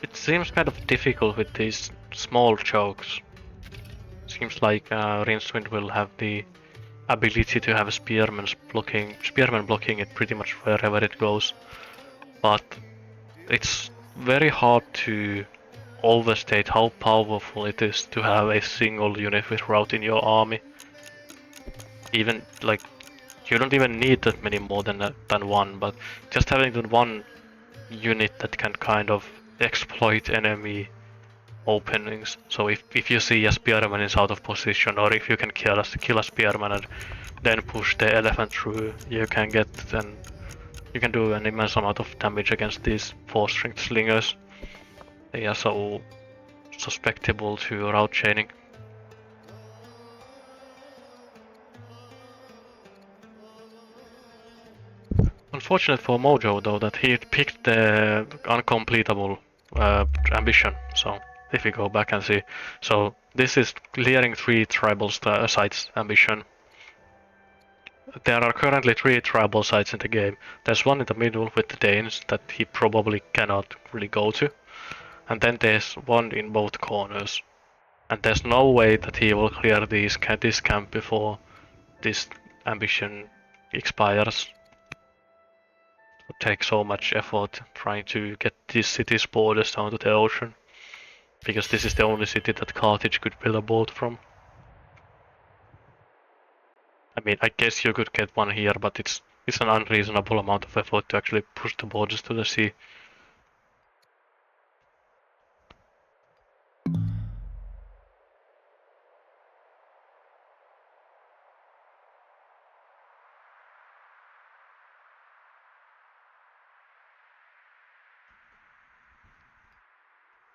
It seems kind of difficult with these small chokes. Seems like Rincewind will have the ability to have spearmen blocking it pretty much wherever it goes. But it's very hard to overstate how powerful it is to have a single unit with route in your army. Even like you don't even need that many more than one, but just having the one unit that can kind of exploit enemy openings. So if you see a spearman is out of position, or if you can kill a spearman and then push the elephant through, you can do an immense amount of damage against these 4-string slingers. They are so susceptible to route chaining. Unfortunate for Mojo though that he picked the uncompletable ambition. So if we go back and see, so this is clearing 3 tribal sites ambition. There are currently 3 tribal sites in the game. There's one in the middle with the Danes that he probably cannot really go to. And then there's one in both corners. And there's no way that he will clear this camp before this ambition expires. It would take so much effort trying to get these cities' borders down to the ocean. Because this is the only city that Carthage could build a boat from. I mean, I guess you could get one here, but it's an unreasonable amount of effort to actually push the borders to the sea.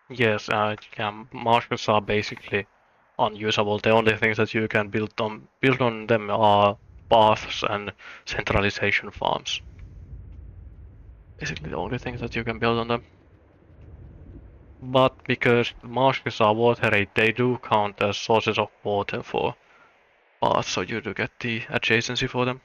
Yes, yeah, marshals are basically unusable. The only things that you can build on them are paths and centralization farms. Basically the only things that you can build on them. But because marshes are watery, they do count as sources of water for paths, so you do get the adjacency for them.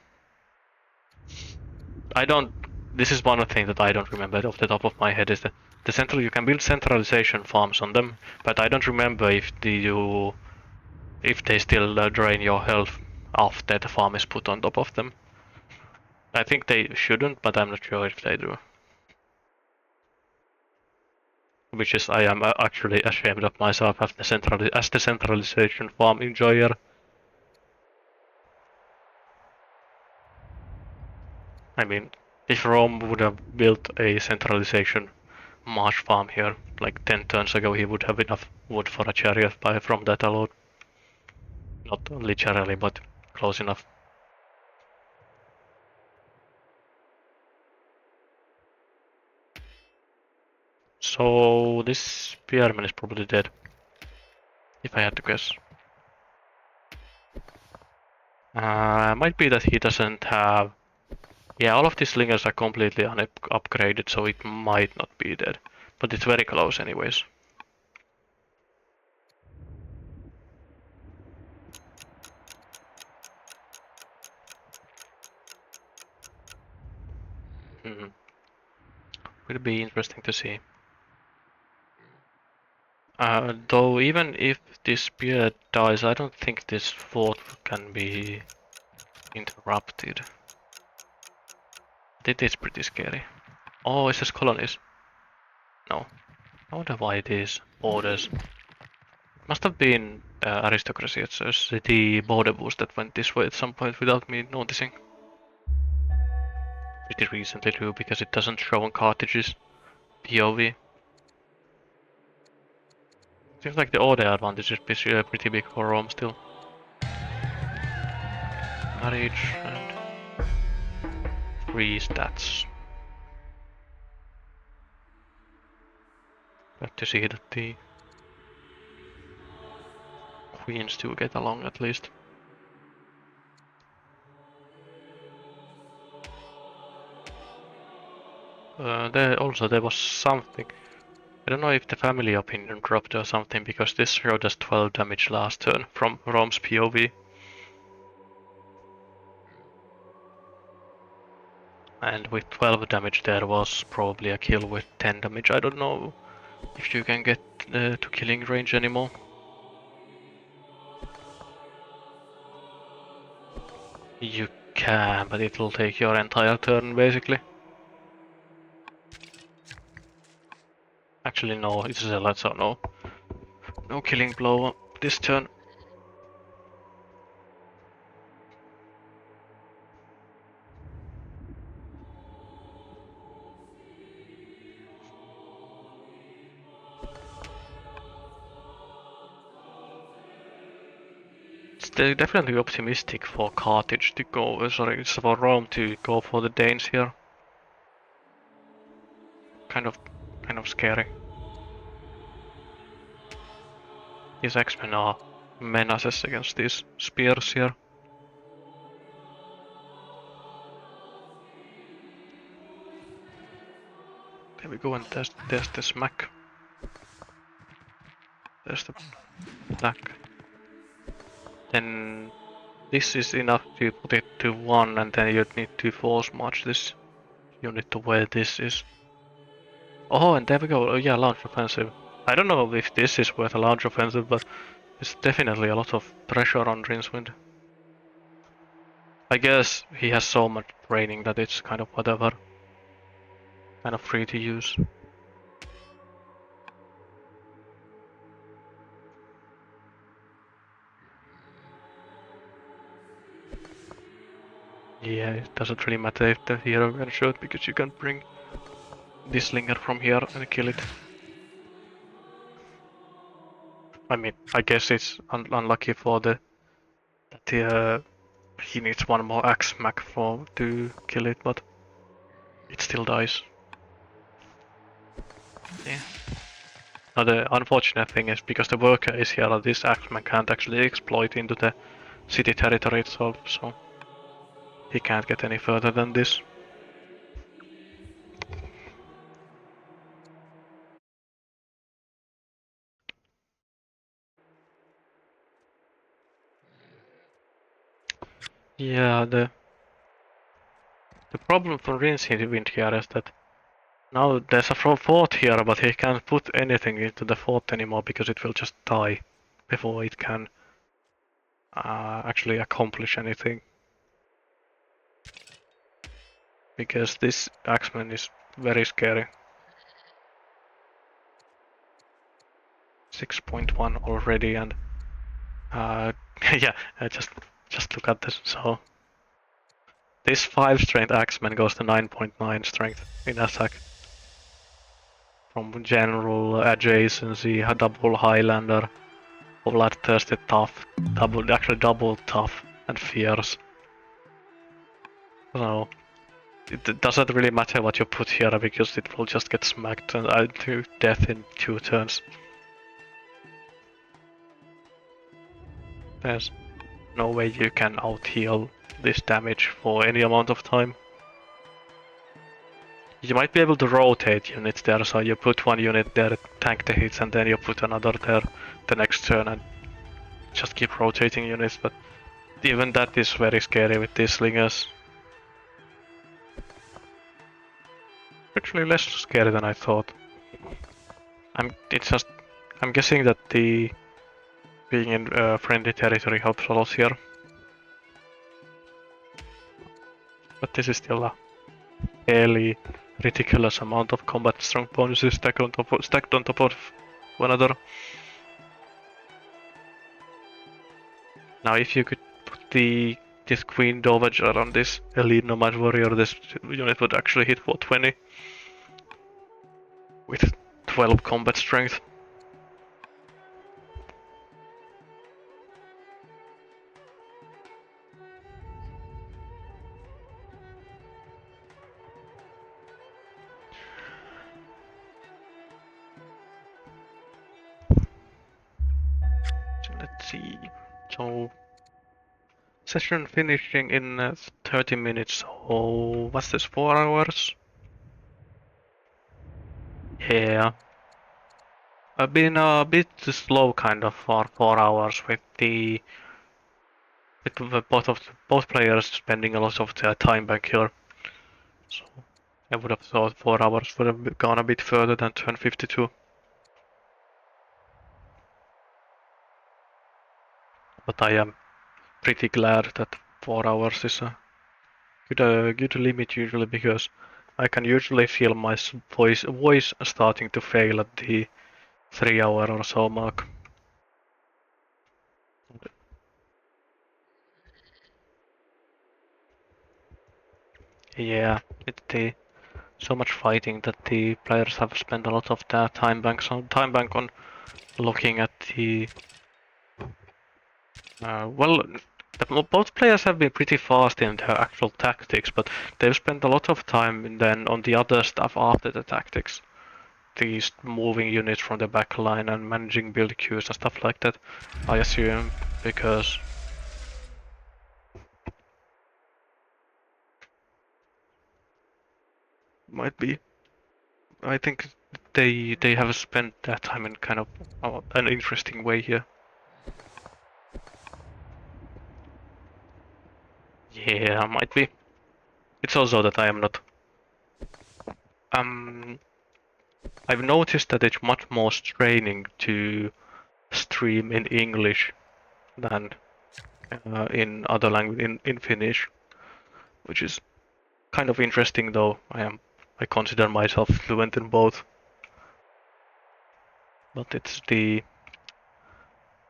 I don't. This is one of the things that I don't remember off the top of my head is that the central you can build centralization farms on them, but I don't remember if they still drain your health after the farm is put on top of them. I think they shouldn't, but I'm not sure if they do. Which is I am actually ashamed of myself as the centralization farm enjoyer. I mean, if Rome would have built a centralization marsh farm here like 10 turns ago, he would have enough wood for a chariot from that alone. Not literally, but close enough. So this spearman is probably dead, if I had to guess. Might be that he doesn't have... Yeah, all of these slingers are completely upgraded, so it might not be dead. But it's very close anyways. Hmm. Will be interesting to see. Though even if this spear dies, I don't think this fort can be interrupted. It is pretty scary. Oh, it says colonies. No. I wonder why it is borders. Must have been aristocracy. It's the border boost that went this way at some point without me noticing. Pretty recently too, because it doesn't show on Carthage's POV. Seems like the order advantage is pretty big for Rome still. Marriage and 3 stats. Glad to see that the queens do get along at least. There was something. I don't know if the family opinion dropped or something because this showed us 12 damage last turn from Rome's POV. And with 12 damage there was probably a kill with 10 damage. I don't know if you can get to killing range anymore. You can, but it'll take your entire turn basically. Actually no, it's a zealot, so no. No killing blow this turn. It's definitely optimistic for Carthage to go, it's for Rome to go for the Danes here. Kind of scary. These X-Men are menaces against these spears here. There we go and test the smack. There's the attack. Then this is enough to put it to 1 and then you need to force march this unit to where this is. Oh, and there we go. Oh, yeah, launch offensive. I don't know if this is worth a launch offensive, but it's definitely a lot of pressure on Rincewind. I guess he has so much training that it's kind of whatever. Kind of free to use. Yeah, it doesn't really matter if the hero can shoot because you can bring this slinger from here and kill it. I mean, I guess it's unlucky for that he needs one more axe smack to kill it, but it still dies. Yeah. Now the unfortunate thing is because the worker is here, this axeman can't actually exploit into the city territory itself, so he can't get any further than this. Yeah, the problem for Rincewind here is that now there's a fort here, but he can't put anything into the fort anymore because it will just die before it can actually accomplish anything. Because this axeman is very scary. 6.1 already, and yeah, just look at this. So this 5 strength axeman goes to 9.9 strength in attack. From general adjacency, a double Highlander, bloodthirsty tough, actually double tough and fierce. So it doesn't really matter what you put here because it will just get smacked to death in 2 turns. There's no way you can out-heal this damage for any amount of time. You might be able to rotate units there, so you put one unit there, tank the hits, and then you put another there the next turn and just keep rotating units, but even that is very scary with these slingers. Actually less scary than I thought. I'm guessing that the being in friendly territory helps a lot here. But this is still a fairly ridiculous amount of combat strong bonuses stacked on top of one another. Now if you could put this Queen Dowager on this Elite Nomad Warrior, this unit would actually hit 420 with 12 combat strength. So let's see. So session finishing in 30 minutes. So what's this, 4 hours? Yeah. I've been a bit slow kind of for 4 hours with both players spending a lot of their time back here. So I would have thought 4 hours would have gone a bit further than turn 52. But I am pretty glad that 4 hours is a good limit usually, because I can usually feel my voice starting to fail at the 3 hour or so mark. Yeah, it's so much fighting that the players have spent a lot of their time bank on looking at the well, both players have been pretty fast in their actual tactics, but they've spent a lot of time then on the other stuff after the tactics. These moving units from the back line and managing build queues and stuff like that, I assume, because might be. I think they have spent that time in kind of an interesting way here. Yeah, might be. It's also that I am not. Um, I've noticed that it's much more straining to stream in English than in other language in Finnish, which is kind of interesting. Though I consider myself fluent in both, but it's the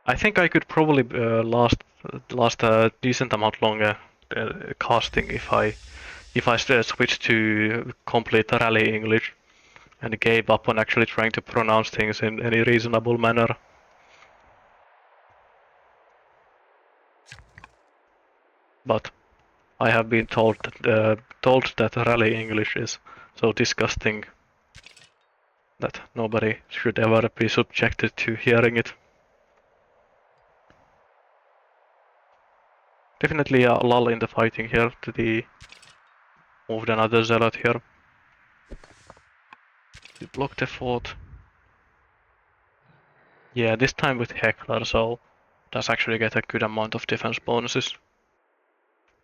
I think I could probably last a decent amount longer casting if I switched to complete rally English and gave up on actually trying to pronounce things in any reasonable manner. But I have been told that rally English is so disgusting that nobody should ever be subjected to hearing it. Definitely a lull in the fighting here to the moved another zealot here. We block the fort. Yeah, this time with Heckler, so does actually get a good amount of defense bonuses.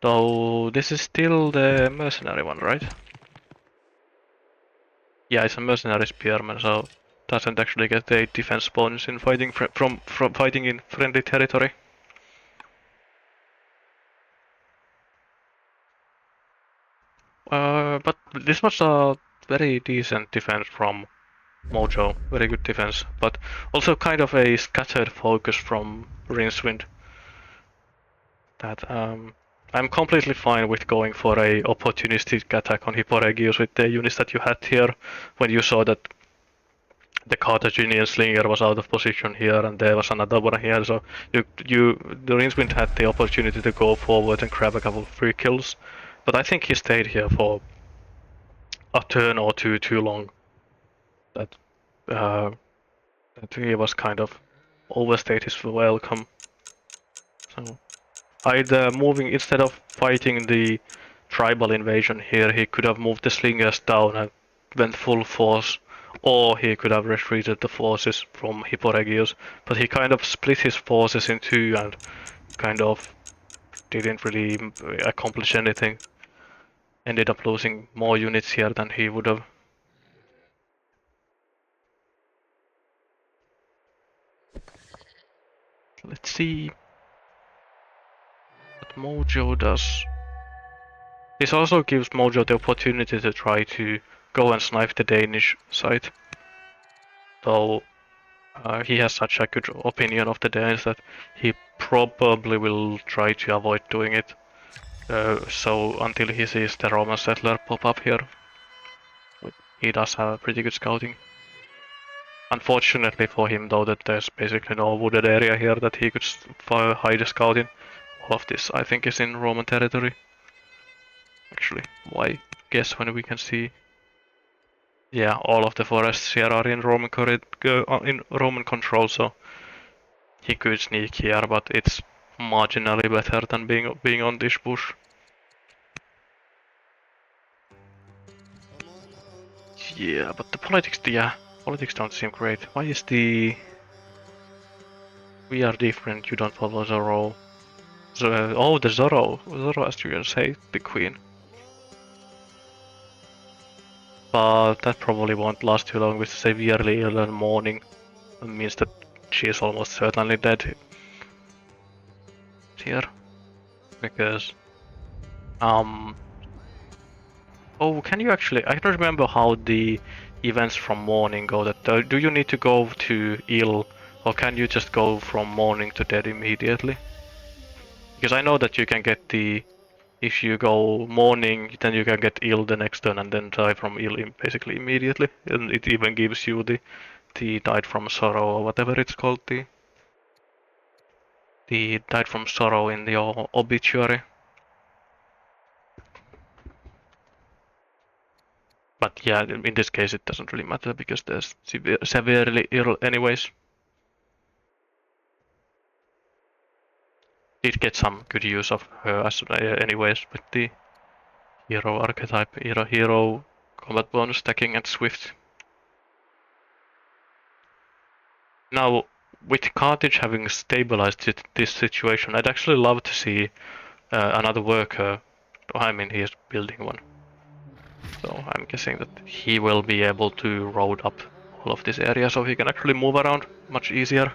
Though this is still the mercenary one, right? Yeah, it's a mercenary spearman, so doesn't actually get a defense bonus in fighting from fighting in friendly territory. But this was a very decent defense from Mojo, very good defense, but also kind of a scattered focus from Rincewind. That I'm completely fine with going for a opportunistic attack on Hipporegius with the units that you had here when you saw that the Carthaginian slinger was out of position here and there was another one here, so the Rincewind had the opportunity to go forward and grab a couple of free kills. But I think he stayed here for a turn or two too long. That uh, that he was kind of overstayed his welcome. So either moving instead of fighting the tribal invasion here, he could have moved the slingers down and went full force, or he could have retreated the forces from Hipporegius. But he kind of split his forces in two and kind of didn't really accomplish anything. Ended up losing more units here than he would have. Let's see what Mojo does. This also gives Mojo the opportunity to try to go and snipe the Danish side. Though he has such a good opinion of the Danes that he probably will try to avoid doing it. So until he sees the Roman settler pop up here, he does have pretty good scouting. Unfortunately for him though, that there's basically no wooded area here that he could hide a scout in. All of this I think is in Roman territory. Actually, why guess when we can see? Yeah, all of the forests here are in Roman control, so he could sneak here, but it's marginally better than being on this bush. Yeah, but the politics don't seem great. Why is the we are different? You don't follow Zoro. Oh, the Zoroastrians hate the queen. But that probably won't last too long with severely ill and mourning. It means that she is almost certainly dead here. Because oh, can you actually? I don't remember how the events from morning go. That do you need to go to ill, or can you just go from morning to dead immediately? Because I know that you can get the if you go morning, then you can get ill the next turn and then die from ill basically immediately, and it even gives you the died from sorrow or whatever it's called the died from sorrow in the obituary. But yeah, in this case it doesn't really matter because there's severely ill anyways. Did get some good use of her as anyways with the hero archetype, hero combat bonus stacking and swift. Now, with Carthage having stabilized this situation, I'd actually love to see another worker. I mean, he is building one. So I'm guessing that he will be able to road up all of this area so he can actually move around much easier.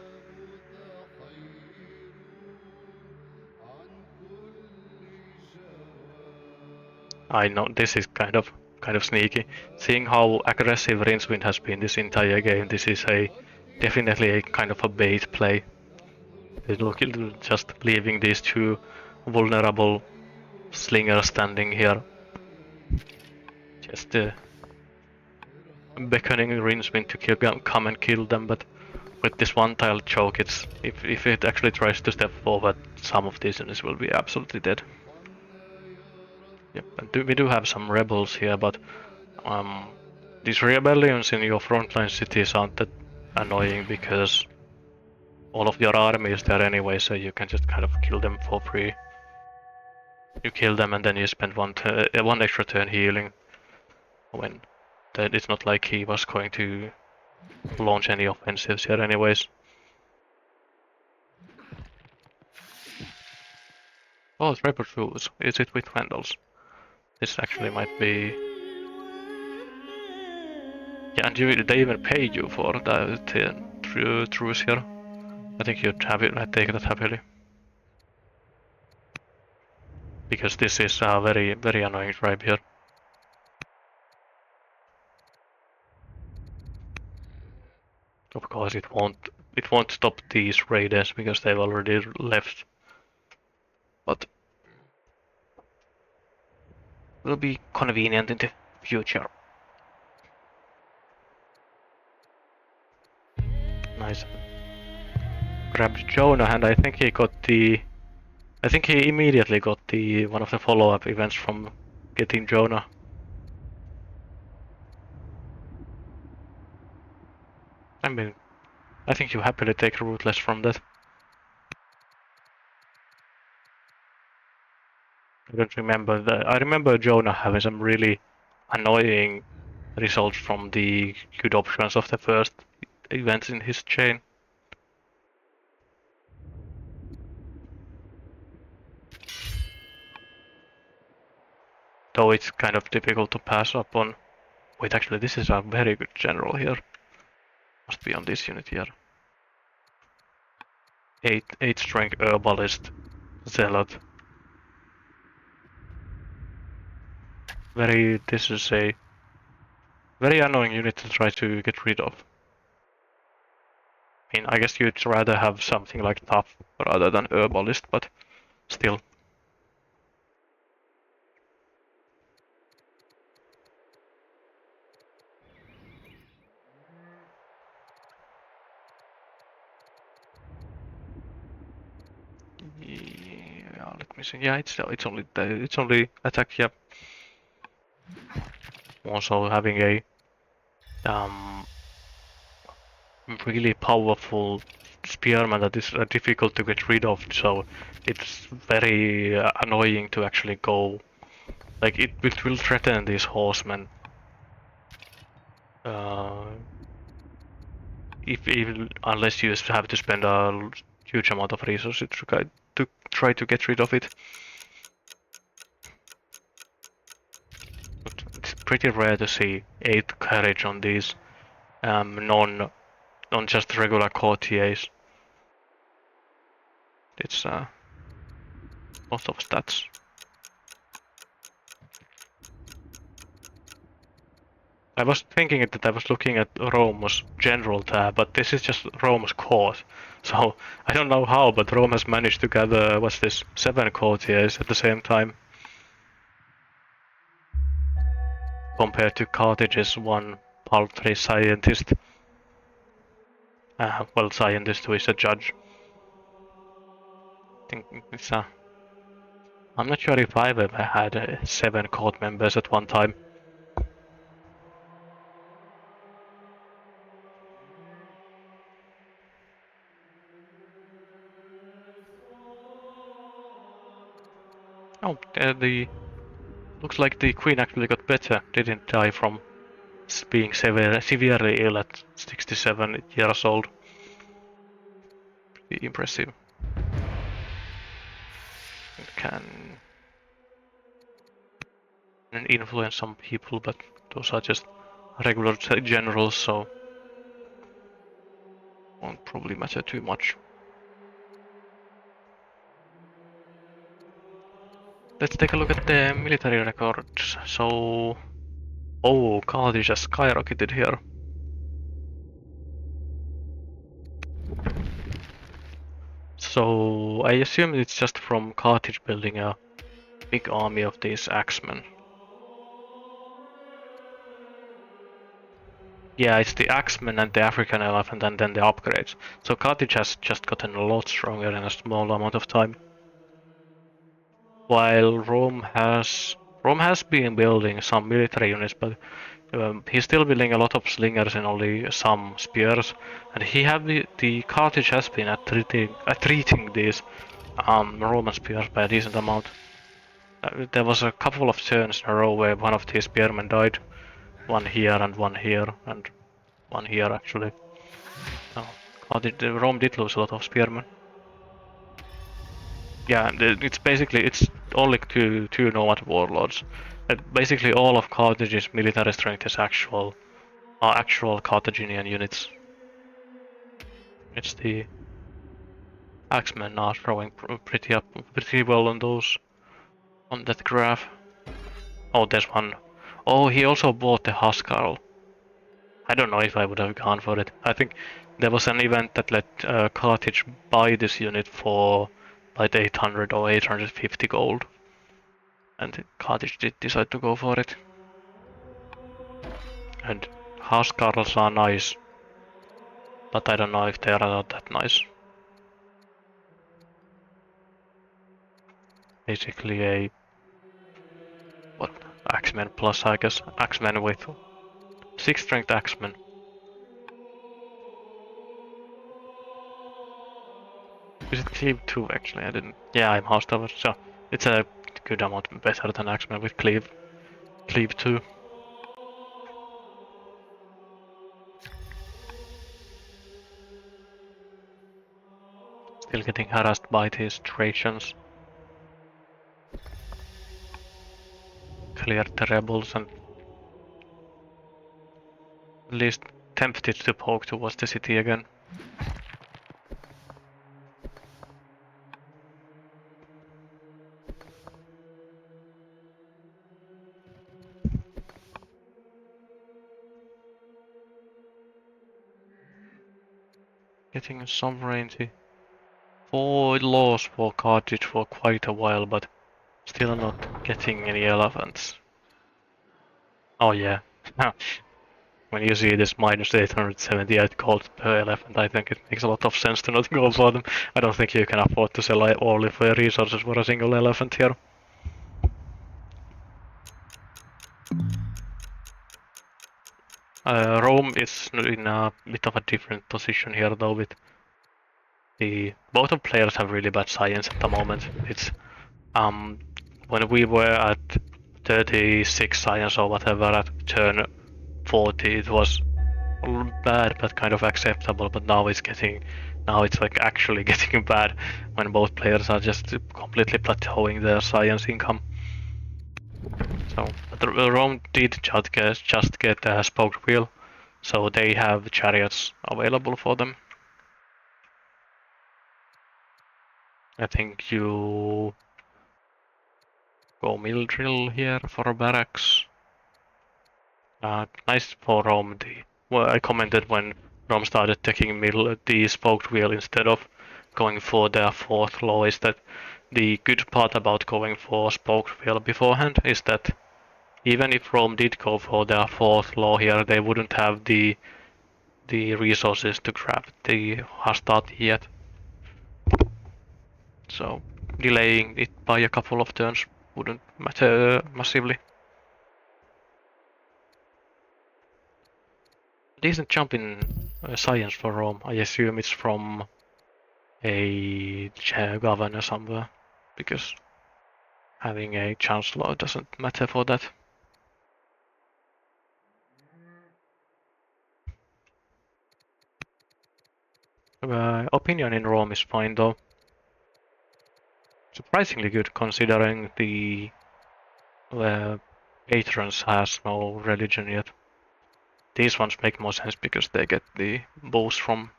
I know this is kind of sneaky. Seeing how aggressive Rincewind has been this entire game, this is definitely a kind of a bait play. Look, just leaving these two vulnerable slingers standing here, just beckoning Rincewind to come and kill them. But with this one-tile choke, it's if it actually tries to step forward, some of these units will be absolutely dead. Yep, and we do have some rebels here, but These rebellions in your frontline cities aren't that annoying because all of your army is there anyway, so you can just kind of kill them for free. You kill them and then you spend one extra turn healing. When that it's not like he was going to launch any offensives here anyways. Oh, it's Rebel Fools. Is it with Vandals? This actually might be... Yeah, and they even pay you for the truce here. I think you'd have it, I'd take that happily. Because this is a very, very annoying tribe here. Of course it won't stop these raiders because they've already left. But will be convenient in the future. Nice. Grabbed Jonah and I think he immediately got one of the follow-up events from getting Jonah. I mean, I think you happily take Rootless from that. I don't remember that. I remember Jonah having some really annoying results from the good options of the first events in his chain. Though it's kind of difficult to pass up on. Wait, actually, this is a very good general here. Must be on this unit here. 8 strength herbalist zealot. This is a very annoying unit to try to get rid of. I mean, I guess you'd rather have something like tough rather than herbalist, but still. Yeah, let me see. Yeah, it's only attack. Yep. Also having a really powerful spearman that is difficult to get rid of. So it's very annoying to actually go. Like it will threaten these horsemen. If even unless you have to spend a huge amount of resources to try to get rid of it. But it's pretty rare to see 8 courage on these non just regular courtiers. It's lots of stats. I was thinking that I was looking at Rome's general tab, but this is just Rome's court. So I don't know how, but Rome has managed to gather, what's this, 7 courtiers at the same time. Compared to Carthage's one paltry scientist. Well, scientist who is a judge. I think it's I'm not sure if I've ever had 7 court members at one time. Oh, looks like the queen actually got better. Didn't die from being severely ill at 67 years old. Pretty impressive. It can influence some people, but those are just regular generals, so won't probably matter too much. Let's take a look at the military records. So, oh, Carthage has skyrocketed here. So I assume it's just from Carthage building a big army of these axemen. Yeah, it's the axemen and the African elephant and then the upgrades. So Carthage has just gotten a lot stronger in a small amount of time. While Rome has been building some military units, but He's still building a lot of slingers and only some spears, and he have the cartridge has been treating these Roman spears by a decent amount. There was a couple of turns in a row where one of these spearmen died, one here and one here and one here actually. So Rome did lose a lot of spearmen. Yeah, it's basically it's only two nomad warlords. Basically all of Carthage's military strength is actual Carthaginian units. It's the Axemen are showing pretty well on those on that graph. Oh, there's one. Oh, he also bought the Huskarl. I don't know if I would have gone for it. I think there was an event that let Carthage buy this unit for like 800 or 850 gold, and Carthage did decide to go for it. And Huskarls are nice, but I don't know if they are not that nice. Basically a what Axeman plus, I guess. Axeman with 6 strength Axeman. Is it cleave 2 actually? I didn't. Yeah, I'm housed over, so it's a good amount better than Axeman with cleave 2. Still getting harassed by these Thracians. Cleared the rebels and at least tempted to poke towards the city again. Getting sovereignty. 4 laws for Carthage for quite a while, but still not getting any elephants. Oh yeah. When you see this minus 878 gold per elephant, I think it makes a lot of sense to not go for them. I don't think you can afford to sell all of your resources for a single elephant here. Rome is in a bit of a different position here though, with both of players have really bad science at the moment. It's when we were at 36 science or whatever at turn 40, it was bad but kind of acceptable, but now it's like actually getting bad when both players are just completely plateauing their science income. So but Rome did just get a spoked wheel, so they have chariots available for them. I think you go mill drill here for a barracks. Nice for Rome. Well, I commented when Rome started taking the spoked wheel instead of going for their 4th law is that the good part about going for spoked wheel beforehand is that even if Rome did go for their 4th law here, they wouldn't have the resources to craft the Hastati yet. So delaying it by a couple of turns wouldn't matter massively. Decent jump in science for Rome. I assume it's from a governor somewhere, because having a chancellor doesn't matter for that. Opinion in Rome is fine though. Surprisingly good considering the patrons has no religion yet. These ones make more sense because they get the boost from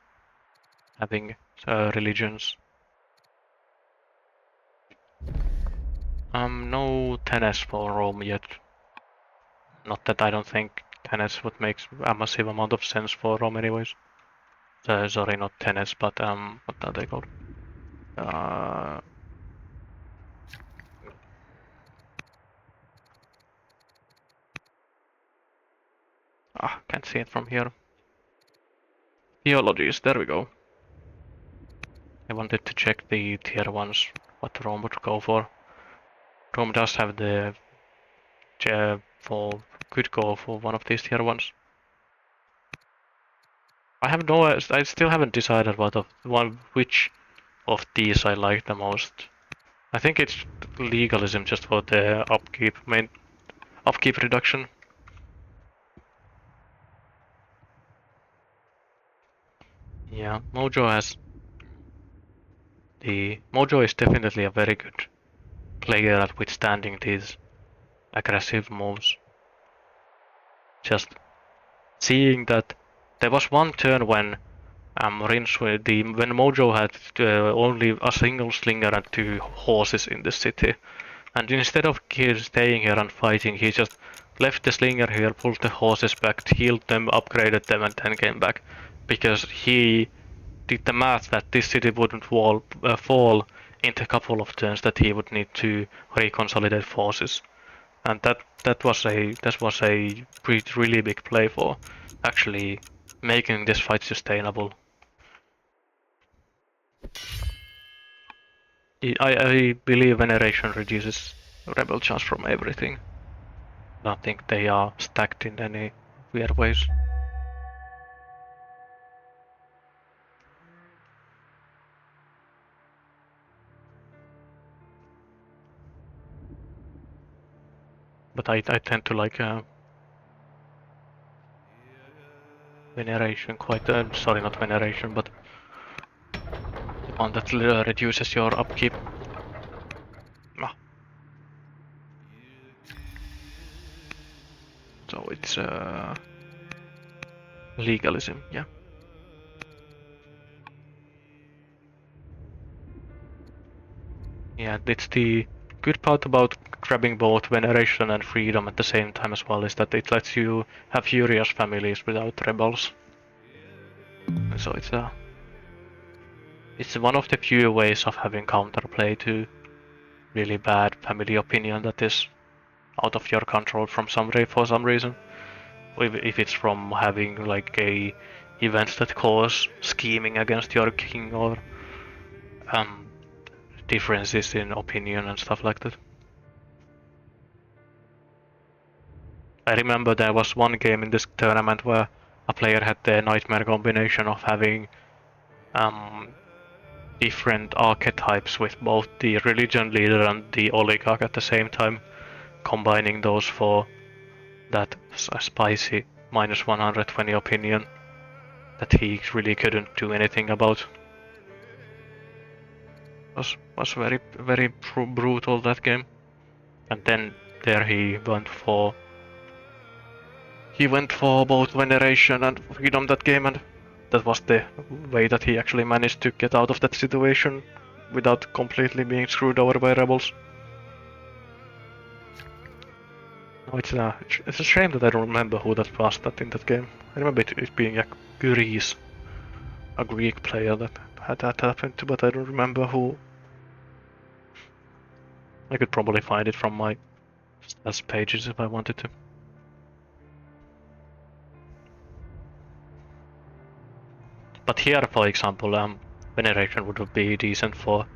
having religions. No tennis for Rome yet. Not that I don't think tennis would make a massive amount of sense for Rome anyways. Sorry, not tennis, but what are they called? Can't see it from here. Theologies, there we go. I wanted to check the tier 1s, what Rome would go for. Rome does have the for could go for one of these tier ones. I still haven't decided which of these I like the most. I think it's legalism just for the upkeep reduction. Yeah, Mojo is definitely a very good player at withstanding these aggressive moves. Just seeing that there was one turn when when Mojo had only a single slinger and 2 horses in the city, and instead of staying here and fighting, he just left the slinger here, pulled the horses back, healed them, upgraded them, and then came back because he did the math that this city wouldn't fall into a couple of turns, that he would need to reconsolidate forces, and that was a really big play for actually making this fight sustainable. I believe veneration reduces rebel chance from everything. I don't think they are stacked in any weird ways. But I tend to like veneration quite. Sorry, not veneration, but the one that reduces your upkeep. Ah, so it's legalism, yeah. Yeah, it's the good part about grabbing both veneration and freedom at the same time as well is that it lets you have furious families without rebels. So it's one of the few ways of having counterplay to really bad family opinion that is out of your control for some reason. If it's from having like a events that cause scheming against your king or um, differences in opinion and stuff like that. I remember there was one game in this tournament where a player had the nightmare combination of having um, different archetypes with both the religion leader and the oligarch at the same time, combining those for that spicy minus 120 opinion that he really couldn't do anything about. Was very brutal that game. And then there he went for both veneration and freedom that game, and that was the way that he actually managed to get out of that situation without completely being screwed over by rebels. No, it's a shame that I don't remember who that was that in that game. I remember it being a Greek player that had that happen to, but I don't remember who. I could probably find it from my stats pages if I wanted to. But here, for example, veneration would be decent for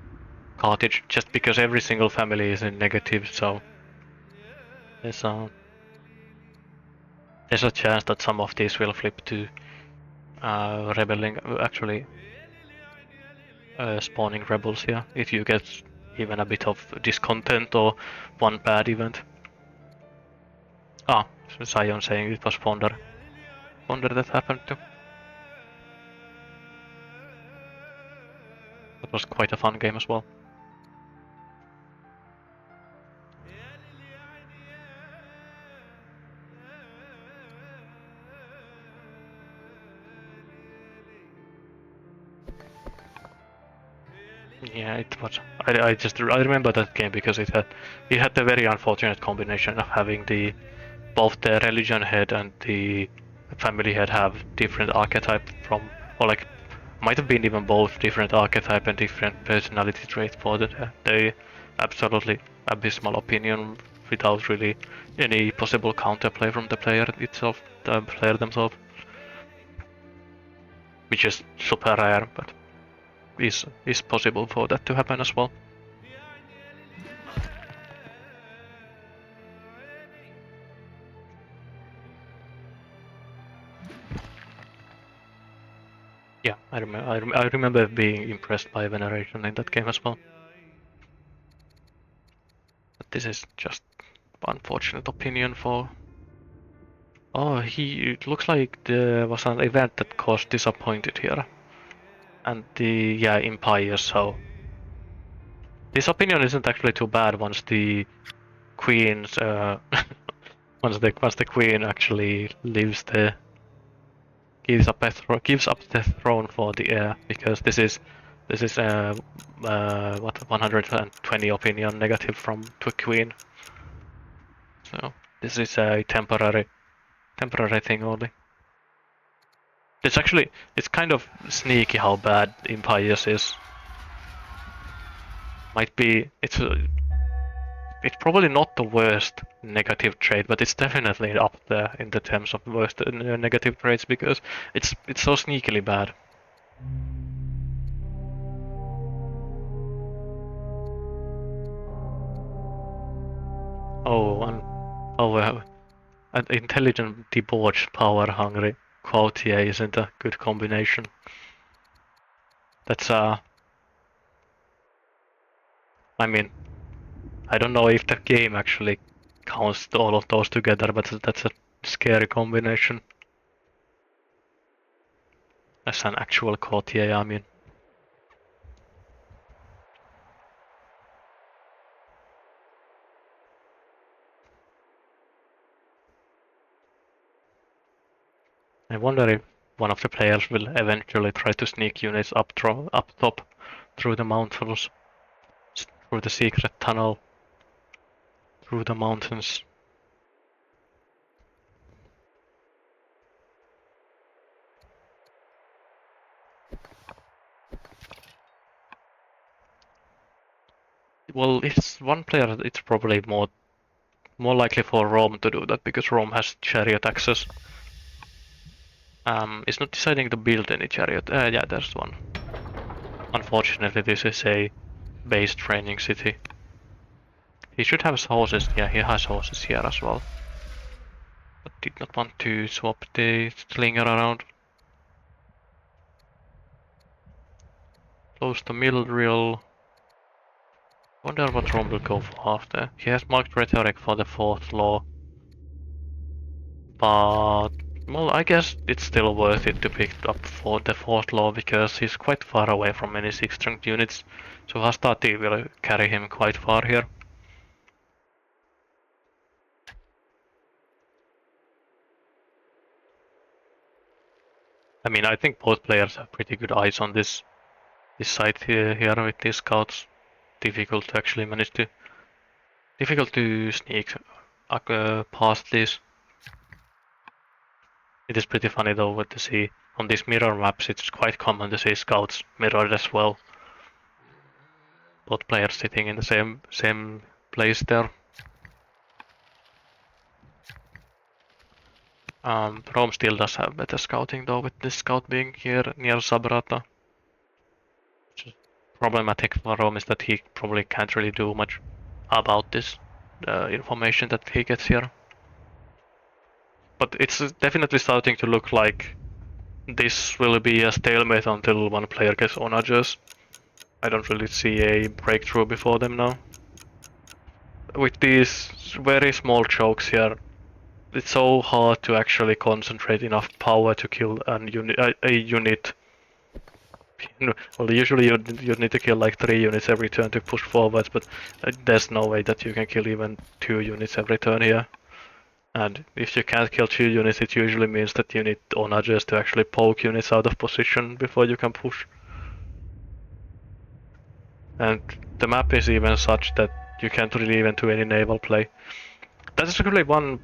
Carthage, just because every single family is in negative, so there's a there's a chance that some of these will flip to rebelling, actually spawning rebels here, if you get even a bit of discontent or one bad event. Ah, Zion saying it was Fonder. Fonder that happened to. That was quite a fun game as well. Yeah, it was. I remember that game because it had the very unfortunate combination of having the both the religion head and the family head have different archetype from, or like might have been even both different archetype and different personality trait for the absolutely abysmal opinion without really any possible counterplay from the player itself, the player themselves, which is super rare, but is possible for that to happen as well. I remember being impressed by Veneration in that game as well. But this is just unfortunate opinion for. Oh, it looks like there was an event that caused disappointed here, and the Empire. So this opinion isn't actually too bad once the queen's once the queen actually leaves the gives up the throne for the heir, because this is what 120 opinion negative from to queen. So this is a temporary thing only. It's kind of sneaky how bad Empires is. Might be it's probably not the worst negative trait, but it's definitely up there in the terms of worst negative traits, because it's so sneakily bad. Oh, and an intelligent, debauched, power-hungry courtier isn't a good combination. That's I mean, I don't know if the game actually counts all of those together, but that's a scary combination. As an actual courtier, I mean. I wonder if one of the players will eventually try to sneak units up top through the mountains, through the secret tunnel, through the mountains. Well, it's one player. It's probably more likely for Rome to do that, because Rome has chariot access. It's not deciding to build any chariot. Yeah, there's one. Unfortunately, this is a base training city. He should have horses. Yeah, he has horses here as well. But did not want to swap the slinger around. Close to Mildriel. Wonder what Rome will go for after. He has marked rhetoric for the fourth law. But well, I guess it's still worth it to pick up for the fourth law, because he's quite far away from any 6-strength units. So Hastati will carry him quite far here. I mean, I think both players have pretty good eyes on this site here with these scouts. Difficult to actually manage to sneak past these. It is pretty funny though to see on these mirror maps. It's quite common to see scouts mirrored as well. Both players sitting in the same place there. Rome still does have better scouting though, with this scout being here near Sabrata. Which is problematic for Rome is that he probably can't really do much about this information that he gets here. But it's definitely starting to look like this will be a stalemate until one player gets onagers. I don't really see a breakthrough before them now. With these very small chokes here, it's so hard to actually concentrate enough power to kill a unit. Well, usually you need to kill like 3 units every turn to push forwards, but there's no way that you can kill even 2 units every turn here. And if you can't kill 2 units, it usually means that you need onagers to actually poke units out of position before you can push. And the map is even such that you can't really even do any naval play. That's actually one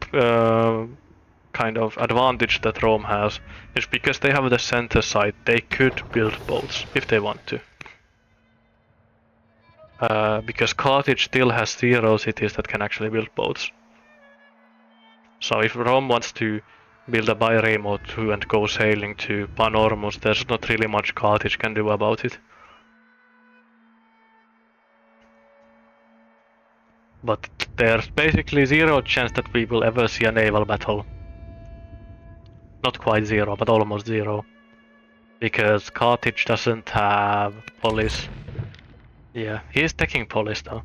kind of advantage that Rome has, is because they have the center site, they could build boats if they want to. Because Carthage still has 0 cities that can actually build boats. So if Rome wants to build a bireme or 2 and go sailing to Panormus, there's not really much Carthage can do about it. But there's basically 0 chance that we will ever see a naval battle. Not quite 0, but almost 0. because Carthage doesn't have police. Yeah, he is taking police though.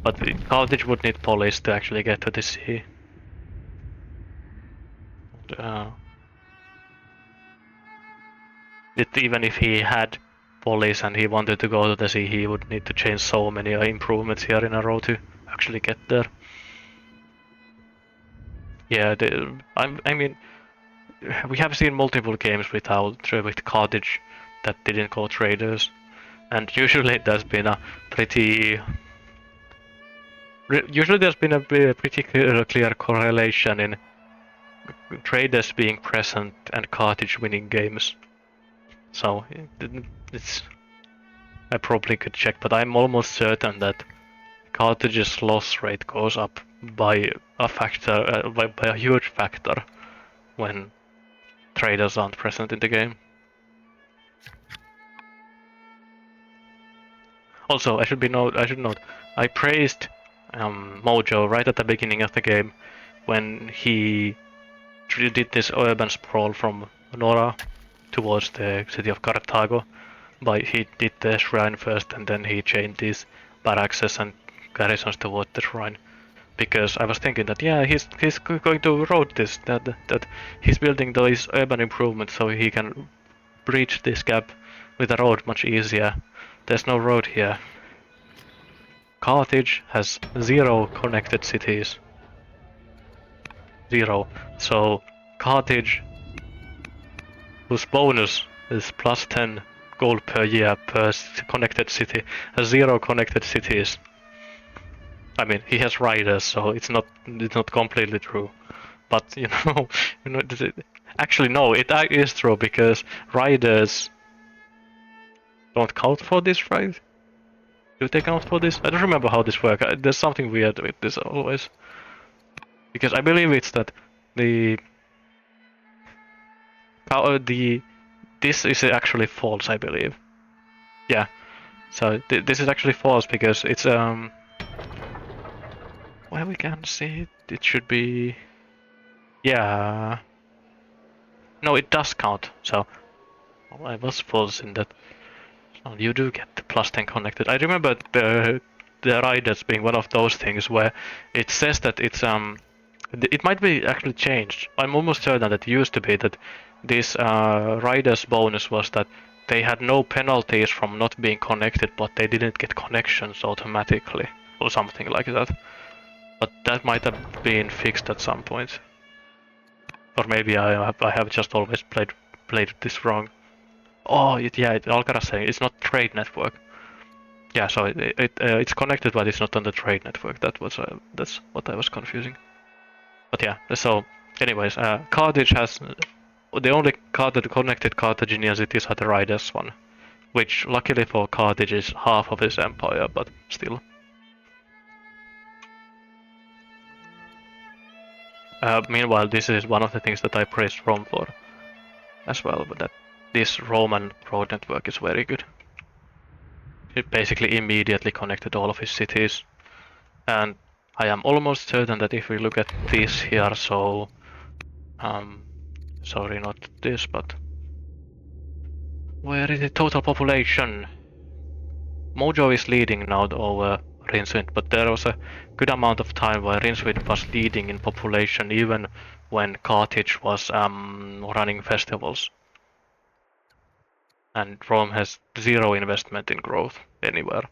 But Carthage would need police to actually get to the sea. Even if he had police and he wanted to go to the sea, he would need to change so many improvements here in a row to actually get there. Yeah, I mean, we have seen multiple games with Carthage that didn't go traders, and usually there's been a pretty clear correlation in traders being present and Carthage winning games. So it's I probably could check, but I'm almost certain that Carthage's loss rate goes up by a factor, by a huge factor, when traders aren't present in the game. Also, I should note, I praised Mojo right at the beginning of the game when he did this urban sprawl from Nora towards the city of Carthago. He did the shrine first, and then he chained these barracks and garrisons towards the shrine. Because I was thinking that yeah, he's going to road this, that he's building those urban improvements so he can breach this gap with a road much easier. There's no road here. Carthage has 0 connected cities. 0. So Carthage, whose bonus is plus 10 gold per year per connected city, has 0 connected cities. I mean, he has riders, so it's not completely true. But actually no, it is true because riders don't count for this, right? Do they count for this? I don't remember how this works. There's something weird with this always. Because I believe it's that this is actually false, I believe. Yeah. So this is actually false because it's well, we can see it. It should be. Yeah. No, it does count. So I was false in that. Oh, you do get the plus 10 connected. I remember the riders being one of those things where it says that it's it might be actually changed. I'm almost certain that it used to be that this riders bonus was that they had no penalties from not being connected, but they didn't get connections automatically or something like that. But that might have been fixed at some point. Or maybe I have just always played this wrong. Oh, Alcaraz saying it's not trade network. Yeah, so it's connected, but it's not on the trade network. That's what I was confusing. But yeah, so anyways, Carthage has the only connected Carthaginian cities are the Riders one, which luckily for Carthage is half of his empire, but still. Meanwhile, this is one of the things that I praised Rome for as well, but that this Roman road network is very good. It basically immediately connected all of his cities. And I am almost certain that if we look at this here, so sorry, not this, but where is the total population? Mojo is leading now over Rincewind, but there was a good amount of time where Rincewind was leading in population even when Carthage was running festivals. And Rome has 0 investment in growth anywhere,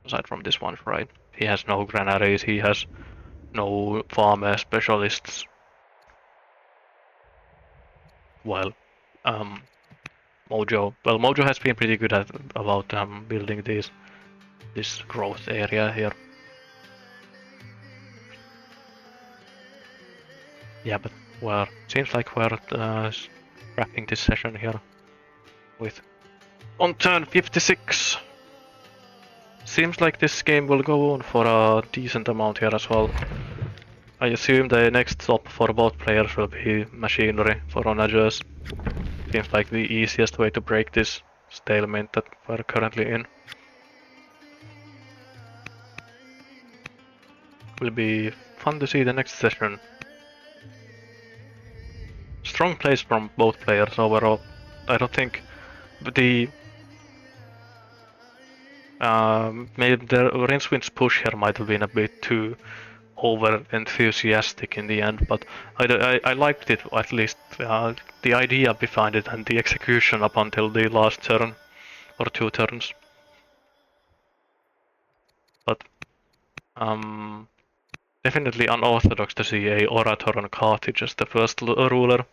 aside from this one, right? He has no granaries, he has no farmer specialists. While Mojo has been pretty good about building this growth area here. Yeah, but seems like we're wrapping this session here with on turn 56. Seems like this game will go on for a decent amount here as well. I assume the next stop for both players will be machinery for onagers. Seems like the easiest way to break this stalemate that we're currently in. Will be fun to see the next session. Strong plays from both players overall. I don't think the maybe the Rincewind's push here might have been a bit too over enthusiastic in the end, but I liked it at least. The idea behind it and the execution up until the last turn or two turns. But definitely unorthodox to see a orator on Carthage as the first ruler.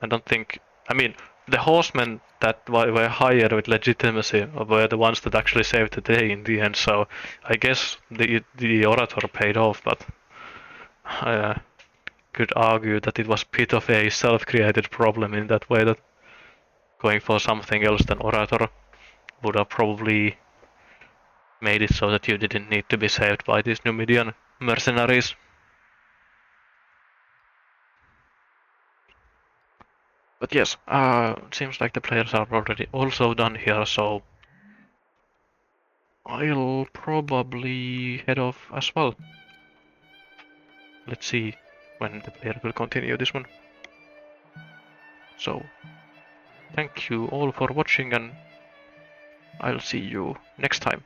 I don't think. I mean, the horsemen that were hired with legitimacy were the ones that actually saved the day in the end. So I guess the orator paid off, but I could argue that it was a bit of a self-created problem in that way that going for something else than orator would have probably made it so that you didn't need to be saved by these Numidian mercenaries. But yes, seems like the players are already also done here, so I'll probably head off as well. Let's see when the player will continue this one. So, thank you all for watching and I'll see you next time.